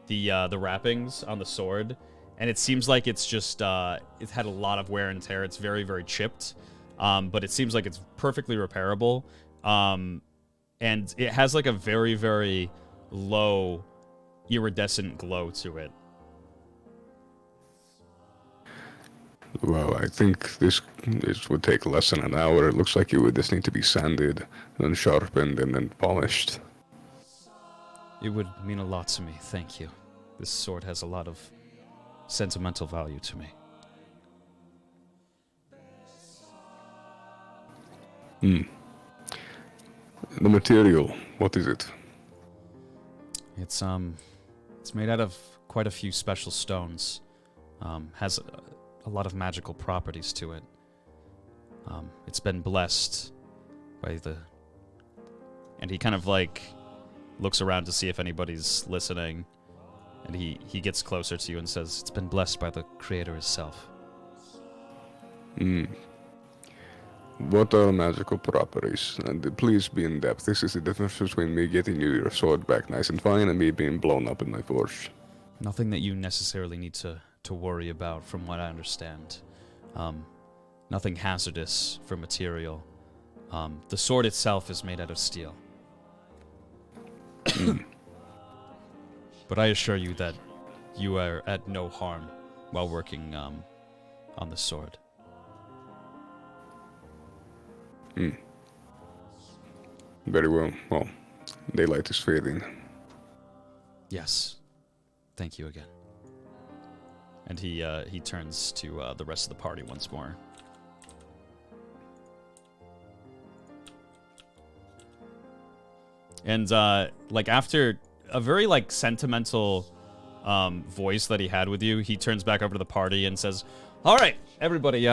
the wrappings on the sword, and it seems like it's just it's had a lot of wear and tear. It's very, very chipped, but it seems like it's perfectly repairable. And it has like a very, very low iridescent glow to it. Well, I think this would take less than an hour. It looks like it would just need to be sanded, then sharpened, and then polished. It would mean a lot to me, thank you. This sword has a lot of sentimental value to me. The material, what is it? It's made out of quite a few special stones. Has a lot of magical properties to it. It's been blessed by the... And he kind of like looks around to see if anybody's listening. And he gets closer to you and says, it's been blessed by the creator himself. What are magical properties? And please be in depth. This is the difference between me getting you your sword back nice and fine and me being blown up in my forge. Nothing that you necessarily need to worry about, from what I understand. Nothing hazardous for material. The sword itself is made out of steel. But I assure you that you are at no harm while working on the sword. Very well. Well, daylight is fading. Yes. Thank you again. And he turns to the rest of the party once more. And like after a very like sentimental voice that he had with you, he turns back over to the party and says, "All right, everybody,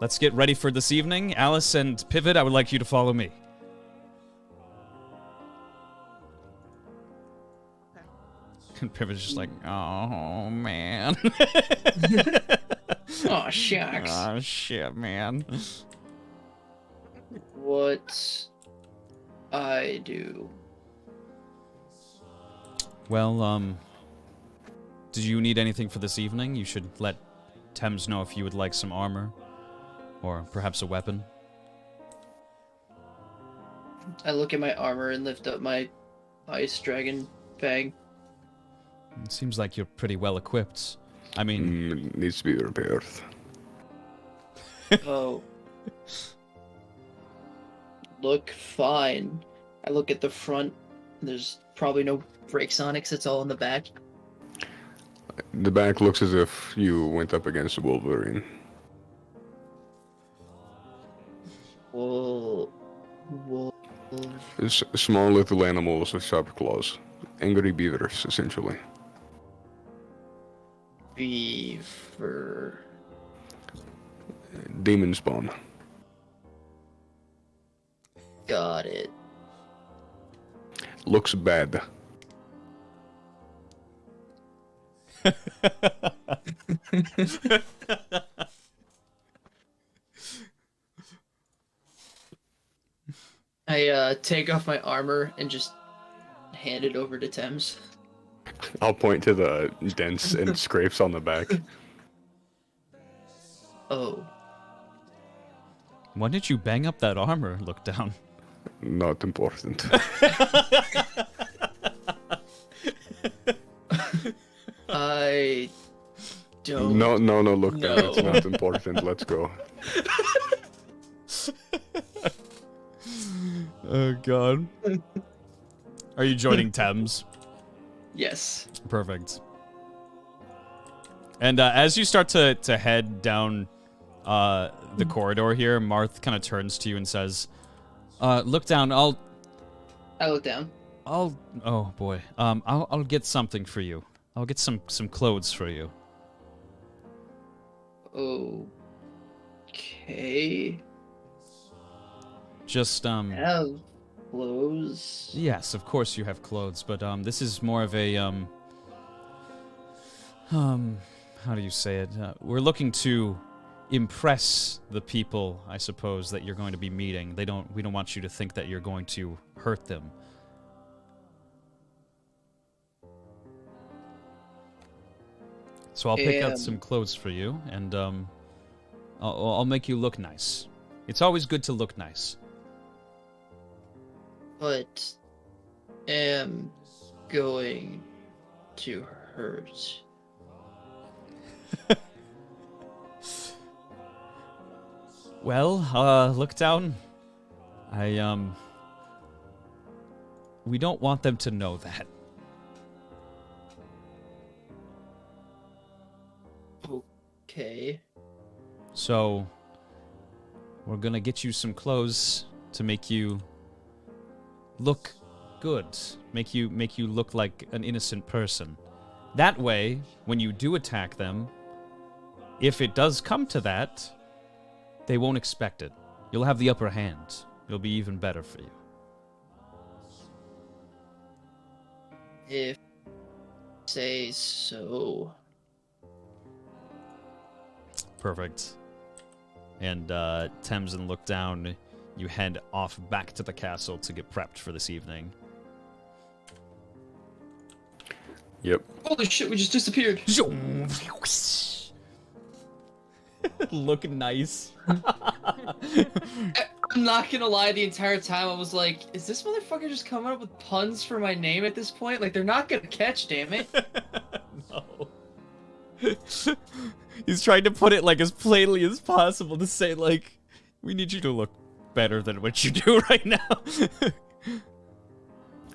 let's get ready for this evening. Alice and Pivot, I would like you to follow me." And Pivot's just like, "Oh man." Oh shucks. Oh shit, man. What I do? Well, did you need anything for this evening? You should let Thames know if you would like some armor. Or perhaps a weapon. I look at my armor and lift up my ice dragon fang. It seems like you're pretty well equipped. I mean... It needs to be repaired. Oh. Look fine. I look at the front. There's probably no brakes on it 'cause it's all in the back. The back looks as if you went up against a Wolverine. Whoa. Small little animals with sharp claws. Angry beavers, essentially. Beaver. Demon spawn. Got it. Looks bad. I take off my armor and just hand it over to Thames. I'll point to the dents and scrapes on the back. Oh. Why did you bang up that armor? Look down. Not important. I don't. No, look No. down. It's not important. Let's go. Oh god. Are you joining Thames? Yes. Perfect. And as you start to head down the corridor here, Marth kind of turns to you and says, "Look down. I look down. Oh boy. I'll get something for you. I'll get some clothes for you." Okay. Just Have clothes. Yes, of course you have clothes, but this is more of a how do you say it? We're looking to impress the people, I suppose, that you're going to be meeting. We don't want you to think that you're going to hurt them. So I'll pick out some clothes for you, and I'll make you look nice. It's always good to look nice. But am going to hurt. Well, look down. We don't want them to know that. Okay. So, we're gonna get you some clothes to make you look good. Make you look like an innocent person. That way, when you do attack them, if it does come to that, they won't expect it. You'll have the upper hand. It'll be even better for you. If say so. Perfect. And Tamsin, look down. You head off back to the castle to get prepped for this evening. Yep. Holy shit, we just disappeared. Look nice. I'm not gonna lie, the entire time I was like, is this motherfucker just coming up with puns for my name at this point? Like, they're not gonna catch, damn it. No. He's trying to put it like as plainly as possible to say like, we need you to look better than what you do right now.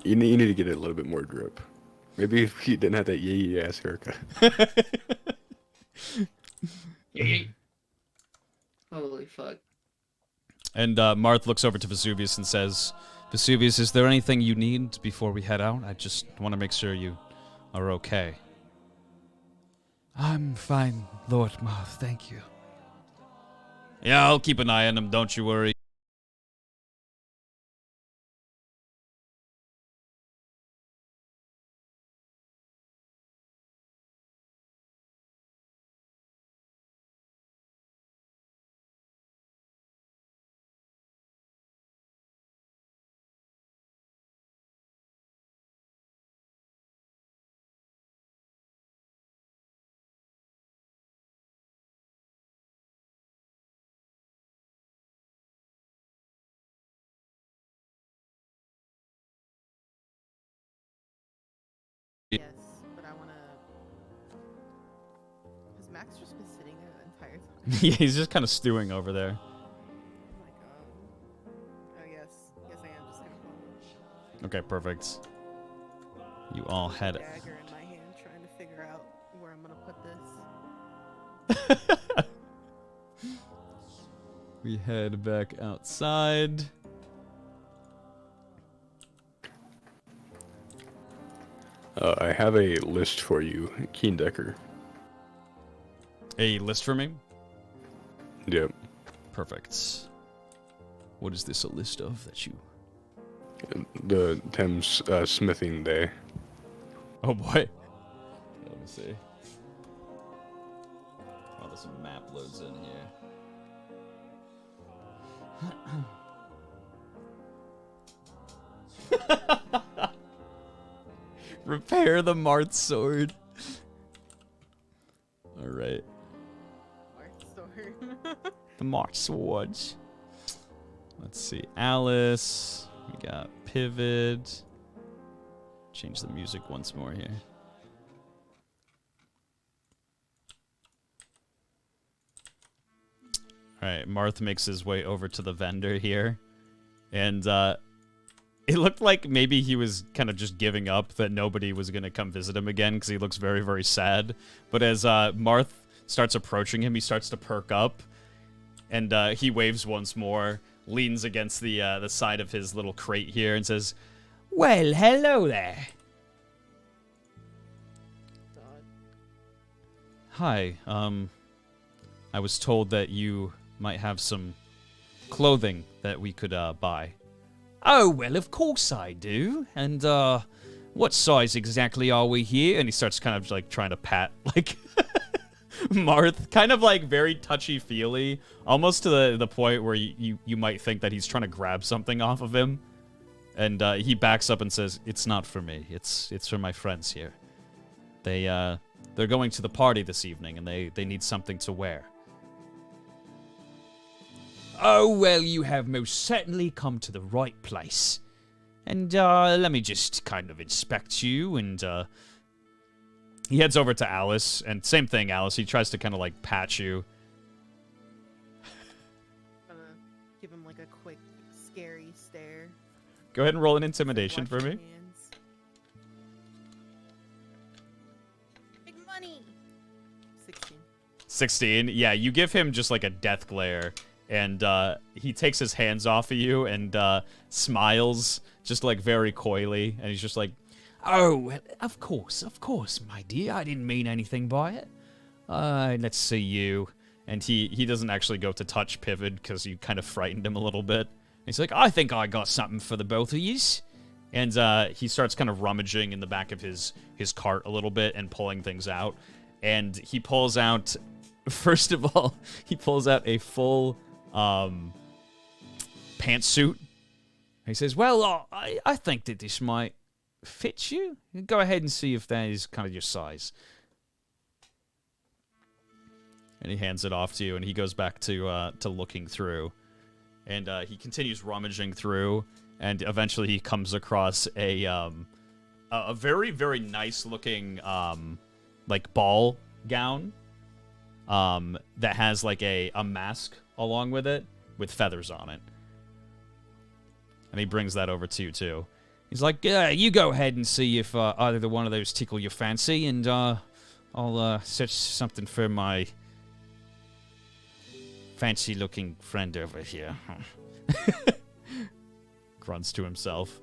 You need to get a little bit more grip. Maybe if he didn't have that yay ass haircut. Holy fuck. And Marth looks over to Vesuvius and says, Vesuvius, is there anything you need before we head out? I just want to make sure you are okay. I'm fine, Lord Marth, thank you. Yeah, I'll keep an eye on him, don't you worry. Yes, but I want to. Has Max just been sitting there the entire time? Yeah, he's just kind of stewing over there. Oh my god. Oh yes, yes I am just gonna follow. Okay, perfect. You all head... Dagger in my hand, trying to figure out where I'm gonna put this. We head back outside. I have a list for you, Keen Decker. A list for me? Yep. Perfect. What is this a list of that you... The Thames smithing day. Oh boy. Let me see. Oh, there's some map loads in here. Repair the Marth sword. Alright. Marth sword. The Marth swords. Let's see. Alice. We got Pivot. Change the music once more here. Alright, Marth makes his way over to the vendor here. And it looked like maybe he was kind of just giving up that nobody was going to come visit him again because he looks very, very sad. But as Marth starts approaching him, he starts to perk up. And he waves once more, leans against the side of his little crate here and says, "Well, hello there." God. Hi, I was told that you might have some clothing that we could buy. Oh, well, of course I do. And what size exactly are we here? And he starts kind of like trying to pat like Marth, kind of like very touchy-feely, almost to the point where you might think that he's trying to grab something off of him. And he backs up and says, "It's not for me. It's for my friends here. They They're going to the party this evening, and they need something to wear. Oh, well, you have most certainly come to the right place. And, let me just kind of inspect you, and, he heads over to Alice, and same thing, Alice. He tries to kind of, like, pat you. I'm gonna give him like a quick, scary stare. Go ahead and roll an intimidation for Wash me. your hands. Big money. 16. 16. Yeah, you give him just like a death glare, and he takes his hands off of you and smiles just like very coyly, and he's just like, "Oh, of course, my dear. I didn't mean anything by it. Let's see you." And he doesn't actually go to touch Pivot because you kind of frightened him a little bit. He's like, "I think I got something for the both of yous." And he starts kind of rummaging in the back of his cart a little bit and pulling things out. And he pulls out, first of all, he pulls out a full pantsuit. He says, "Well, I think that this might fit you. Go ahead and see if that is kind of your size." And he hands it off to you, and he goes back to looking through. And he continues rummaging through, and eventually he comes across a very, very nice-looking, like, ball gown that has, like, a mask along with it with feathers on it. And he brings that over to you, too. He's like, you go ahead and see if either one of those tickle your fancy, and I'll search something for my fancy-looking friend over here. Grunts to himself.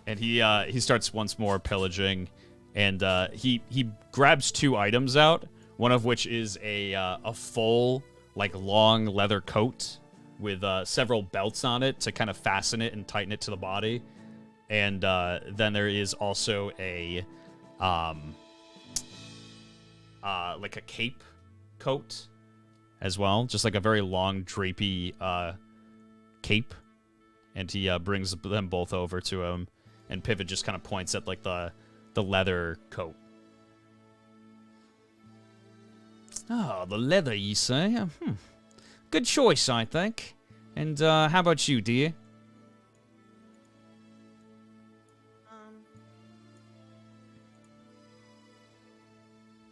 And he starts once more pillaging, and he grabs 2 items out, one of which is a full, like, long leather coat with several belts on it to kind of fasten it and tighten it to the body. And then there is also a like a cape coat as well, just like a very long drapey cape. And he brings them both over to him, and Pivot just kind of points at like the leather coat. Oh, the leather, you say? Good choice, I think. And how about you, dear?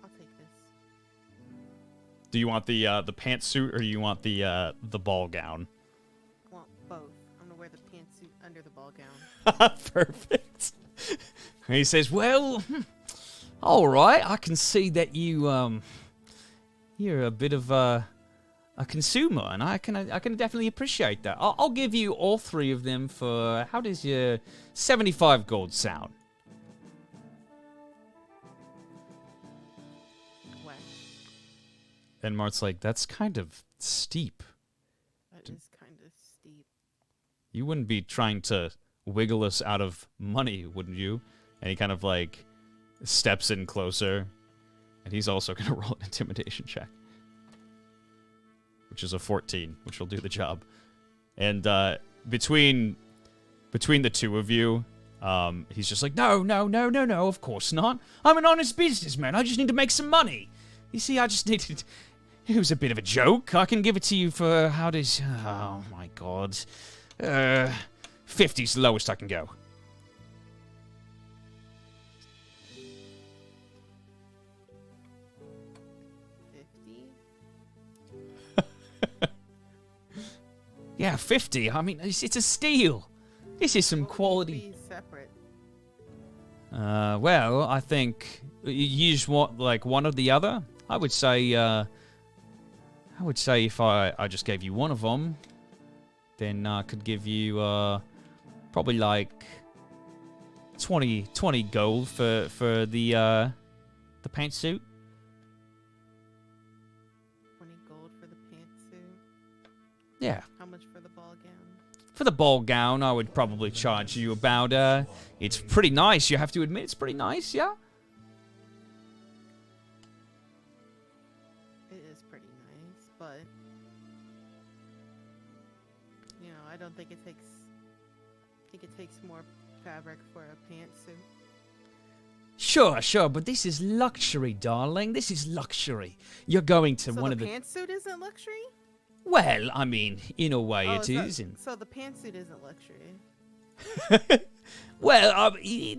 I'll take this. Do you want the pantsuit, or do you want the ball gown? I want both. I'm gonna wear the pantsuit under the ball gown. Perfect. And he says, "Well, all right. I can see that you're a bit of a consumer, and I can definitely appreciate that. I'll give you all 3 of them for, how does your 75 gold sound?" What? And Mart's like, "That's kind of steep. That is kind of steep. You wouldn't be trying to wiggle us out of money, wouldn't you?" And he kind of like steps in closer, and he's also going to roll an intimidation check, which is a 14, which will do the job. And between the 2 of you, he's just like, no, of course not. I'm an honest businessman. I just need to make some money. You see, I just needed... It was a bit of a joke. I can give it to you for, how does... Oh, my God. 50's the lowest I can go. Yeah, 50. I mean, it's a steal. This is some quality. Be separate. Well, I think you just want like one or the other. I would say if I just gave you one of them, then I could give you probably like 20 gold for the pantsuit. 20 gold for the pantsuit. Yeah. How much for the ball gown? For the ball gown, I would probably charge you about, it's pretty nice, you have to admit, it's pretty nice, yeah? It is pretty nice, but... You know, I don't think it takes... I think it takes more fabric for a pantsuit. Sure, but this is luxury, darling. This is luxury. You're going to So one the of the... pantsuit isn't luxury? Well, I mean, in a way Oh, it is. And... so the pantsuit isn't luxury. Well,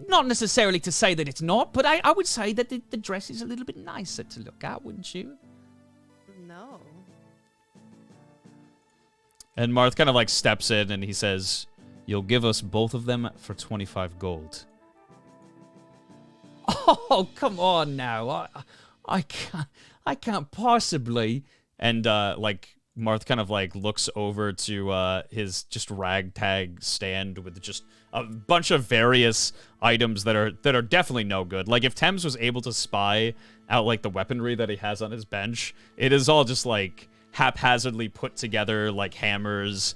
not necessarily to say that it's not, but I would say that the dress is a little bit nicer to look at, wouldn't you? No. And Marth kind of like steps in and he says, "You'll give us both of them for 25 gold." Oh, come on now. I can't possibly. And like Marth kind of like looks over to his just ragtag stand with just a bunch of various items that are definitely no good. Like if Thames was able to spy out like the weaponry that he has on his bench, it is all just like haphazardly put together, like hammers,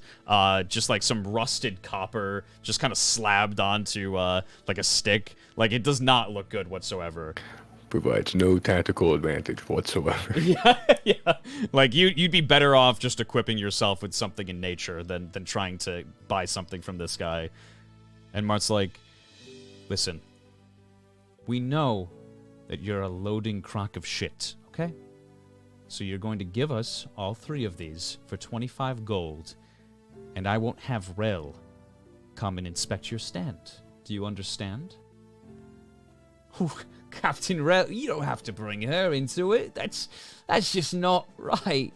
just like some rusted copper just kind of slabbed onto like a stick. Like it does not look good whatsoever. Provides no tactical advantage whatsoever. Yeah. Like you'd be better off just equipping yourself with something in nature than trying to buy something from this guy. And Mart's like, "Listen, we know that you're a loading crock of shit, okay? So you're going to give us all 3 of these for 25 gold, and I won't have Rel come and inspect your stand. Do you understand?" Ooh, Captain Rel, you don't have to bring her into it. That's just not right.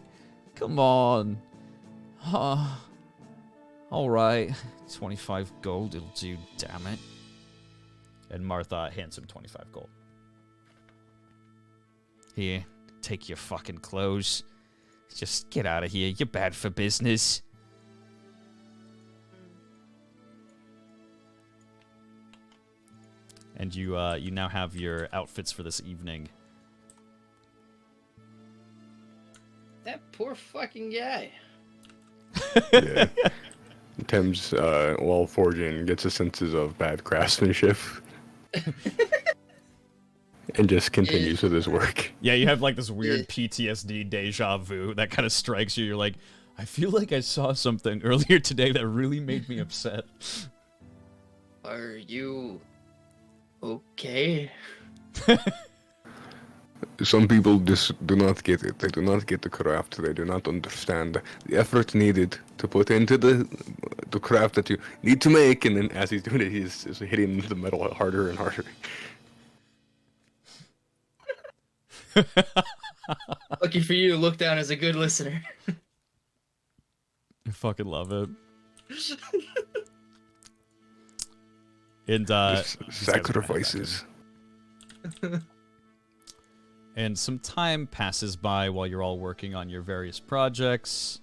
Come on. All right. 25 gold, it'll do, damn it. And Martha hands him 25 gold. Here, take your fucking clothes. Just get out of here. You're bad for business. And you now have your outfits for this evening. That poor fucking guy. Yeah. Thames, while forging, gets a senses of bad craftsmanship. And just continues with his work. Yeah, you have like this weird PTSD deja vu that kind of strikes you. You're like, I feel like I saw something earlier today that really made me upset. Are you okay? Some people just do not get it. They do not get the craft. They do not understand the effort needed to put into the craft that you need to make. And then as he's doing it, he's hitting the metal harder and harder. Lucky for you, Look Down is a good listener. I fucking love it. And Sacrifices. And some time passes by while you're all working on your various projects.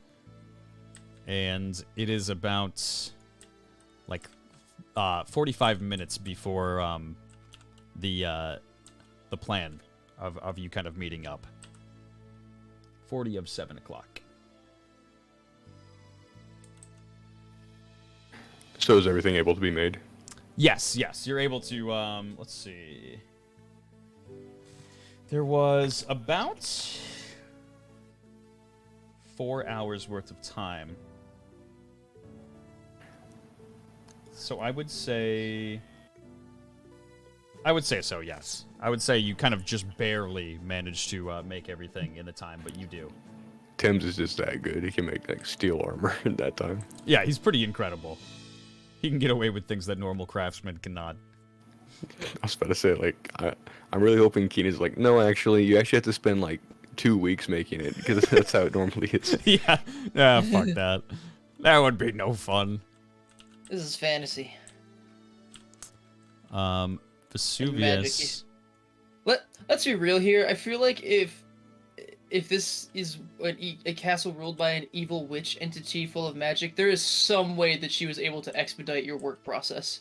And it is about like 45 minutes before the plan of you kind of meeting up. 40 of 7 o'clock. So is everything able to be made? Yes, you're able to, let's see. There was about 4 hours worth of time. So I would say so, yes. I would say you kind of just barely managed to make everything in the time, but you do. Thames is just that good. He can make like steel armor in that time. Yeah, he's pretty incredible. He can get away with things that normal craftsmen cannot. I was about to say, like, I'm really hoping Keenan's like, no, actually, you actually have to spend like 2 weeks making it because that's how it normally is. Yeah, fuck that. That would be no fun. This is fantasy. Vesuvius. Let's be real here. I feel like if this is a castle ruled by an evil witch entity full of magic, there is some way that she was able to expedite your work process.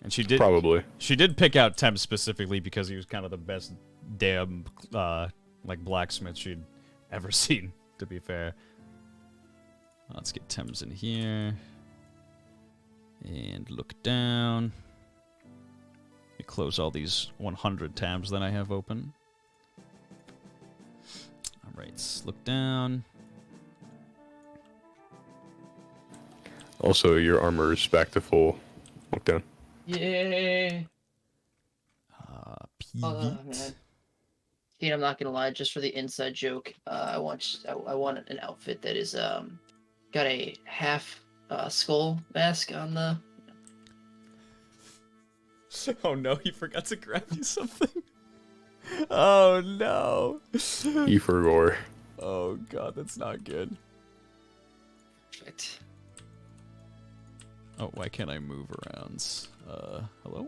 And she did Probably. She did pick out Thames specifically because he was kind of the best damn like blacksmith she'd ever seen, to be fair. Let's get Thames in here. And look down. Let me close all these 100 tabs that I have open. Alright, look down. Also, your armor is back to full. Look down. Yeah. Pete. Man. Pete, I'm not gonna lie. Just for the inside joke, I want an outfit that is got a half skull mask on the. Oh no, he forgot to grab you something. Oh no. E for gore. Oh god, that's not good. Perfect. Oh, why can't I move around? Hello?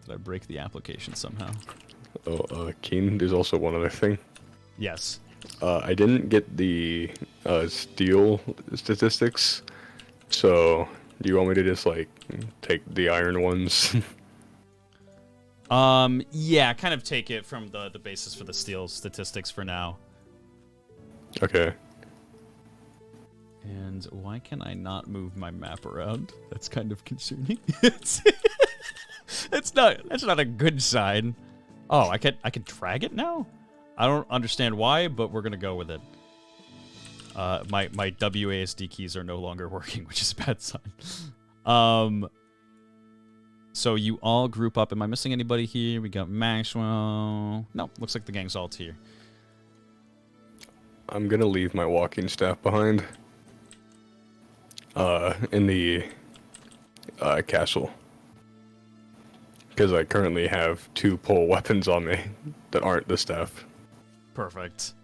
Did I break the application somehow? Oh, Keen, there's also one other thing. Yes. I didn't get the steel statistics, so do you want me to just, like, take the iron ones? Yeah, kind of take it from the basis for the steel statistics for now. Okay. And why can I not move my map around? That's kind of concerning. That's not a good sign. Oh, I can drag it now? I don't understand why, but we're gonna go with it. My WASD keys are no longer working, which is a bad sign. So you all group up. Am I missing anybody here? We got Maxwell. No, looks like the gang's all here. I'm gonna leave my walking staff behind. In the castle. Because I currently have 2 pole weapons on me that aren't the staff. Perfect.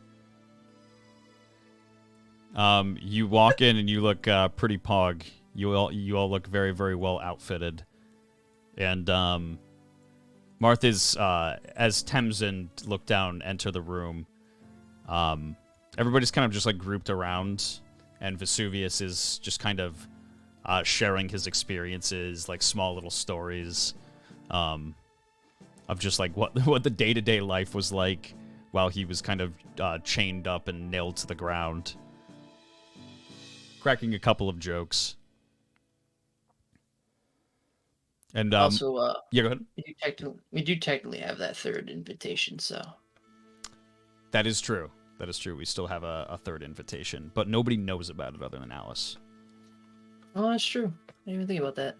You walk in and you look pretty pog. You all look very, very well outfitted. And Marth is, as Thames and Look Down enter the room, everybody's kind of just like grouped around, and Vesuvius is just kind of sharing his experiences, like small little stories of just like what the day-to-day life was like while he was kind of chained up and nailed to the ground, cracking a couple of jokes. And Also, yeah, go ahead. we do technically have that third invitation, so. That is true. That is true. We still have a third invitation, but nobody knows about it other than Alice. Oh, that's true. I didn't even think about that.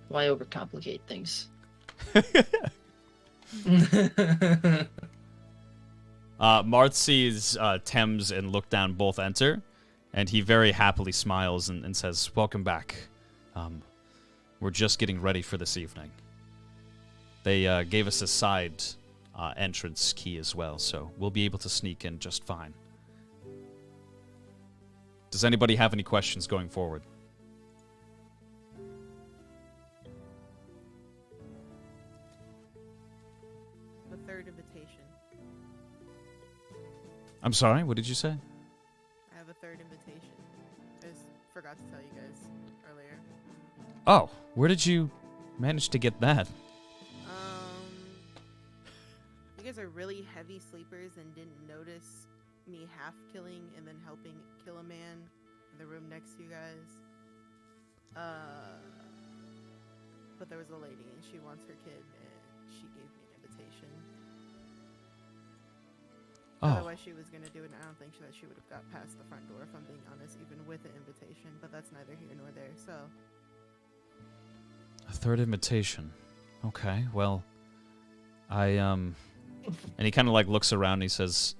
Why overcomplicate things? Marth sees Thames and Look Down both enter, and he very happily smiles and says, "Welcome back. We're just getting ready for this evening." They gave us a side entrance key as well, so we'll be able to sneak in just fine. Does anybody have any questions going forward? The third invitation. I'm sorry, what did you say? I have a third invitation. I just forgot to tell you guys earlier. Oh, where did you manage to get that? You guys are really heavy sleepers and didn't notice me half killing and then helping kill a man in the room next to you guys. But there was a lady and she wants her kid and she gave me an invitation. Oh. Otherwise she was gonna do it and I don't think that she would have got past the front door if I'm being honest, even with the invitation, but that's neither here nor there, so. A third invitation. Okay, well, and he kind of like looks around and he says,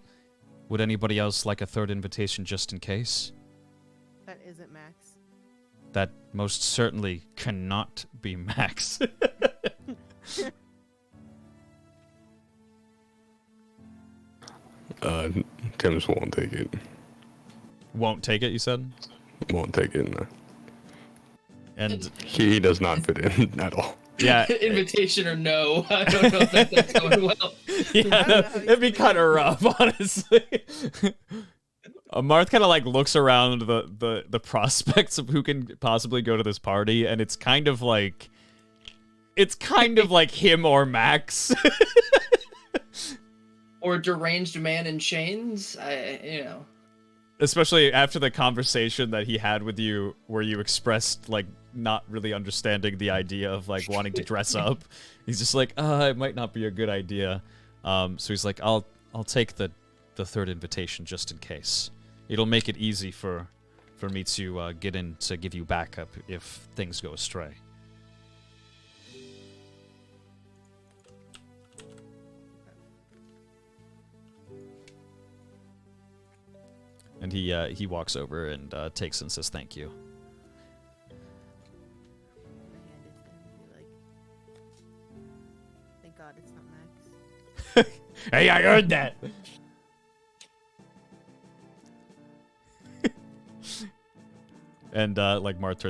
"Would anybody else like a third invitation just in case?" That isn't Max. That most certainly cannot be Max. Tim's won't take it. Won't take it, you said? Won't take it, no. And He does not fit in at all. yeah, Invitation or no? I don't know if that's going well. yeah, that'd be kind of rough, honestly. Marth kind of like looks around the prospects of who can possibly go to this party, and it's kind of like him or Max. Or deranged man in chains. Especially after the conversation that he had with you, where you expressed like not really understanding the idea of like wanting to dress up. He's just like, it might not be a good idea. So he's like, I'll take the the third invitation just in case. It'll make it easy for me to get in to give you backup if things go astray. And he walks over and takes and says thank you. Thank God it's not Max. Hey, I heard that. And like Marth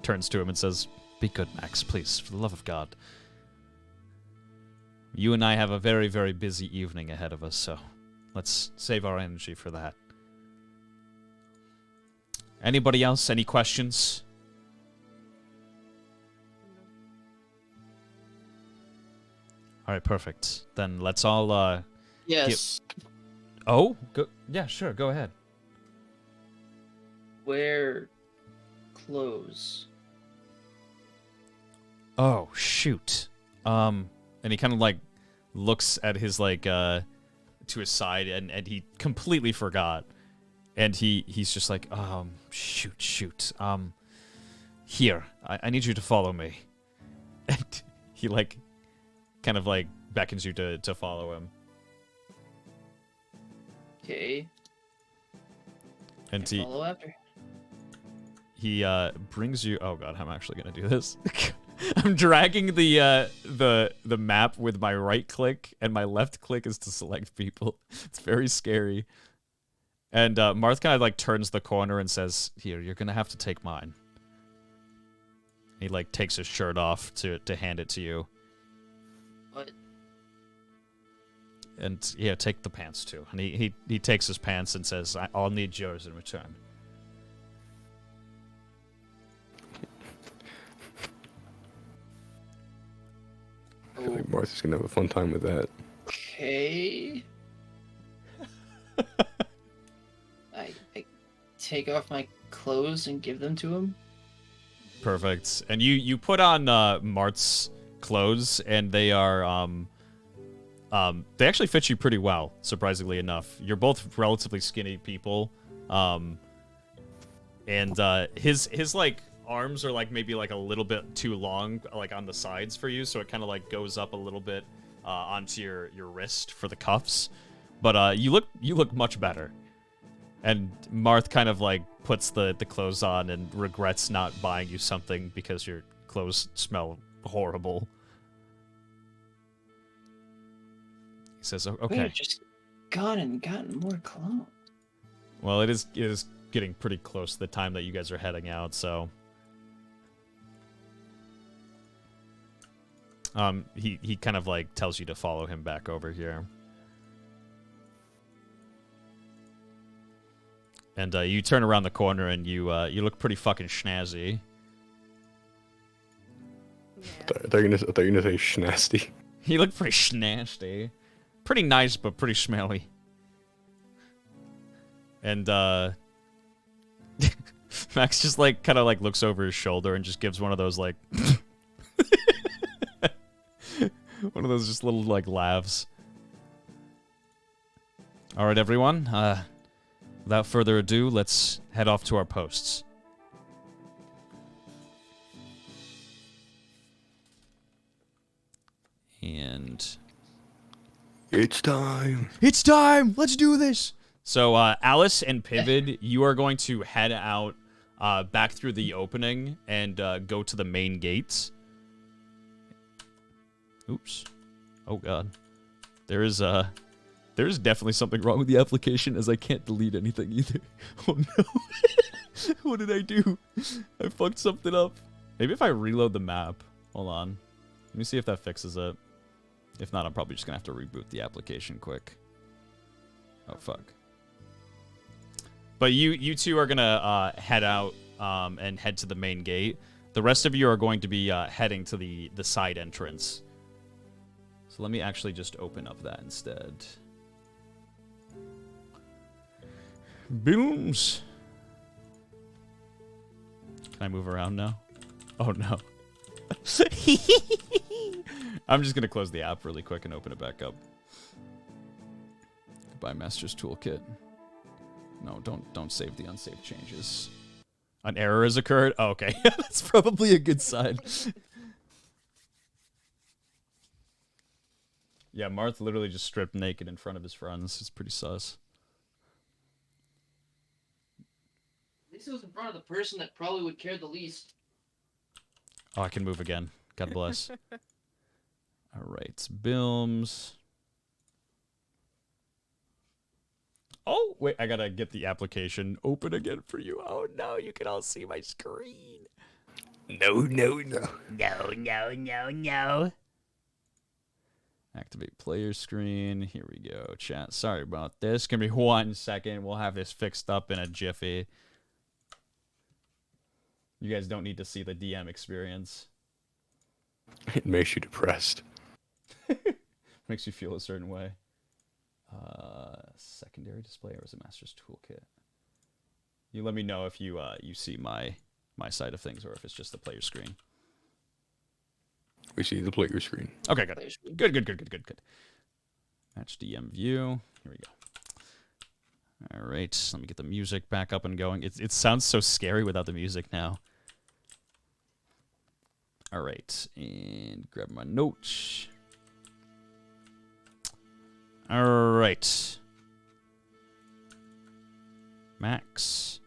turns to him and says, "Be good, Max, please, for the love of God. You and I have a very, very busy evening ahead of us, so let's save our energy for that." Anybody else? Any questions? All right, perfect. Then let's all Yes. Oh, go. Yeah, sure. Go ahead. Wear clothes. Oh shoot. And he kind of like looks at his like to his side and he completely forgot. And he's just like, shoot. Here, I need you to follow me. And he like kind of like beckons you to follow him. Okay. And Follow after. he brings you. Oh god, I'm actually gonna do this. I'm dragging the map with my right click, and my left click is to select people. It's very scary. And Marth kind of like turns the corner and says, "Here, you're gonna have to take mine." He like takes his shirt off to hand it to you. What? And yeah, take the pants too. And he takes his pants and says, "I'll need yours in return." I feel like Martha's gonna have a fun time with that. Okay. I take off my clothes and give them to him. Perfect. And you put on Mart's clothes, and they are they actually fit you pretty well, surprisingly enough. You're both relatively skinny people, and his like arms are like maybe like a little bit too long, like on the sides for you, so it kind of like goes up a little bit onto your wrist for the cuffs. But you look much better. And Marth kind of like puts the clothes on and regrets not buying you something because your clothes smell horrible. He says, "Okay." We've just gone and gotten more clothes. Well, it is getting pretty close to the time that you guys are heading out, so he kind of like tells you to follow him back over here. And you turn around the corner and you look pretty fucking snazzy. Yeah. I thought you were gonna say schnasty. You look pretty snazzy. Pretty nice, but pretty smelly. And Max just like kind of like looks over his shoulder and just gives one of those like one of those just little like laughs. All right, everyone. Without further ado, let's head off to our posts. And It's time. it's time. Let's do this. So, Alice and Pivot, you are going to head out back through the opening and go to the main gates. Oops. Oh God. There's definitely something wrong with the application, as I can't delete anything either. Oh no. What did I do? I fucked something up. Maybe if I reload the map. Hold on. Let me see if that fixes it. If not, I'm probably just gonna have to reboot the application quick. Oh fuck. But you two are gonna head out and head to the main gate. The rest of you are going to be heading to the side entrance. So let me actually just open up that instead. Booms. Can I move around now? Oh no. I'm just gonna close the app really quick and open it back up. by Master's Toolkit. No, don't save the unsaved changes. An error has occurred? Oh, okay. That's probably a good sign. Yeah, Marth literally just stripped naked in front of his friends. It's pretty sus. At least it was in front of the person that probably would care the least. Oh, I can move again. God bless. All right, Bilms. Oh, wait, I gotta get the application open again for you. Oh, no, you can all see my screen. No. No. Activate player screen. Here we go, chat. Sorry about this. Give me 1 second. We'll have this fixed up in a jiffy. You guys don't need to see the DM experience. It makes you depressed. Makes you feel a certain way. Secondary display, or is it Master's Toolkit? You let me know if you you see my side of things, or if it's just the player screen. We see the player screen. Okay, good. Good. Match DM view. Here we go. All right, let me get the music back up and going. It sounds so scary without the music now. All right, and grab my notes. All right. Max,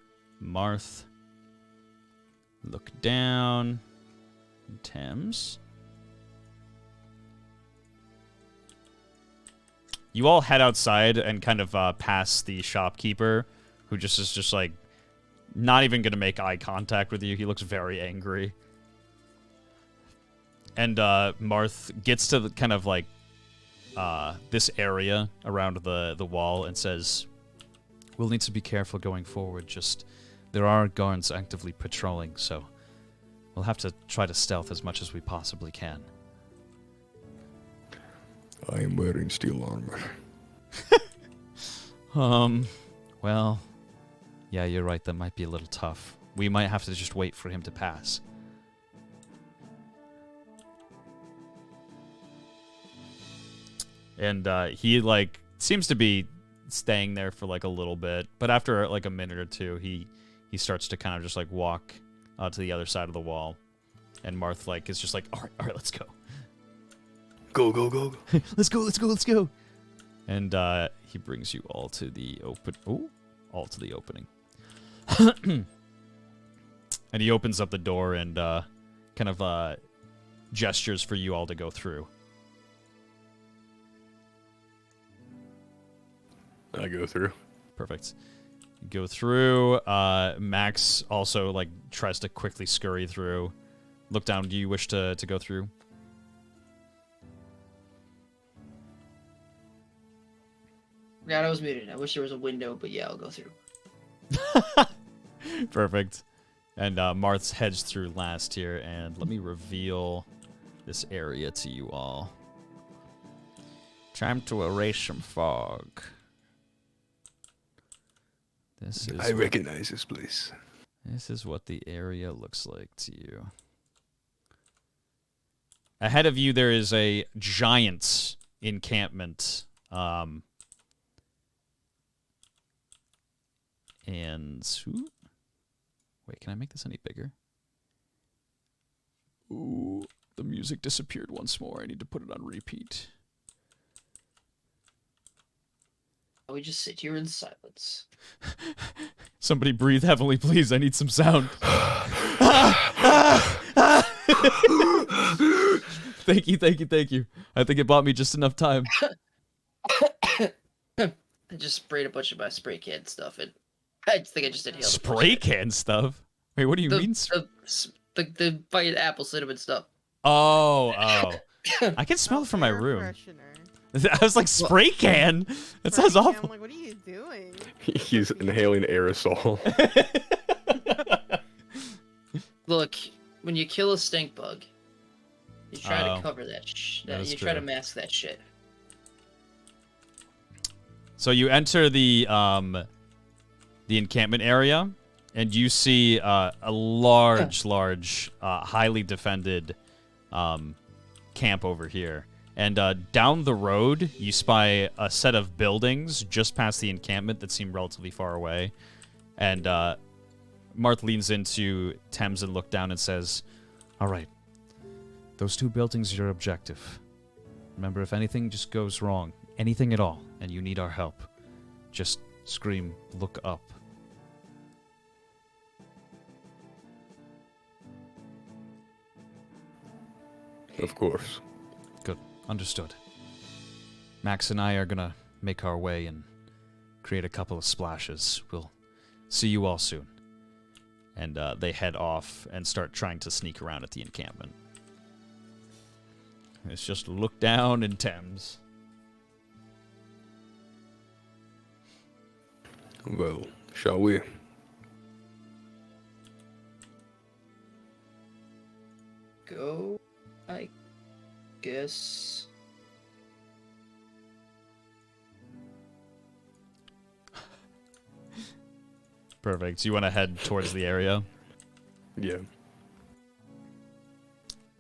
Marth, look down, Thames. You all head outside and kind of pass the shopkeeper, who just is just like not even gonna make eye contact with you. He looks very angry. And Marth gets to the, kind of like this area around the wall and says, "We'll need to be careful going forward. Just there are guards actively patrolling, so we'll have to try to stealth as much as we possibly can." I am wearing steel armor. Well, yeah, you're right. That might be a little tough. We might have to just wait for him to pass. And he, like, seems to be staying there for, like, a little bit. But after, like, a minute or two, he starts to kind of just, like, walk to the other side of the wall. And Marth, like, is just like, all right, let's go. Go. Let's go. And he brings you all to the opening. And he opens up the door and kind of gestures for you all to go through. I go through. Perfect. You go through. Max also like tries to quickly scurry through. Look down. Do you wish to go through? Yeah, I was muted. I wish there was a window, but yeah, I'll go through. Perfect. And Marth heads through last here, and let me reveal this area to you all. Time to erase some fog. I recognize this place. This is what the area looks like to you. Ahead of you, there is a giant encampment. Wait, can I make this any bigger? Ooh, the music disappeared once more. I need to put it on repeat. We just sit here in silence. Somebody breathe heavily, please. I need some sound. Thank you. I think it bought me just enough time. I just sprayed a bunch of my spray can stuff, and I think I just inhaled Spray can stuff? Wait, what do you mean? The bite apple cinnamon stuff. Oh. I can smell it from my room. I was like, spray can? That sounds awful. I'm like, what are you doing? He's inhaling aerosol. Look, when you kill a stink bug, you try to cover that you try to true. mask that shit. So you enter the encampment area, and you see a large, highly defended camp over here. And down the road, you spy a set of buildings just past the encampment that seem relatively far away. And Marth leans into Thames and looks down and says, "All right, those 2 buildings are your objective. Remember, if anything just goes wrong, anything at all, and you need our help, just scream, 'Look up.'" Of course. Good. Understood. Max and I are gonna make our way and create a couple of splashes. We'll see you all soon. And they head off and start trying to sneak around at the encampment. It's just look down in Thames. Well, shall we? Go, I guess. Perfect. So you want to head towards the area? Yeah.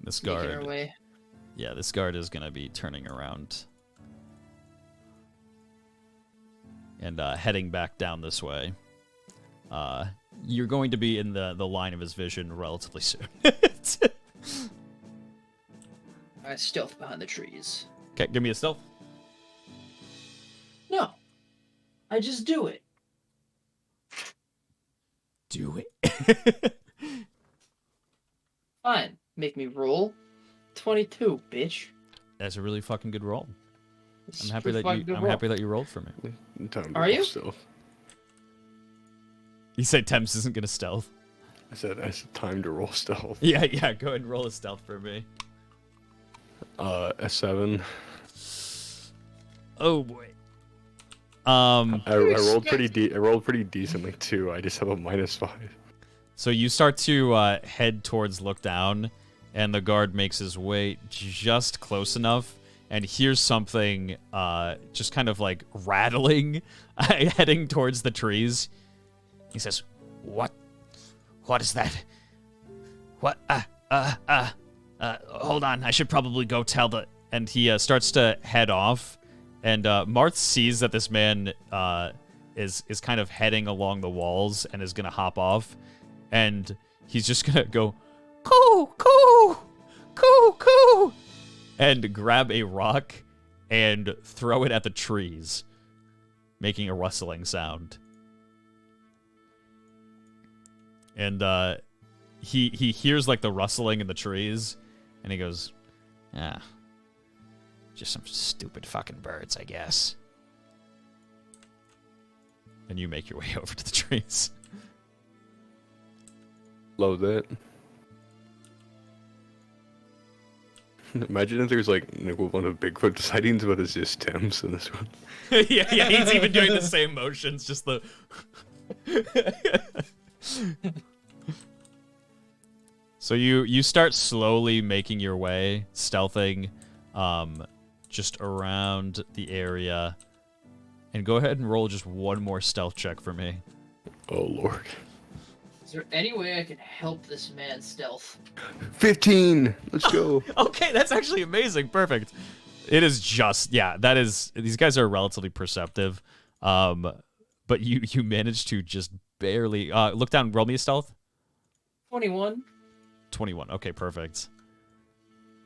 This Making our guard. way. Yeah, this guard is going to be turning around. And heading back down this way. You're going to be in the line of his vision relatively soon. I stealth behind the trees. Okay, give me a stealth. No, I just do it. Do it. Fine, make me roll. 22, bitch. That's a really fucking good roll. It's I'm a happy pretty that fucking you. good I'm roll. happy that you rolled for me. Time to Are roll you? Stealth. You say Thames isn't gonna stealth. I said time to roll stealth. Yeah, go ahead and roll a stealth for me. A 7. Oh boy. I rolled expect- pretty I rolled pretty decently too. I just have a -5. So you start to head towards Look Down, and the guard makes his way just close enough and hears something just kind of like rattling heading towards the trees. He says, "What? What is that? What? Hold on. I should probably go tell the..." And he starts to head off, and Marth sees that this man is kind of heading along the walls and is gonna hop off, and he's just gonna go, "Coo, coo, coo, coo," and grab a rock and throw it at the trees, making a rustling sound. And he hears like the rustling in the trees, and he goes, "Ah, just some stupid fucking birds, I guess." And you make your way over to the trees. Love that. Imagine if there's like an equivalent of Bigfoot sightings, but it's just Thames in this one. yeah, he's even doing the same motions, just the. So you start slowly making your way, stealthing, just around the area, and go ahead and roll just one more stealth check for me. Oh lord. Is there any way I can help this man stealth? 15. Let's go. Okay, that's actually amazing. Perfect. It is just, yeah, that is, these guys are relatively perceptive. But you managed to just barely, Look Down, roll me a stealth. 21. 21. Okay, perfect.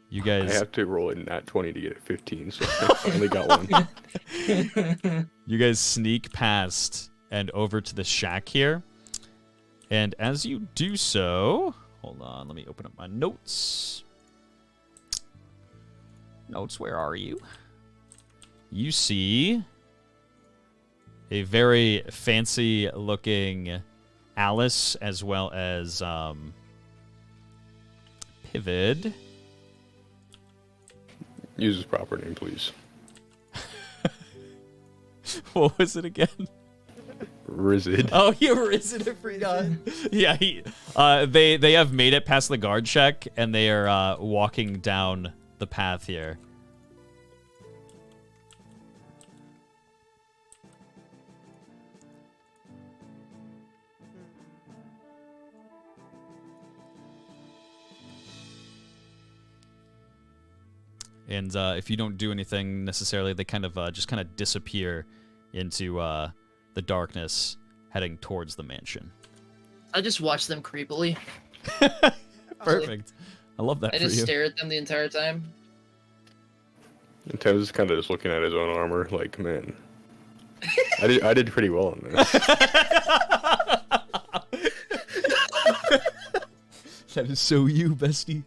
You I guys, have to roll a nat 20 to get a 15, so I finally got one. you guys sneak past and over to the shack here. And as you do so, hold on, let me open up my notes. Notes, where are you? You see a very fancy looking Alice, as well as Pivot. Use his proper name, please. What was it again? Rizid. Oh, yeah, Risen, I forgot. Yeah, they have made it past the guard check, and they are walking down the path here. and if you don't do anything necessarily, they kind of just kind of disappear into the darkness, heading towards the mansion. I just watch them creepily. Perfect. I love that I for just you. stare at them the entire time. And Thames is kind of just looking at his own armor, like, man, I did pretty well on this. That is so you, bestie.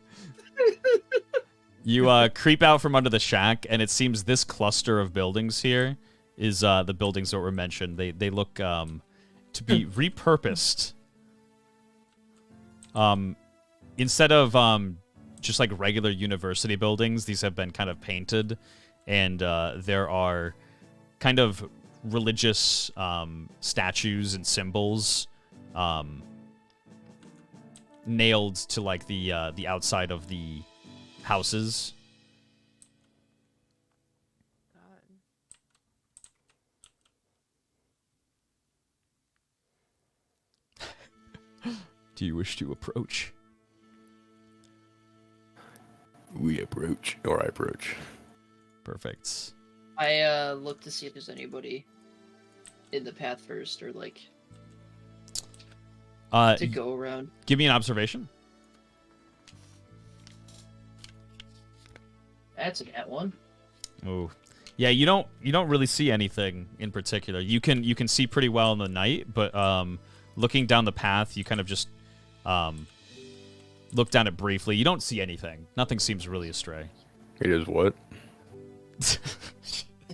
You creep out from under the shack, and it seems this cluster of buildings here is the buildings that were mentioned. They look to be repurposed. Instead of just like regular university buildings, these have been kind of painted, and there are kind of religious statues and symbols nailed to like the outside of the houses. Do you wish to approach? We approach, or I approach. Perfect. I look to see if there's anybody in the path first, or like to go around. Give me an observation. That's an at one. Ooh. Yeah, you don't really see anything in particular. You can see pretty well in the night, but looking down the path, you kind of just look down it briefly. You don't see anything. Nothing seems really astray. It is what?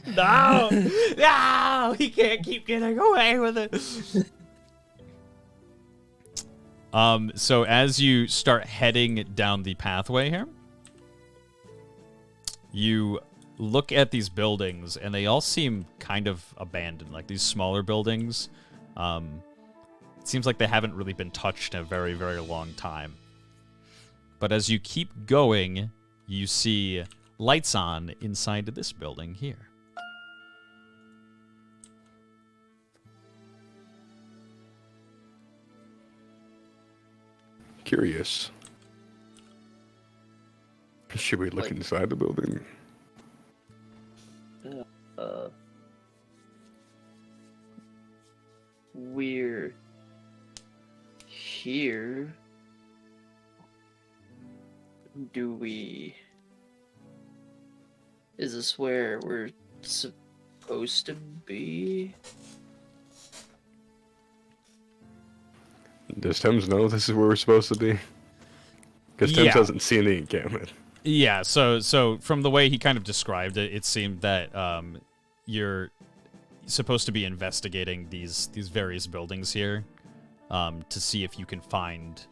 No! No! He can't keep getting away with it. So as you start heading down the pathway here, you look at these buildings, and they all seem kind of abandoned, like these smaller buildings. It seems like they haven't really been touched in a very, very long time. But as you keep going, you see lights on inside of this building here. Curious. Should we look inside the building? We're here. Do we... Is this where we're supposed to be? Does Thames know this is where we're supposed to be? Because Thames hasn't seen the encampment. Yeah, so from the way he kind of described it, it seemed that you're supposed to be investigating these various buildings here to see if you can find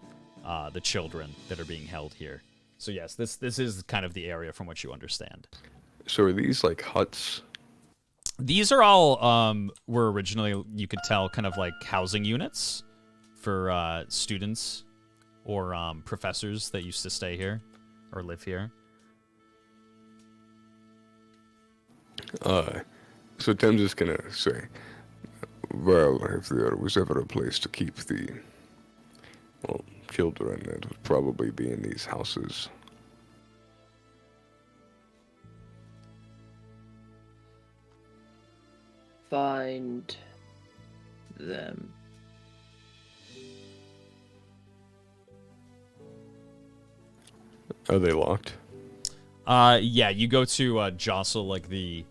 the children that are being held here. So yes, this is kind of the area from which you understand. So are these like huts? These are all were originally, you could tell, kind of like housing units for students or professors that used to stay here or live here. So Thames is gonna say, well, if there was ever a place to keep the, well, children, it would probably be in these houses. Find them. Are they locked? Yeah, you go to jostle like the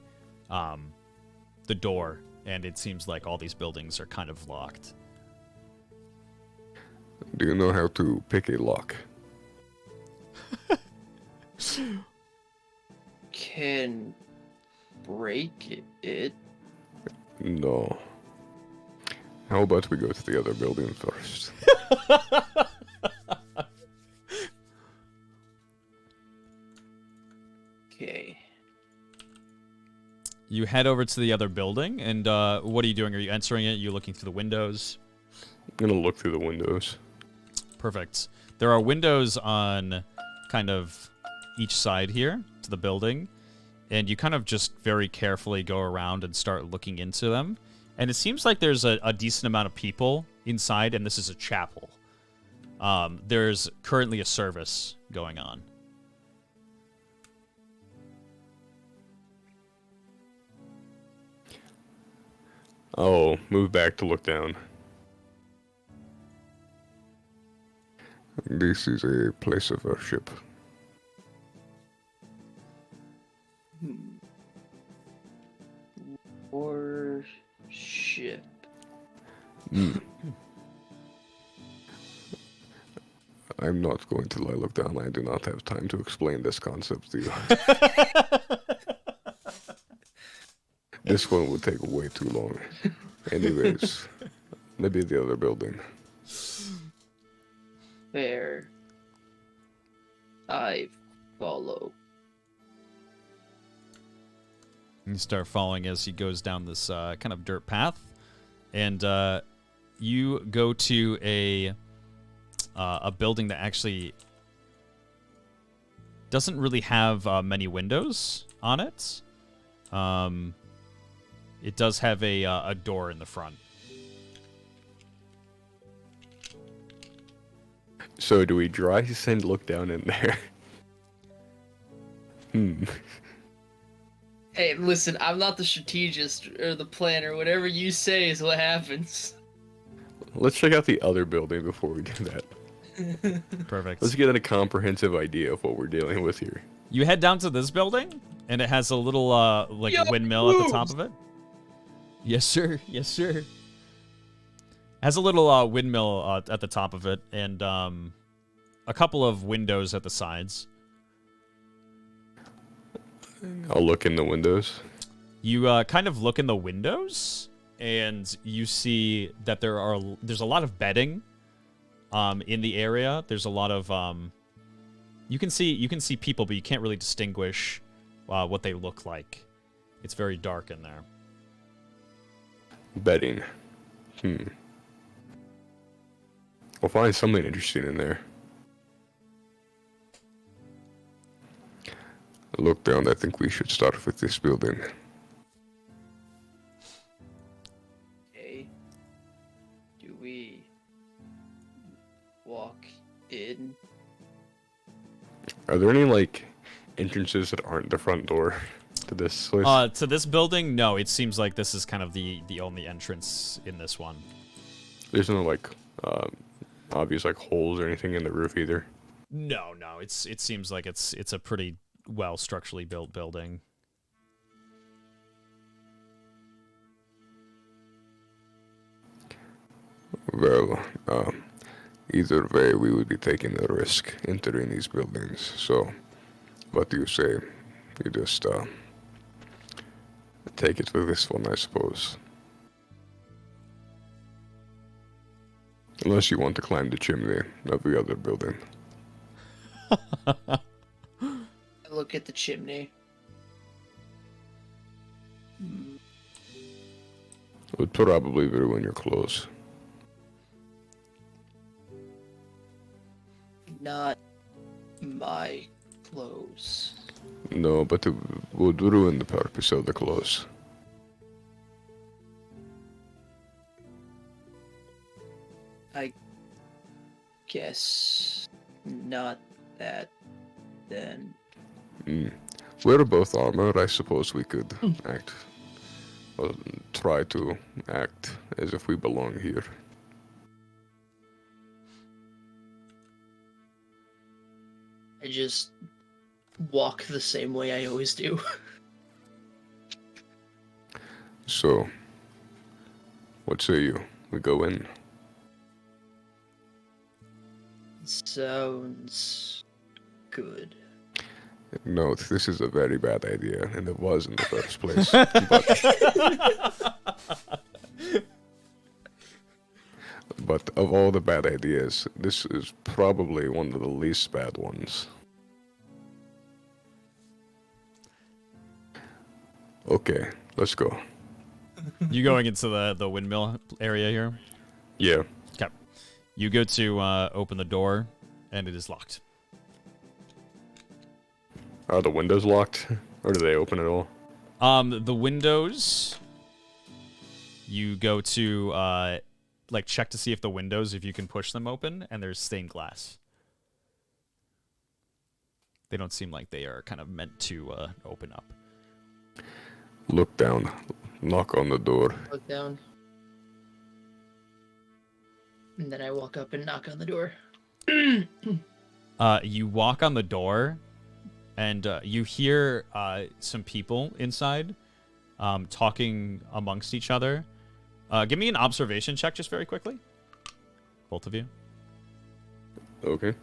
door, and it seems like all these buildings are kind of locked. Do you know how to pick a lock? Can break it. No. How about we go to the other building first? Okay. You head over to the other building, and what are you doing? Are you entering it? Are you looking through the windows? I'm gonna look through the windows. Perfect. There are windows on kind of each side here to the building, and you kind of just very carefully go around and start looking into them. And it seems like there's a decent amount of people inside, and this is a chapel. There's currently a service going on. I'll move back to look down. This is a place of worship. Worship. I'm not going to lie, look down. I do not have time to explain this concept to you. This one would take way too long. Anyways, maybe the other building. Fair. I follow. You start following as he goes down this kind of dirt path, and you go to a building that actually doesn't really have many windows on it. It does have a door in the front. So do we dry and look down in there? Hey, listen, I'm not the strategist or the planner. Whatever you say is what happens. Let's check out the other building before we do that. Perfect. Let's get a comprehensive idea of what we're dealing with here. You head down to this building, and it has a little like Yo, windmill at the top of it. Yes, sir. Yes, sir. Has a little windmill at the top of it, and a couple of windows at the sides. I'll look in the windows. You kind of look in the windows, and you see that there's a lot of bedding in the area. There's a lot of you can see people, but you can't really distinguish what they look like. It's very dark in there. Bedding. We'll find something interesting in there. Look down, I think we should start with this building. Okay. Do we walk in? Are there any, like, entrances that aren't the front door to this place? To this building, no. It seems like this is kind of the only entrance in this one. There's no, like, obvious, like, holes or anything in the roof either? No. It seems like it's a pretty well structurally built building. Well, either way, we would be taking a risk entering these buildings. So, what do you say? You just take it with this one, I suppose. Unless you want to climb the chimney of the other building. I look at the chimney. It would probably ruin your clothes. Not my clothes. No, but it would ruin the purpose of the clothes. I guess not that then. We're both armored. I suppose we could act, or try to act as if we belong here. I just walk the same way I always do. So, what say you? We go in. Sounds good. No, this is a very bad idea, and it was in the first place. But of all the bad ideas, this is probably one of the least bad ones. Okay, let's go. You going into the windmill area here? Yeah. Okay. You go to open the door, and it is locked. Are the windows locked? Or do they open at all? The windows, you go to, like, check to see if the windows, if you can push them open, and there's stained glass. They don't seem like they are kind of meant to open up. Look down. Knock on the door. Look down. And then I walk up and knock on the door. You walk on the door, and you hear some people inside talking amongst each other. Give me an observation check just very quickly. Both of you. Okay.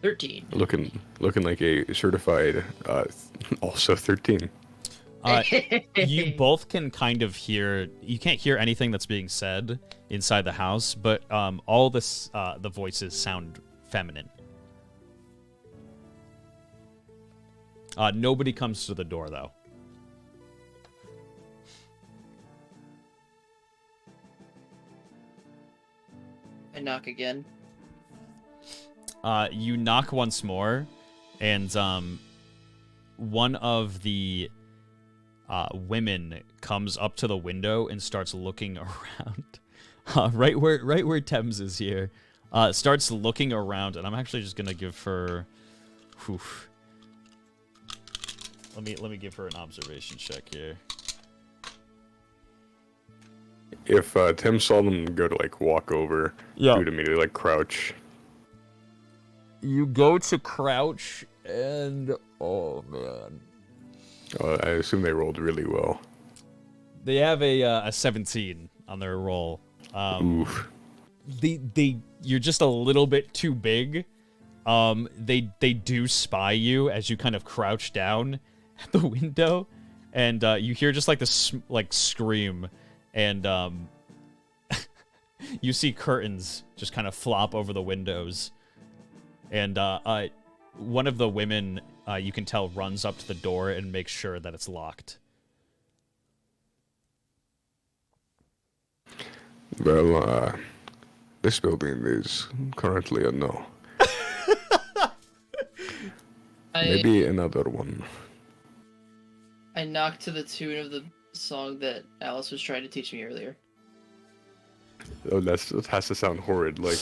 13. Looking like a certified, also 13. You both can kind of hear. You can't hear anything that's being said inside the house, but all the voices sound feminine. Nobody comes to the door though. I knock again. You knock once more, and one of the women comes up to the window and starts looking around. Right where Thames is here. Starts looking around, and I'm actually just gonna give her. Whew. Let me give her an observation check here. If Tim saw them go to like walk over, Yeah. he would immediately like crouch. You go to crouch, and oh man, I assume they rolled really well. they have a 17 on their roll. Oof. You're just a little bit too big. They do spy you as you kind of crouch down at the window, and you hear just like this scream, and you see curtains just kind of flop over the windows, and one of the women you can tell runs up to the door and makes sure that it's locked. Well, this building is currently a no. Maybe another one. I knock to the tune of the song that Alice was trying to teach me earlier. Oh, that has to sound horrid. Like,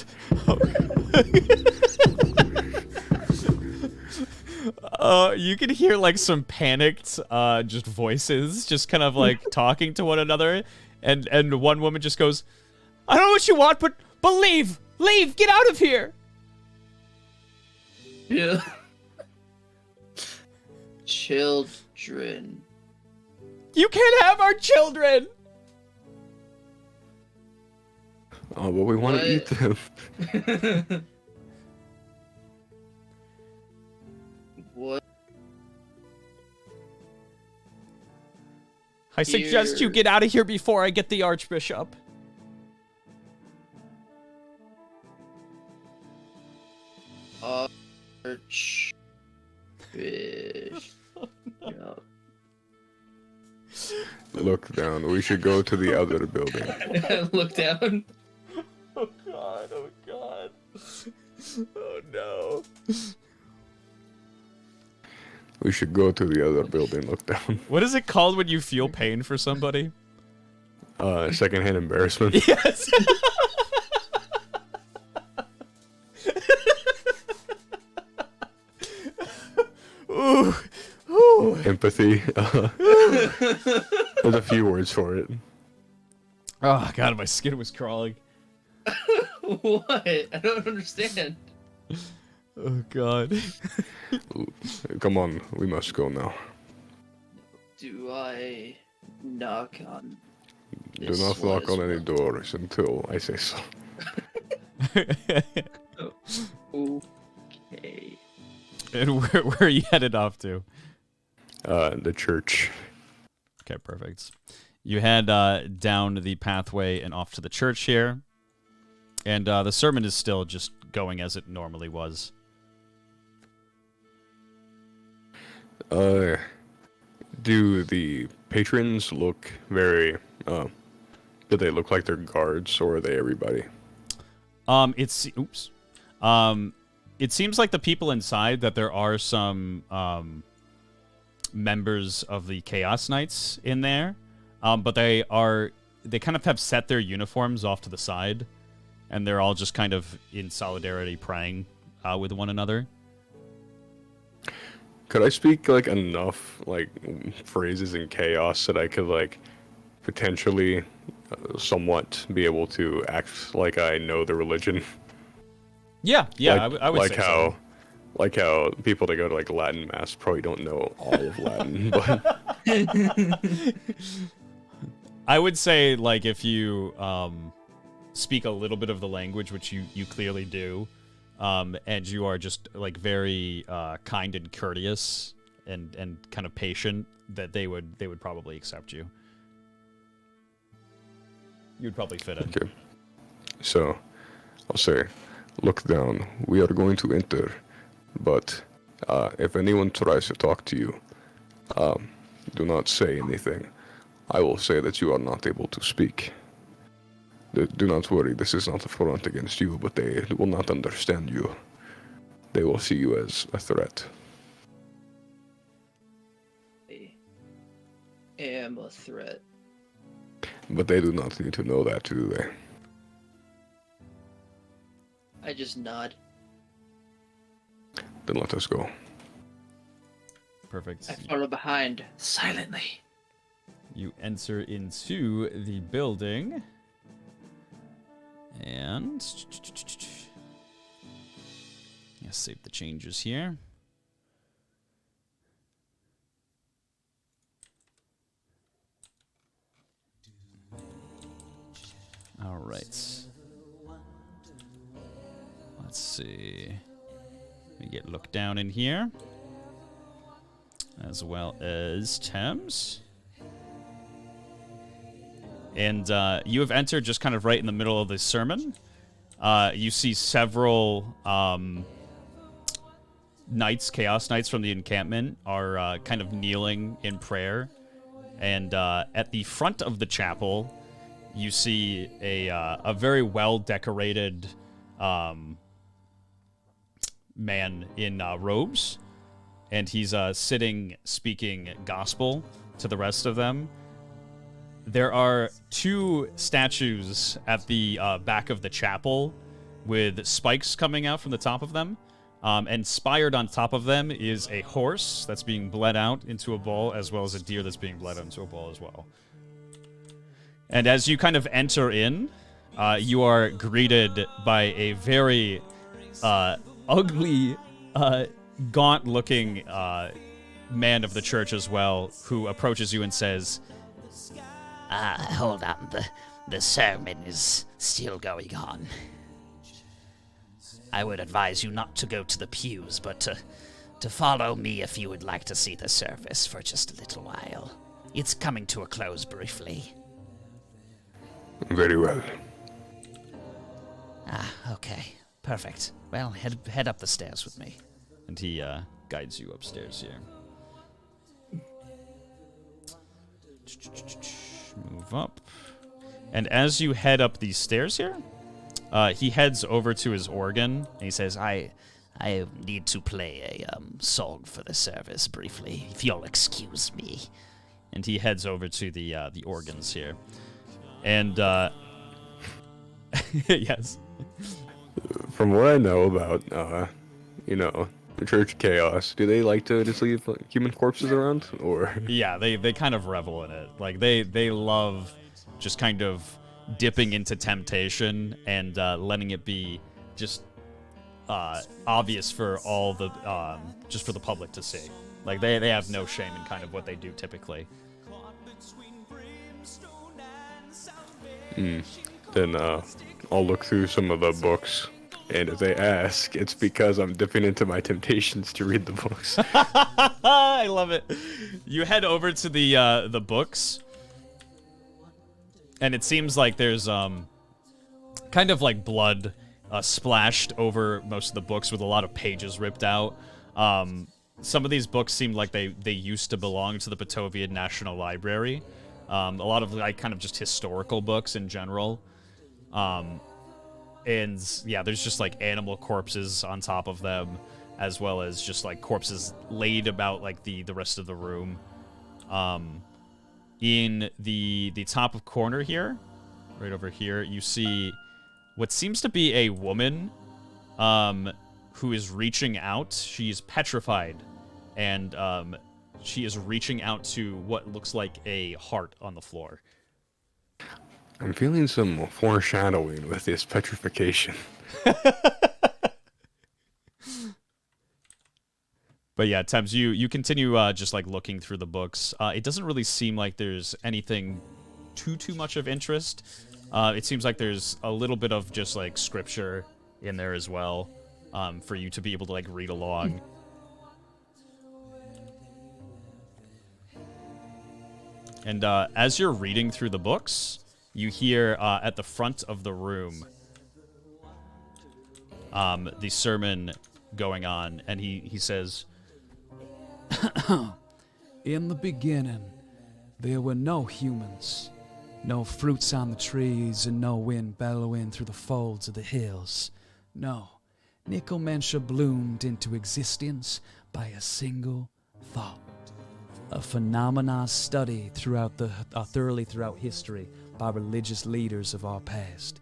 you can hear like some panicked just voices just kind of like talking to one another, and one woman just goes, "I don't know what you want, but leave, get out of here." Yeah. Children. You can't have our children. oh, but we want What? to eat them. What? I suggest you get out of here before I get the Archbishop. Archbishop. No. Look down. We should go to the other building. Look down. Oh god, oh god. Oh no. We should go to the other building. Look down. What is it called when you feel pain for somebody? Secondhand embarrassment. Yes. Ooh. Ooh. Empathy. There's a few words for it. Oh god, my skin was crawling. What? I don't understand. Oh god. Come on, we must go now. Do I knock on Do this not one knock as on any well? doors until I say so. Okay. And where are you headed off to? The church. Okay, perfect. You head down the pathway and off to the church here. And the sermon is still just going as it normally was. Do the patrons look very, do they look like they're guards, or are they everybody? It seems like the people inside that there are some members of the Chaos Knights in there, but they kind of have set their uniforms off to the side, and they're all just kind of in solidarity praying with one another. Could I speak like enough like phrases in chaos that I could like potentially somewhat be able to act like I know the religion. Yeah, I would like say how, so. like how people that go to like Latin mass probably don't know all of Latin, but I would say, like, if you speak a little bit of the language, which you clearly do, and you are just like very kind and courteous and kind of patient, that they would probably accept you. You'd probably fit in. okay. So I'll say, look down. We are going to enter, but if anyone tries to talk to you, do not say anything. I will say that you are not able to speak. Do not worry, this is not a front against you, but they will not understand you. They will see you as a threat. I am a threat. But they do not need to know that, do they? I just nod. Then let us go. Perfect. I follow behind silently. You enter into the building, and yeah, save the changes here. All right. Let's see. We get look down in here, as well as Thames. And you have entered just kind of right in the middle of the sermon. You see several knights, chaos knights from the encampment, are kind of kneeling in prayer. And at the front of the chapel, you see a very well-decorated man in robes. And he's sitting speaking gospel to the rest of them. There are two statues at the back of the chapel with spikes coming out from the top of them. And spired on top of them is a horse that's being bled out into a bowl, as well as a deer that's being bled out into a bowl as well. And as you kind of enter in, you are greeted by a very ugly, gaunt-looking man of the church as well, who approaches you and says, Hold on. The sermon is still going on. I would advise you not to go to the pews, but to follow me if you would like to see the service for just a little while. It's coming to a close briefly. Very well. Okay. Perfect. Well, head up the stairs with me. and he guides you upstairs here. Move up. And as you head up these stairs here, he heads over to his organ, and he says, I need to play a song for the service briefly, if you'll excuse me. And he heads over to the organs here. And, yes. From what I know about, the Church of Chaos, do they like to just leave human corpses around, or? Yeah, they kind of revel in it. Like, they love just kind of dipping into temptation and letting it be just obvious for all the, just for the public to see. Like, they have no shame in kind of what they do typically. Then I'll look through some of the books, and if they ask, it's because I'm dipping into my temptations to read the books. I love it. You head over to the books, and it seems like there's kind of like blood splashed over most of the books with a lot of pages ripped out. Some of these books seem like they used to belong to the Patovian National Library. A lot of like kind of just historical books in general. And yeah, there's just like animal corpses on top of them, as well as just like corpses laid about like the rest of the room. In the top of corner here, right over here, you see what seems to be a woman who is reaching out. She's petrified, and she is reaching out to what looks like a heart on the floor. I'm feeling some foreshadowing with this petrification. But yeah, Thames, you continue just like looking through the books. It doesn't really seem like there's anything too much of interest. It seems like there's a little bit of just like scripture in there as well, for you to be able to like read along. And as you're reading through the books, you hear at the front of the room the sermon going on, and he says, In the beginning, there were no humans, no fruits on the trees, and no wind bellowing through the folds of the hills. No, Nickelmantia bloomed into existence by a single thought. A phenomenon studied thoroughly throughout history by religious leaders of our past,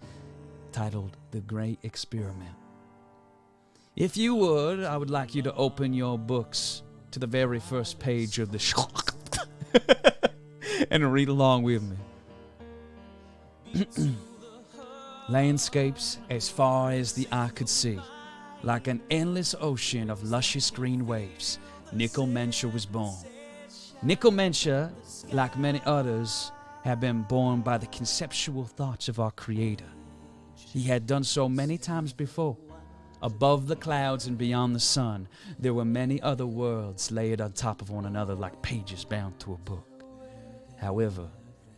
titled The Great Experiment. If you would, I would like you to open your books to the very first page of the and read along with me. Landscapes as far as the eye could see, like an endless ocean of luscious green waves, Nickelmantia was born. Nickelmantia, like many others, had been born by the conceptual thoughts of our Creator. He had done so many times before. Above the clouds and beyond the sun, there were many other worlds layered on top of one another like pages bound to a book. However,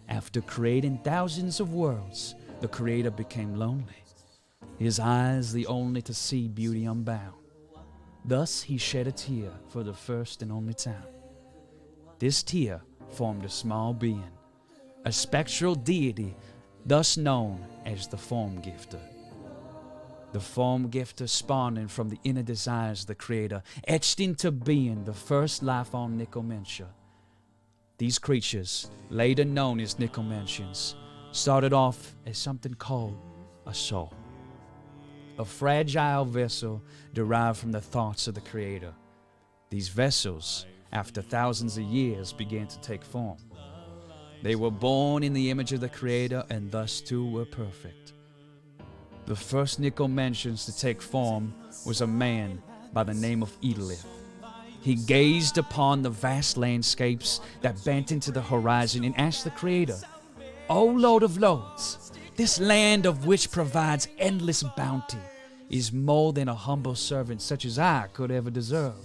after creating thousands of worlds, the Creator became lonely, his eyes the only to see beauty unbound. Thus he shed a tear for the first and only time. This tear formed a small being, a spectral deity, thus known as the Form Gifter. The Form Gifter spawning from the inner desires of the Creator, etched into being the first life on Nickelmantia. These creatures, later known as Nickelmantians, started off as something called a soul. A fragile vessel derived from the thoughts of the Creator. These vessels, after thousands of years, began to take form. They were born in the image of the Creator and thus too were perfect. The first Nickelmantians to take form was a man by the name of Edolith. He gazed upon the vast landscapes that bent into the horizon and asked the Creator, "O Lord of Lords, this land of which provides endless bounty is more than a humble servant such as I could ever deserve.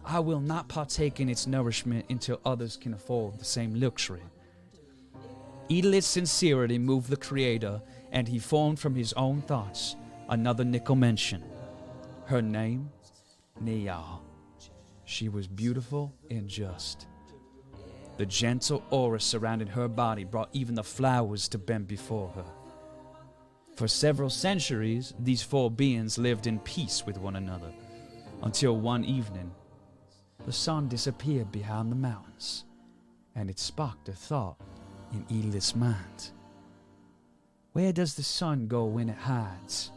I will not partake in its nourishment until others can afford the same luxury." Edolith's sincerity moved the Creator, and he formed from his own thoughts another Nickelmantian. Her name, Niall. She was beautiful and just. The gentle aura surrounding her body brought even the flowers to bend before her. For several centuries, these four beings lived in peace with one another, until one evening, the sun disappeared behind the mountains, and it sparked a thought in Edolith's mind. Where does the sun go when it hides,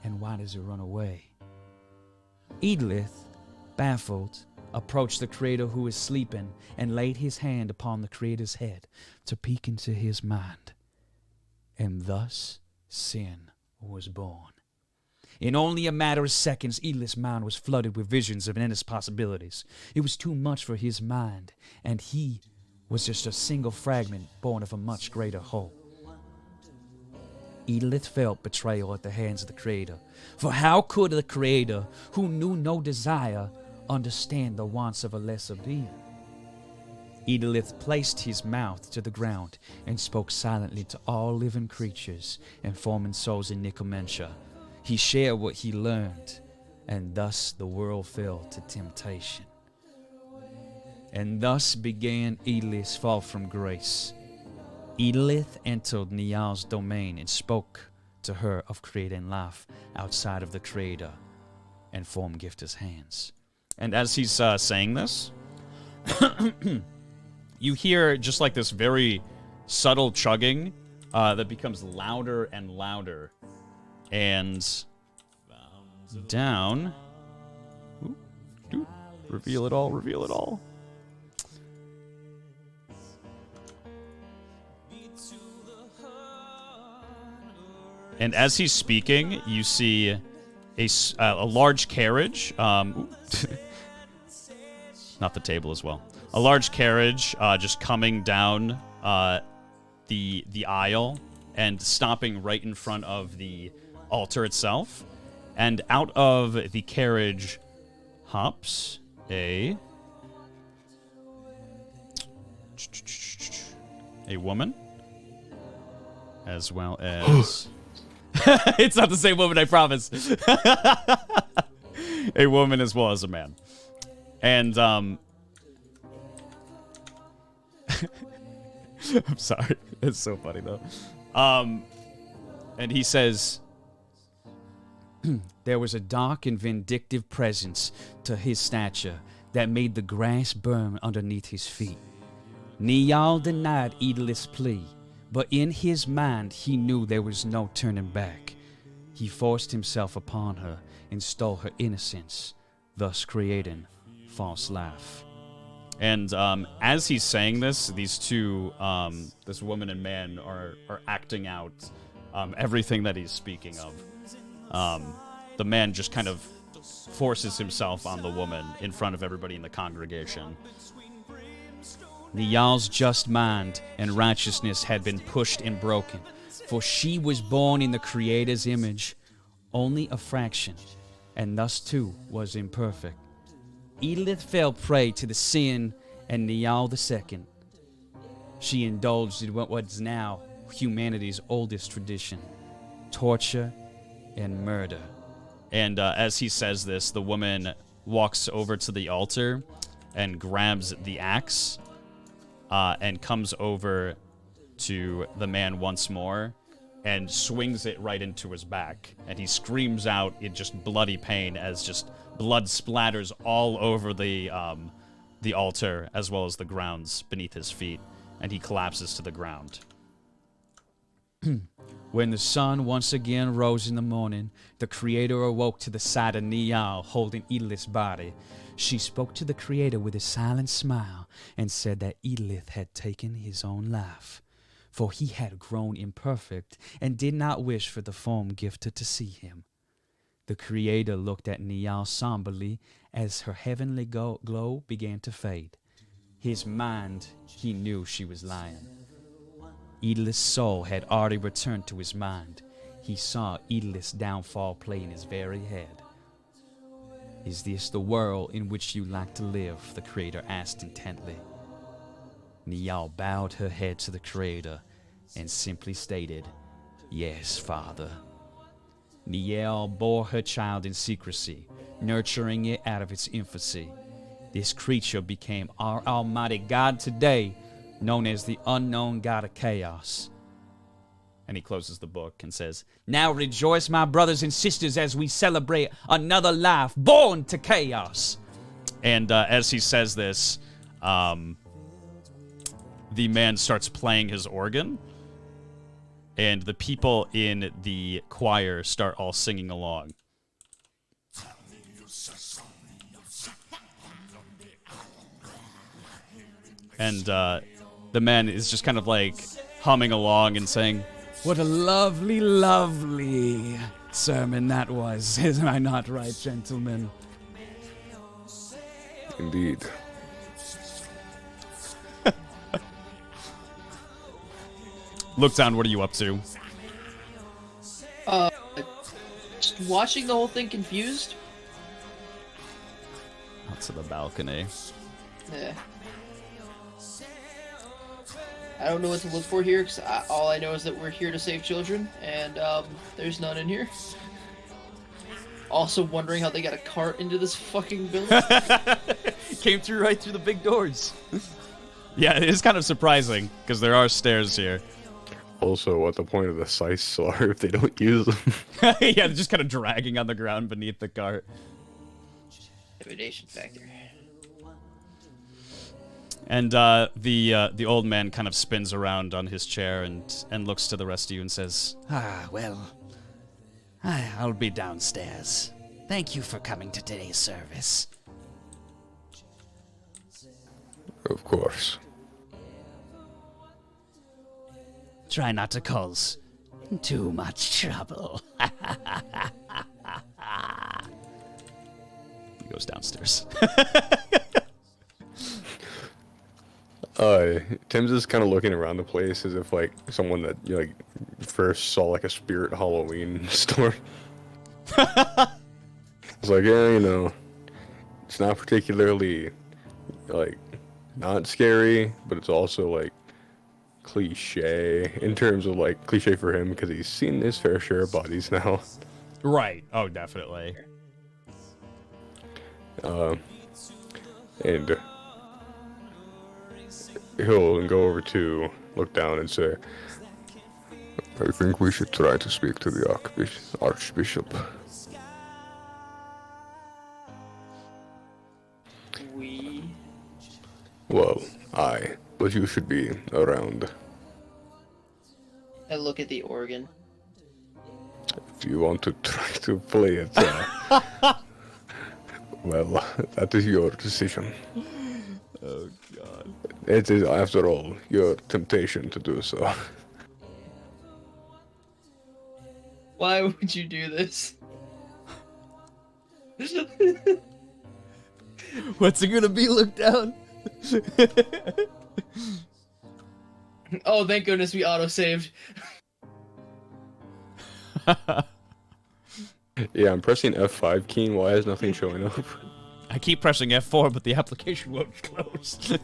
and why does it run away? Edolith, baffled, approached the Creator who was sleeping and laid his hand upon the Creator's head to peek into his mind. And thus sin was born. In only a matter of seconds, Edolith's mind was flooded with visions of endless possibilities. It was too much for his mind, and he was just a single fragment born of a much greater whole. Edolith felt betrayal at the hands of the Creator. For how could the Creator, who knew no desire, understand the wants of a lesser being? Edolith placed his mouth to the ground and spoke silently to all living creatures and forming souls in Nickelmantia. He shared what he learned, and thus the world fell to temptation. And thus began Edolith's fall from grace. Edolith entered Niall's domain and spoke to her of creating life outside of the Creator and Form Gifter's hands. And as he's saying this, you hear just like this very subtle chugging that becomes louder and louder. And down. Reveal it all, reveal it all. And as he's speaking, you see a large carriage. Not the table as well. A large carriage just coming down the aisle and stopping right in front of the altar itself. And out of the carriage hops a woman, as well as... It's not the same woman, I promise. A woman as well as a man. And, I'm sorry. It's so funny, though. And he says, there was a dark and vindictive presence to his stature that made the grass burn underneath his feet. Niall denied Idlis' plea, but in his mind he knew there was no turning back. He forced himself upon her and stole her innocence, thus creating false life. And as he's saying this, these two, this woman and man, are acting out everything that he's speaking of. The man just kind of forces himself on the woman in front of everybody in the congregation. Niall's just mind and righteousness had been pushed and broken, for she was born in the Creator's image, only a fraction, and thus too was imperfect. Edith fell prey to the sin, and Niall the second. She indulged in what was now humanity's oldest tradition, torture and murder. And as he says this, the woman walks over to the altar and grabs the axe and comes over to the man once more and swings it right into his back. And he screams out in just bloody pain as just blood splatters all over the altar as well as the grounds beneath his feet. And he collapses to the ground. When the sun once again rose in the morning, the Creator awoke to the sight of Niall holding Edith's body. She spoke to the Creator with a silent smile and said that Edith had taken his own life, for he had grown imperfect and did not wish for the form gifted to see him. The Creator looked at Niall somberly as her heavenly glow began to fade. His mind, he knew she was lying. Edith's soul had already returned to his mind. He saw Edith's downfall play in his very head. Is this the world in which you like to live? The Creator asked intently. Niall bowed her head to the Creator and simply stated, "Yes, Father." Niall bore her child in secrecy, nurturing it out of its infancy. This creature became our Almighty God today, known as the unknown God of chaos. And he closes the book and says, "Now rejoice, my brothers and sisters, as we celebrate another life born to chaos." And as he says this, the man starts playing his organ, and the people in the choir start all singing along. And the man is just kind of like humming along and saying, What a lovely, lovely sermon that was. Am I not right, gentlemen? Indeed. "Look down, what are you up to?" Just watching the whole thing confused. Out to the balcony. Yeah. I don't know what to look for here, because all I know is that we're here to save children, and there's none in here. Also wondering how they got a cart into this fucking building. Came through right through the big doors. Yeah, it is kind of surprising, because there are stairs here. Also, what the point of the scythes are if they don't use them? Yeah, they're just kind of dragging on the ground beneath the cart. Intimidation factor. And the old man kind of spins around on his chair and looks to the rest of you and says, Well, I'll be downstairs. Thank you for coming to today's service. Of course. Try not to cause Too much trouble. He goes downstairs. Tim's just kind of looking around the place as if like someone that like first saw like a spirit Halloween store. It's like, yeah, you know, it's not particularly like not scary, but it's also like cliche in terms of like cliche for him because he's seen his fair share of bodies now. Right. Oh, definitely. And he'll go over to look down and say, I think we should try to speak to the Archbishop. We. Well, but you should be around. I look at the organ. If you want to try to play it, well, that is your decision. Oh, God. It is, after all, your temptation to do so. Why would you do this? What's it gonna be? Look down. Oh, thank goodness we auto-saved. Yeah, I'm pressing F5 key. Why is nothing showing up? I keep pressing F4, but the application won't close.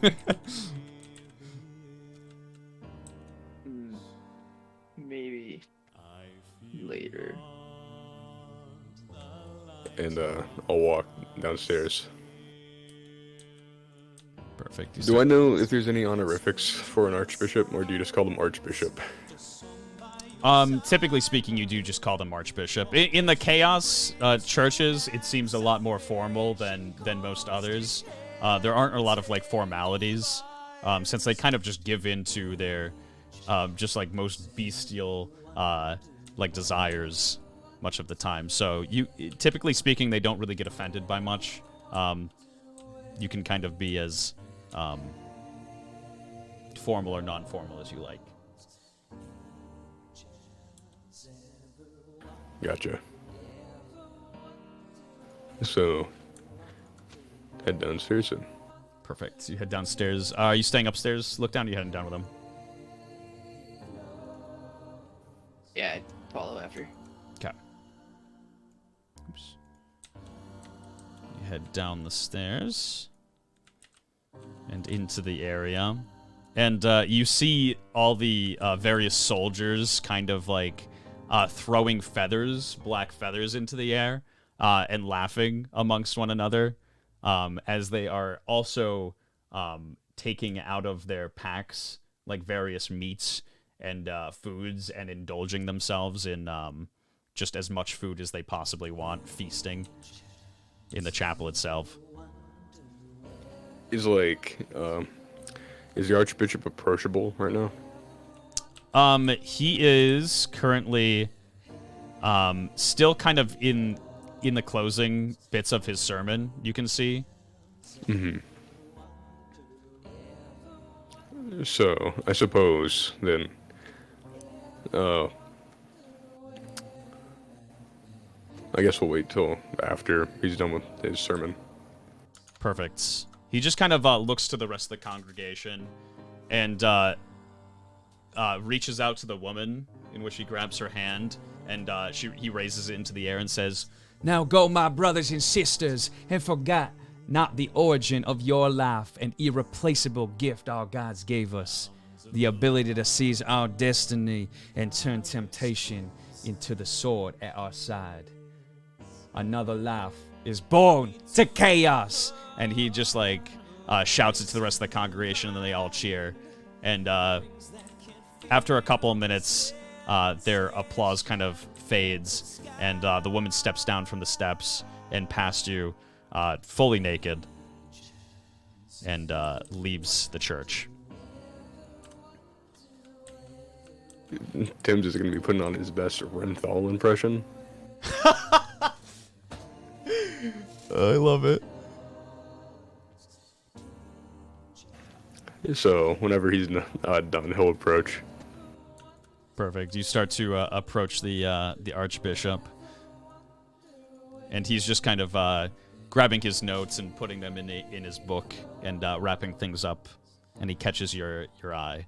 Maybe later. And I'll walk downstairs. Perfect. Do I know if there's any honorifics for an archbishop, or do you just call them archbishop? Typically speaking, you do just call them archbishop. In the chaos churches, it seems a lot more formal than most others. There aren't a lot of like formalities, since they kind of just give in to their just like most bestial like desires much of the time. So typically speaking, they don't really get offended by much. You can kind of be as formal or non-formal as you like. Gotcha. So, head downstairs then. Perfect. You head downstairs. Are you staying upstairs? Look down. Or are you heading down with them? Yeah, I'd follow after. Okay. Oops. You head down the stairs and into the area, and you see all the various soldiers kind of like throwing feathers, black feathers, into the air and laughing amongst one another as they are also taking out of their packs like various meats and foods and indulging themselves in just as much food as they possibly want, feasting in the chapel itself. Is the Archbishop approachable right now? He is currently still kind of in the closing bits of his sermon, you can see. Mm-hmm. So, I suppose, then, I guess we'll wait till after he's done with his sermon. Perfect. He just kind of looks to the rest of the congregation and reaches out to the woman, in which he grabs her hand, and he raises it into the air and says, Now go, my brothers and sisters, and forget not the origin of your life, an irreplaceable gift our gods gave us, the ability to seize our destiny and turn temptation into the sword at our side. Another life is born to chaos. And he just like shouts it to the rest of the congregation, and then they all cheer. And after a couple of minutes, their applause kind of fades, and the woman steps down from the steps and past you, fully naked, and leaves the church. Tim's is going to be putting on his best Renthal impression. I love it. So, whenever he's done, he'll approach. Perfect. You start to approach the Archbishop, and he's just kind of grabbing his notes and putting them in his book and wrapping things up, and he catches your eye.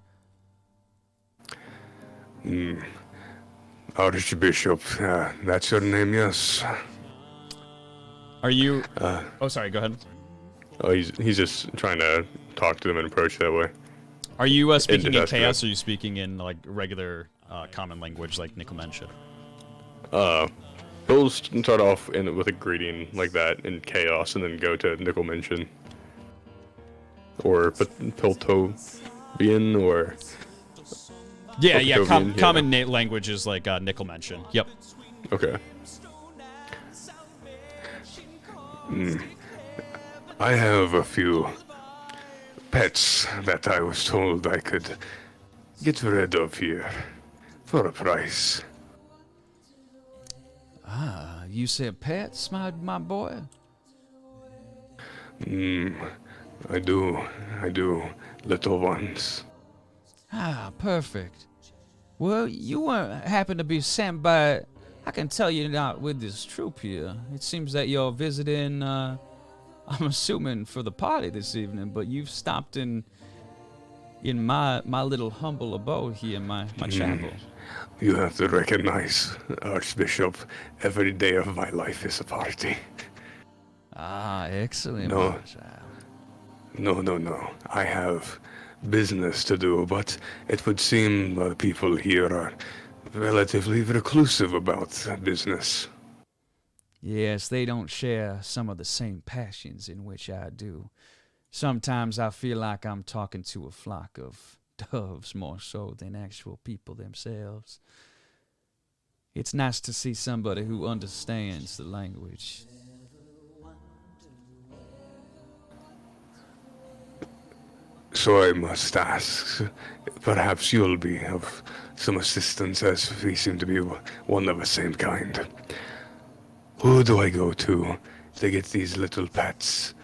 Archbishop, that's your name, yes? Are you... oh, sorry, go ahead. Oh, he's just trying to talk to them and approach that way. Are you speaking in chaos, or are you speaking in, like, regular common language, like Nickel mentioned? He'll start off with a greeting like that in chaos, and then go to Nickel mention. Or Piltovian, or... Yeah, Piltovian, common language is like Nickel mention. Yep. Okay. I have a few pets that I was told I could get rid of here for a price. Ah, you said pets, my boy? I do, little ones. Ah, perfect. Well, you weren't happen to be sent by... I can tell you're not with this troop here. It seems that you're visiting, I'm assuming for the party this evening, but you've stopped in my little humble abode here in my chapel. You have to recognize, Archbishop, every day of my life is a party. Ah, excellent. No. my child. No. I have business to do, but it would seem the people here are relatively reclusive about business. Yes, they don't share some of the same passions in which I do. Sometimes I feel like I'm talking to a flock of doves more so than actual people themselves. It's nice to see somebody who understands the language. So I must ask, perhaps you'll be of some assistance, as we seem to be one of the same kind. Who do I go to get these little pets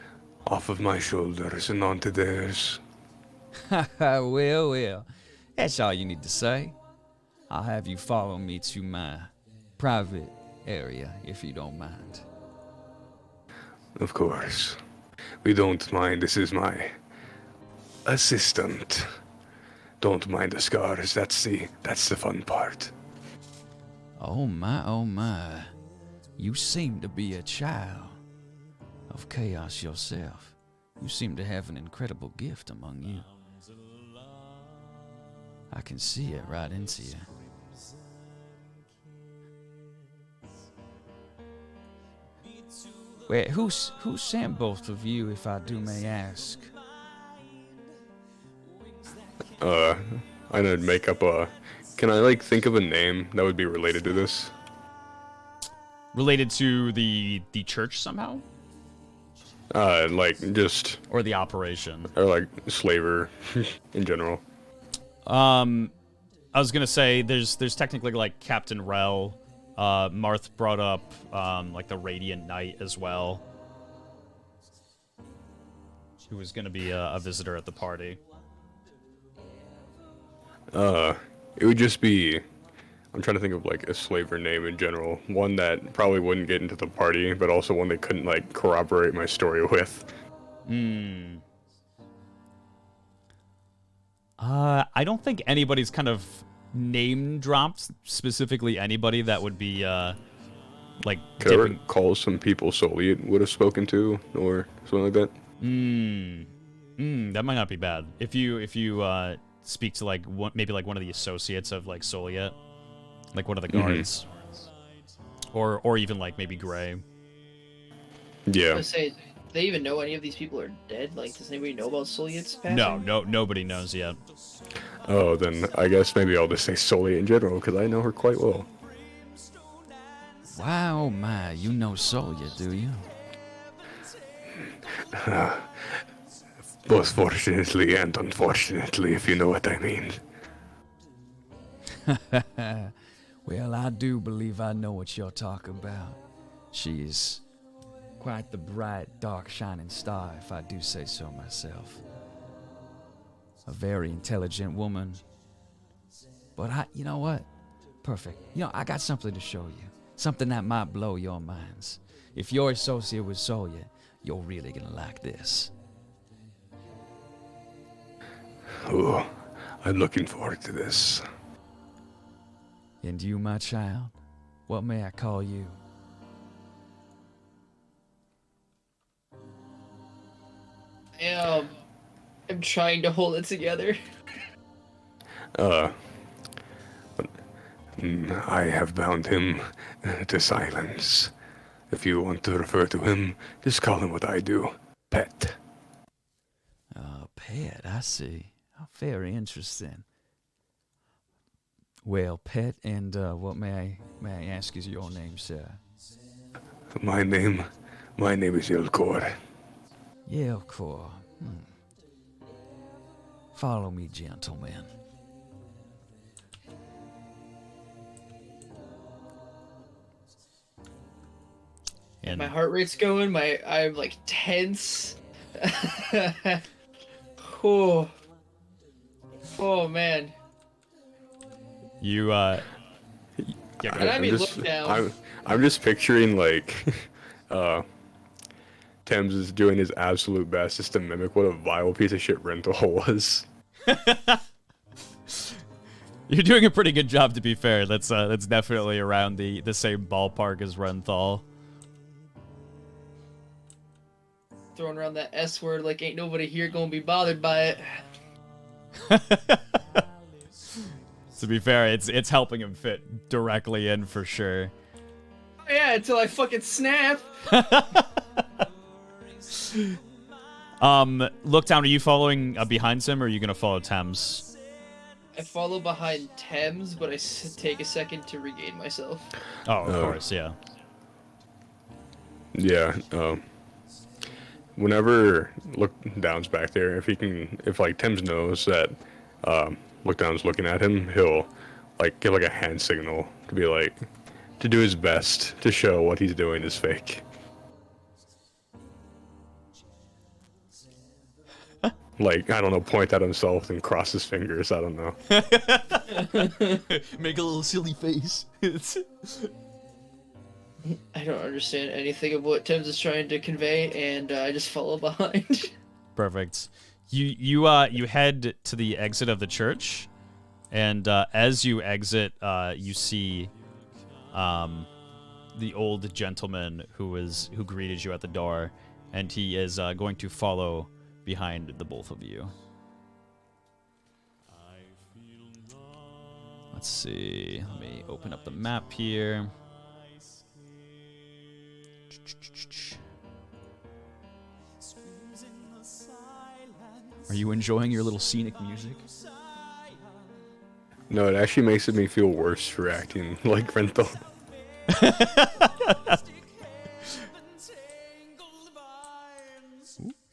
off of my shoulders and onto theirs? Well, that's all you need to say. I'll have you follow me to my private area, if you don't mind. Of course. We don't mind. This is my assistant. Don't mind the scars. That's the fun part. Oh my. You seem to be a child of chaos yourself. You seem to have an incredible gift among you. I can see it right into you. Wait, who sent both of you, if I do may ask? I know make up a... Can I, think of a name that would be related to this? Related to the church somehow? Just... Or the operation? Or, slaver in general. I was gonna say, there's technically, Captain Rel. Marth brought up, the Radiant Knight as well. Who was gonna be a visitor at the party. It would just be... I'm trying to think of, a slaver name in general. One that probably wouldn't get into the party, but also one they couldn't, corroborate my story with. I don't think anybody's kind of name dropped specifically anybody that would be, Could I recall some people Soliet would have spoken to, or something like that? That might not be bad. If you speak to, maybe one of the associates of, Soliet. One of the guards. Or even, maybe Gray. Yeah. I was gonna say, do they even know any of these people are dead? Does anybody know about Soliet's passing? No, nobody knows yet. Oh, then I guess maybe I'll just say Soliet in general, because I know her quite well. Wow, my, you know Solia, do you? Both fortunately and unfortunately, if you know what I mean. Well, I do believe I know what you're talking about. She is quite the bright, dark, shining star, if I do say so myself. A very intelligent woman, But you know what? Perfect. You know, I got something to show you. Something that might blow your minds. If you're associated with Soya, you're really gonna like this. Oh, I'm looking forward to this. And you, my child, what may I call you? I'm trying to hold it together. I have bound him to silence. If you want to refer to him, just call him what I do. Pet. Oh, Pet, I see. Oh, very interesting. Well, Pet, and what may I ask is your name, sir? My name is Yelkor. Yelkor. Follow me, gentlemen. And My heart rate's going. I'm like tense. Oh, oh man. you, And I mean, look down. I'm just picturing like Thames is doing his absolute best just to mimic what a vile piece of shit Rental was. you're doing a pretty good job, to be fair. That's definitely around the same ballpark as Renthal. Throwing around that S word like ain't nobody here gonna be bothered by it. To be fair, it's helping him fit directly in for sure. Oh, yeah, until I fucking snap. Look down. Are you following behind him, or are you gonna follow Thames? I follow behind Thames, but I take a second to regain myself. Oh, of course, yeah. Yeah. Whenever Look Down's back there, if like Thames knows that Look Down's looking at him, he'll like give like a hand signal to be like to do his best to show what he's doing is fake. Like, I don't know, point at himself and cross his fingers. I don't know. Make a little silly face. I don't understand anything of what Thames is trying to convey, and I just follow behind. Perfect. You head to the exit of the church, and as you exit, you see the old gentleman who greeted you at the door, and he is going to follow behind the both of you. Let's see. Let me open up the map here. Are you enjoying your little scenic music? No, it actually makes me feel worse for acting like Rental.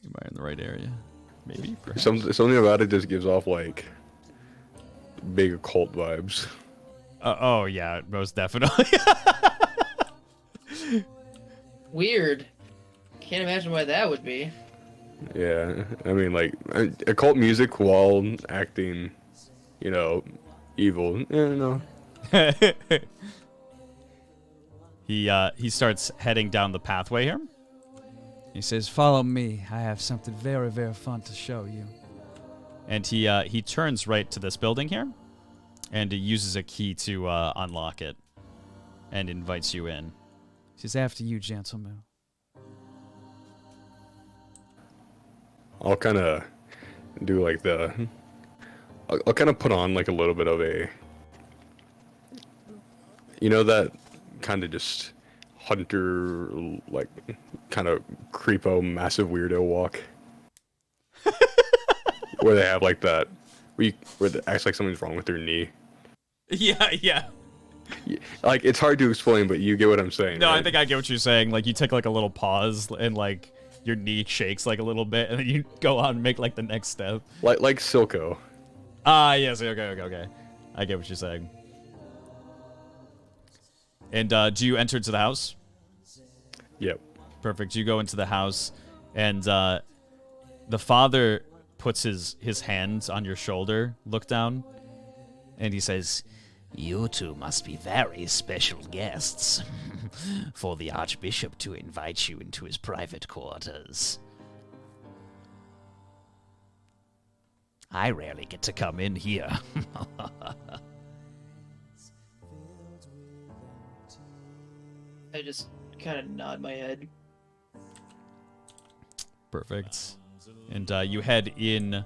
Am I in the right area? Maybe. Perhaps. Something about it just gives off like big occult vibes. Oh yeah, most definitely. Weird. Can't imagine why that would be. Yeah, I mean like occult music while acting, you know, evil. Yeah, no. He starts heading down the pathway here. He says, "Follow me. I have something very, very fun to show you." And he turns right to this building here, and he uses a key to unlock it, and invites you in. He says, "After you, gentlemen." I'll kind of do like I'll kind of put on like a little bit of a, you know, that kind of just hunter, like kind of creepo, massive weirdo walk. Where they have like that, where it acts like something's wrong with their knee. Yeah. Like, it's hard to explain, but you get what I'm saying. No, right? I think I get what you're saying. Like, you take like a little pause, and like your knee shakes like a little bit, and then you go on and make like the next step. Like Silco. Ah, yes. Okay. I get what you're saying. And do you enter into the house? Yep. Perfect. You go into the house, and the father puts his hands on your shoulder, look down, And he says, "You two must be very special guests for the Archbishop to invite you into his private quarters. I rarely get to come in here." I just kind of nod my head. Perfect. And you head in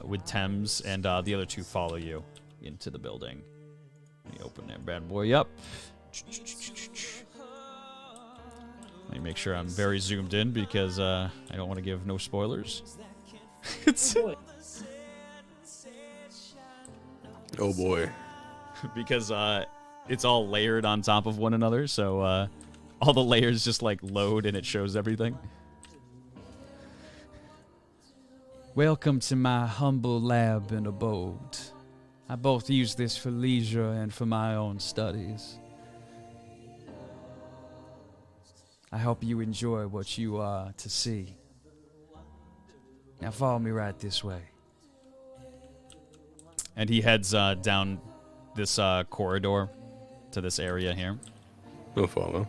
with Thames, and the other two follow you into the building. Let me open that bad boy up. Let me make sure I'm very zoomed in because I don't want to give no spoilers. Oh boy. Because it's all layered on top of one another, so all the layers just like load and it shows everything. Welcome to my humble lab and abode. I both use this for leisure and for my own studies. I hope you enjoy what you are to see. Now follow me right this way. And he heads down this corridor to this area here. I'll follow.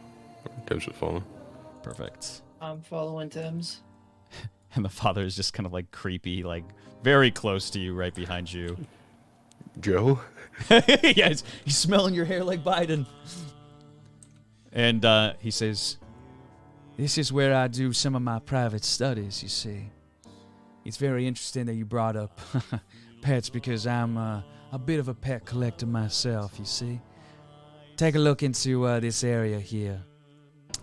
Tim should follow. Perfect. I'm following Tim's. And the father is just kind of like creepy, like very close to you, right behind you. Joe? Yeah, he's smelling your hair like Biden. And he says, This is where I do some of my private studies, you see. It's very interesting that you brought up pets because I'm a bit of a pet collector myself, you see. Take a look into this area here.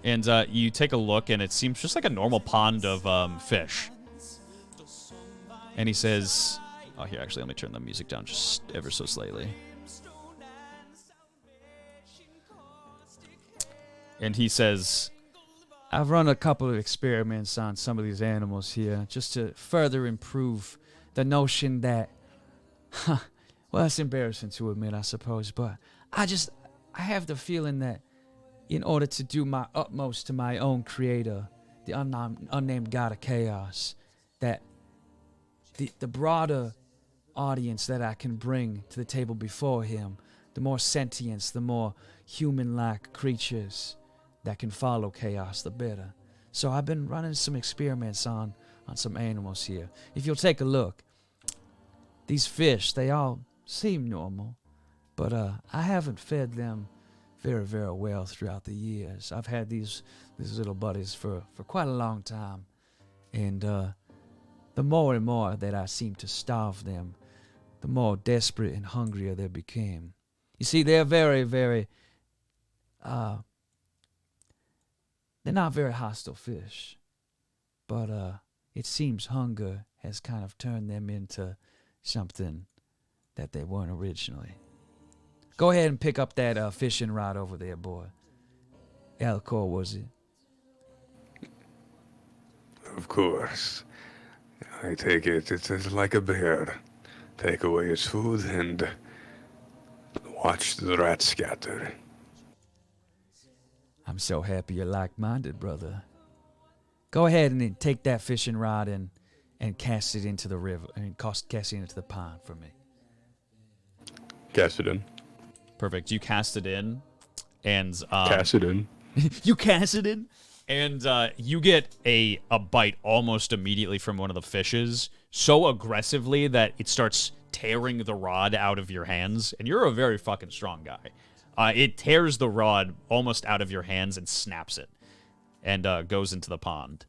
and you take a look, and it seems just like a normal pond of fish. And he says, oh, here, actually, let me turn the music down just ever so slightly. And he says, I've run a couple of experiments on some of these animals here just to further improve the notion that, well, it's embarrassing to admit, I suppose, but I have the feeling that in order to do my utmost to my own creator, the unnamed god of chaos, that the broader audience that I can bring to the table before him, the more sentience, the more human-like creatures that can follow chaos, the better. So I've been running some experiments on some animals here. If you'll take a look, these fish, they all seem normal, but I haven't fed them very, very well throughout the years. I've had these little buddies for quite a long time, and the more and more that I seem to starve them, the more desperate and hungrier they became. You see, they're very, very they're not very hostile fish, but it seems hunger has kind of turned them into something that they weren't originally. Go ahead and pick up that fishing rod over there, boy. Alcor, was it? Of course. I take it. It's like a bear. Take away its food and watch the rats scatter. I'm so happy you're like-minded, brother. Go ahead and then take that fishing rod and cast it into the river, and cast it into the pond for me. Cast it in. perfect. You cast it in, and Cast it in. you cast it in, and you get a bite almost immediately from one of the fishes, so aggressively that it starts tearing the rod out of your hands, and you're a very fucking strong guy. It tears the rod almost out of your hands and snaps it, and goes into the pond.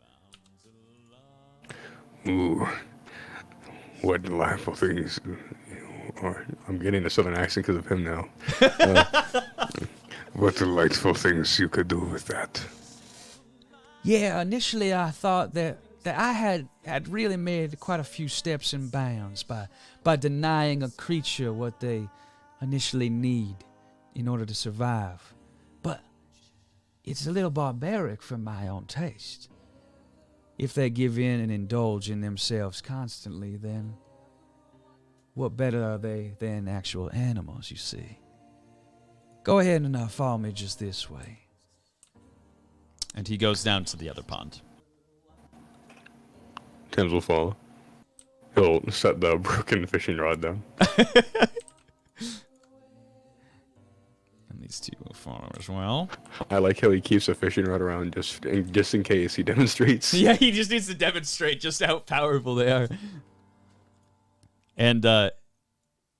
Ooh. What delightful things. Or, I'm getting a southern accent because of him now. What delightful things you could do with that. Yeah, initially I thought that I had really made quite a few steps in bounds by denying a creature what they initially need in order to survive. But it's a little barbaric for my own taste. If they give in and indulge in themselves constantly, then what better are they than actual animals, you see? Go ahead and follow me just this way. And he goes down to the other pond. Thames will follow. He'll set the broken fishing rod down. these two will follow as well. I like how he keeps a fishing rod around just in case he demonstrates. Yeah, he just needs to demonstrate just how powerful they are. And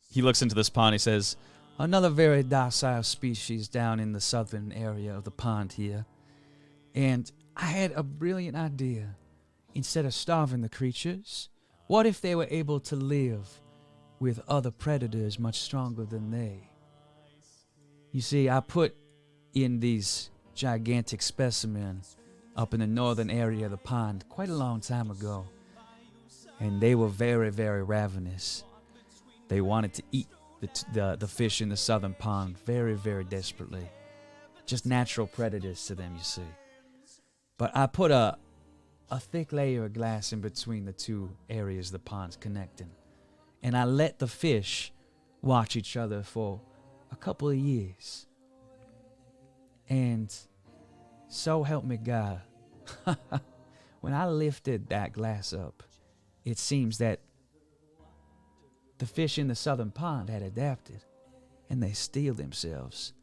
he looks into this pond. He says, Another very docile species down in the southern area of the pond here. And I had a brilliant idea. Instead of starving the creatures, what if they were able to live with other predators much stronger than they? You see, I put in these gigantic specimens up in the northern area of the pond quite a long time ago. And they were very, very ravenous. They wanted to eat the fish in the southern pond very, very desperately. Just natural predators to them, you see. But I put a thick layer of glass in between the two areas the pond's connecting. And I let the fish watch each other for a couple of years. And so help me God, when I lifted that glass up, it seems that the fish in the southern pond had adapted, and they steeled themselves.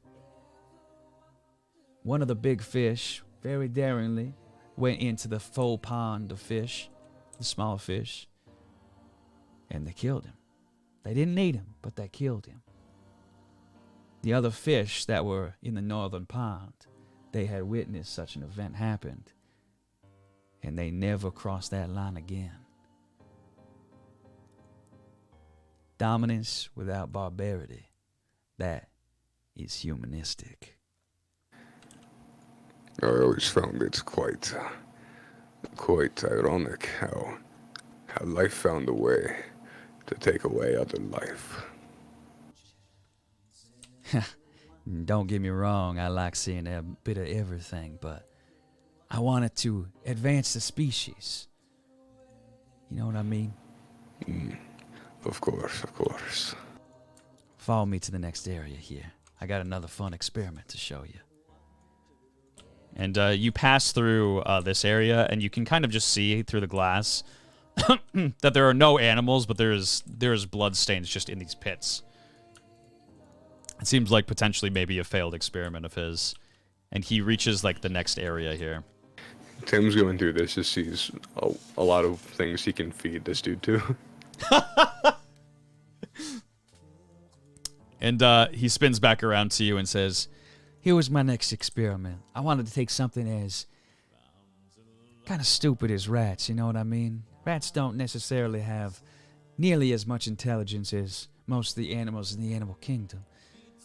One of the big fish, very daringly, went into the full pond of fish, the small fish, and they killed him. They didn't eat him, but they killed him. The other fish that were in the northern pond, they had witnessed such an event happened, and they never crossed that line again. Dominance without barbarity, that is humanistic. I always found it quite ironic how life found a way to take away other life. Don't get me wrong, I like seeing a bit of everything, but I wanted to advance the species. You know what I mean? Of course. Follow me to the next area here. I got another fun experiment to show you. and you pass through this area, and you can kind of just see through the glass that there are no animals, but there's blood stains just in these pits. It seems like potentially maybe a failed experiment of his. And he reaches, like, the next area here. Tim's going through this, just sees a lot of things he can feed this dude to. And he spins back around to you and says, "Here was my next experiment. I wanted to take something as kind of stupid as rats, you know what I mean? Rats don't necessarily have nearly as much intelligence as most of the animals in the animal kingdom.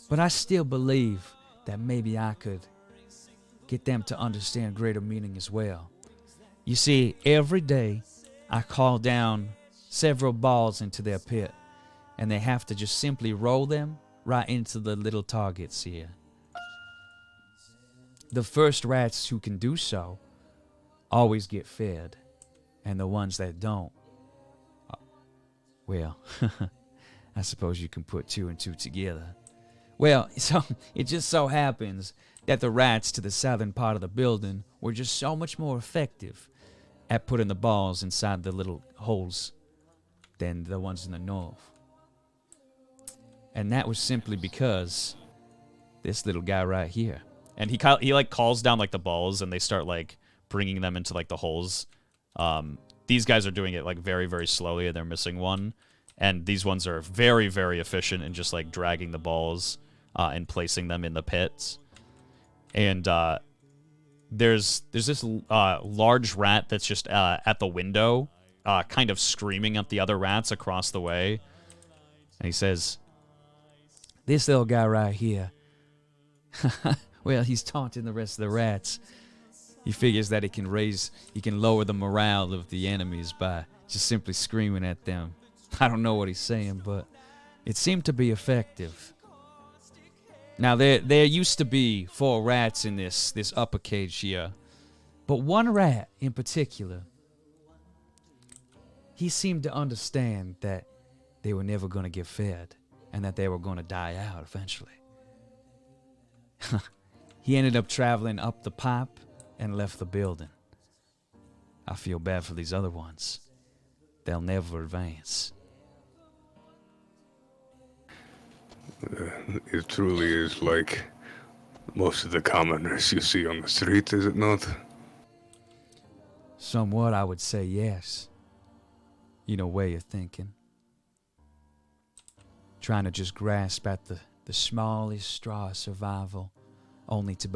But I still believe that maybe I could get them to understand greater meaning as well. You see, every day I call down several balls into their pit, and they have to just simply roll them right into the little targets here. The first rats who can do so always get fed, and the ones that don't, well, I suppose you can put two and two together. Well, so it just so happens that the rats to the southern part of the building were just so much more effective at putting the balls inside the little holes than the ones in the north. And that was simply because this little guy right here. and he like calls down like the balls, and they start like bringing them into like the holes. These guys are doing it like very, very slowly, and they're missing one. And these ones are very, very efficient in just like dragging the balls and placing them in the pits. And there's this large rat that's just at the window, kind of screaming at the other rats across the way. And he says, This little guy right here, well, he's taunting the rest of the rats. He figures that he can lower the morale of the enemies by just simply screaming at them. I don't know what he's saying, but it seemed to be effective. Now, there used to be 4 rats in this upper cage here, but one rat in particular, he seemed to understand that they were never going to get fed and that they were going to die out eventually. He ended up traveling up the pipe and left the building. I feel bad for these other ones. They'll never advance. It truly is like most of the commoners you see on the street, is it not? Somewhat, I would say yes. You know, way of thinking. Trying to just grasp at the smallest straw of survival, only to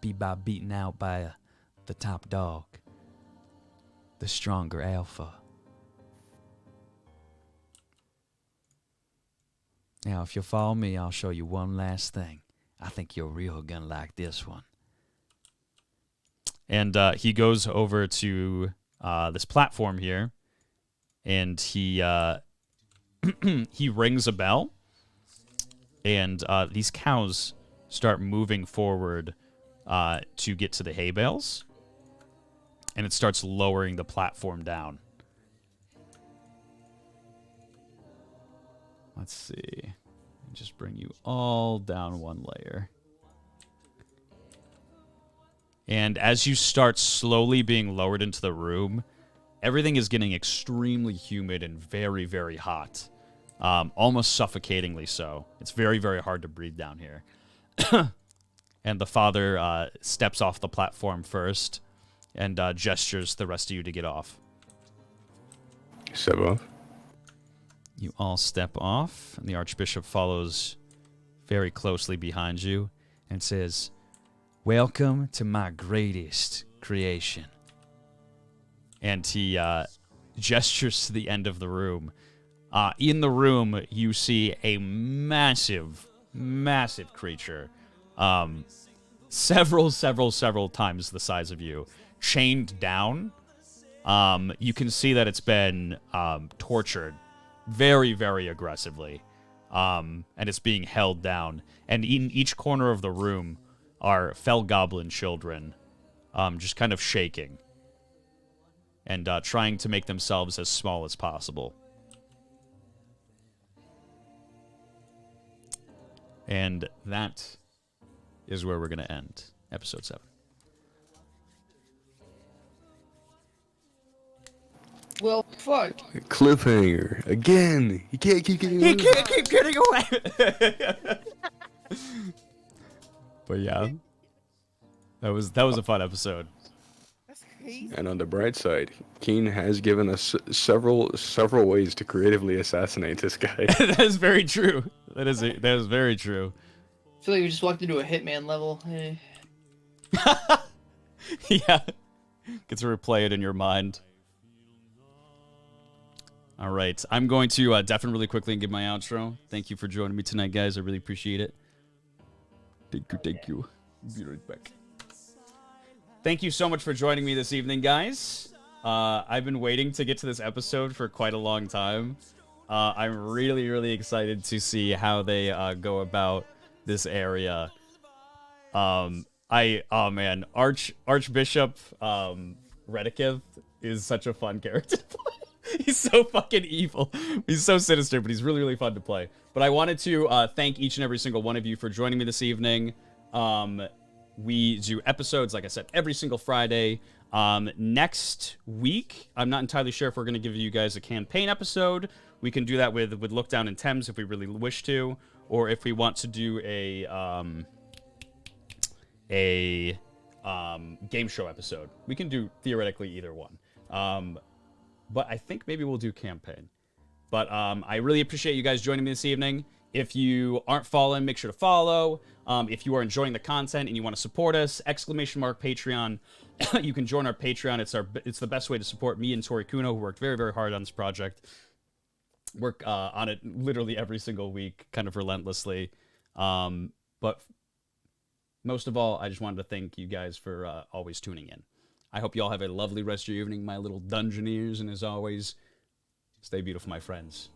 be beaten out by the top dog. The stronger alpha. Now, if you'll follow me, I'll show you one last thing. I think you're real gonna like this one. And he goes over to this platform here, and he he rings a bell, and these cows start moving forward to get to the hay bales, and it starts lowering the platform down. Let's see. Just bring you all down one layer. And as you start slowly being lowered into the room, everything is getting extremely humid and very, very hot. Almost suffocatingly so. It's very, very hard to breathe down here. And the father steps off the platform first and gestures the rest of you to get off. Step off. You all step off, and the Archbishop follows very closely behind you and says, "Welcome to my greatest creation." And he gestures to the end of the room. In the room, you see a massive, massive creature. Several times the size of you. Chained down. You can see that it's been tortured very, very aggressively. And it's being held down. And in each corner of the room are fell goblin children just kind of shaking and trying to make themselves as small as possible. And that is where we're going to end episode 7. Well, fuck. Cliffhanger again. He can't keep getting away. He can't keep getting away. But yeah, that was a fun episode. That's crazy. And on the bright side, Keen has given us several ways to creatively assassinate this guy. That is very true. That is very true. I feel like we just walked into a Hitman level. Hey. Yeah, get to replay it in your mind. All right, I'm going to deafen really quickly and give my outro. Thank you for joining me tonight, guys. I really appreciate it. Thank you. Be right back. Thank you so much for joining me this evening, guys. I've been waiting to get to this episode for quite a long time. I'm really, really excited to see how they go about this area. Oh man, Archbishop Redikiv is such a fun character to play. He's so fucking evil. He's so sinister, but he's really, really fun to play. But I wanted to thank each and every single one of you for joining me this evening. We do episodes, like I said, every single Friday. Next week, I'm not entirely sure if we're going to give you guys a campaign episode. We can do that with Look Down in Thames if we really wish to, or if we want to do a game show episode. We can do theoretically either one. But I think maybe we'll do campaign. But I really appreciate you guys joining me this evening. If you aren't following, make sure to follow. If you are enjoying the content and you want to support us, ! Patreon. You can join our Patreon. It's the best way to support me and Tori Kuno, who worked very, very hard on this project. Work on it literally every single week, kind of relentlessly. But most of all, I just wanted to thank you guys for always tuning in. I hope you all have a lovely rest of your evening, my little Dungeoneers, and as always, stay beautiful, my friends.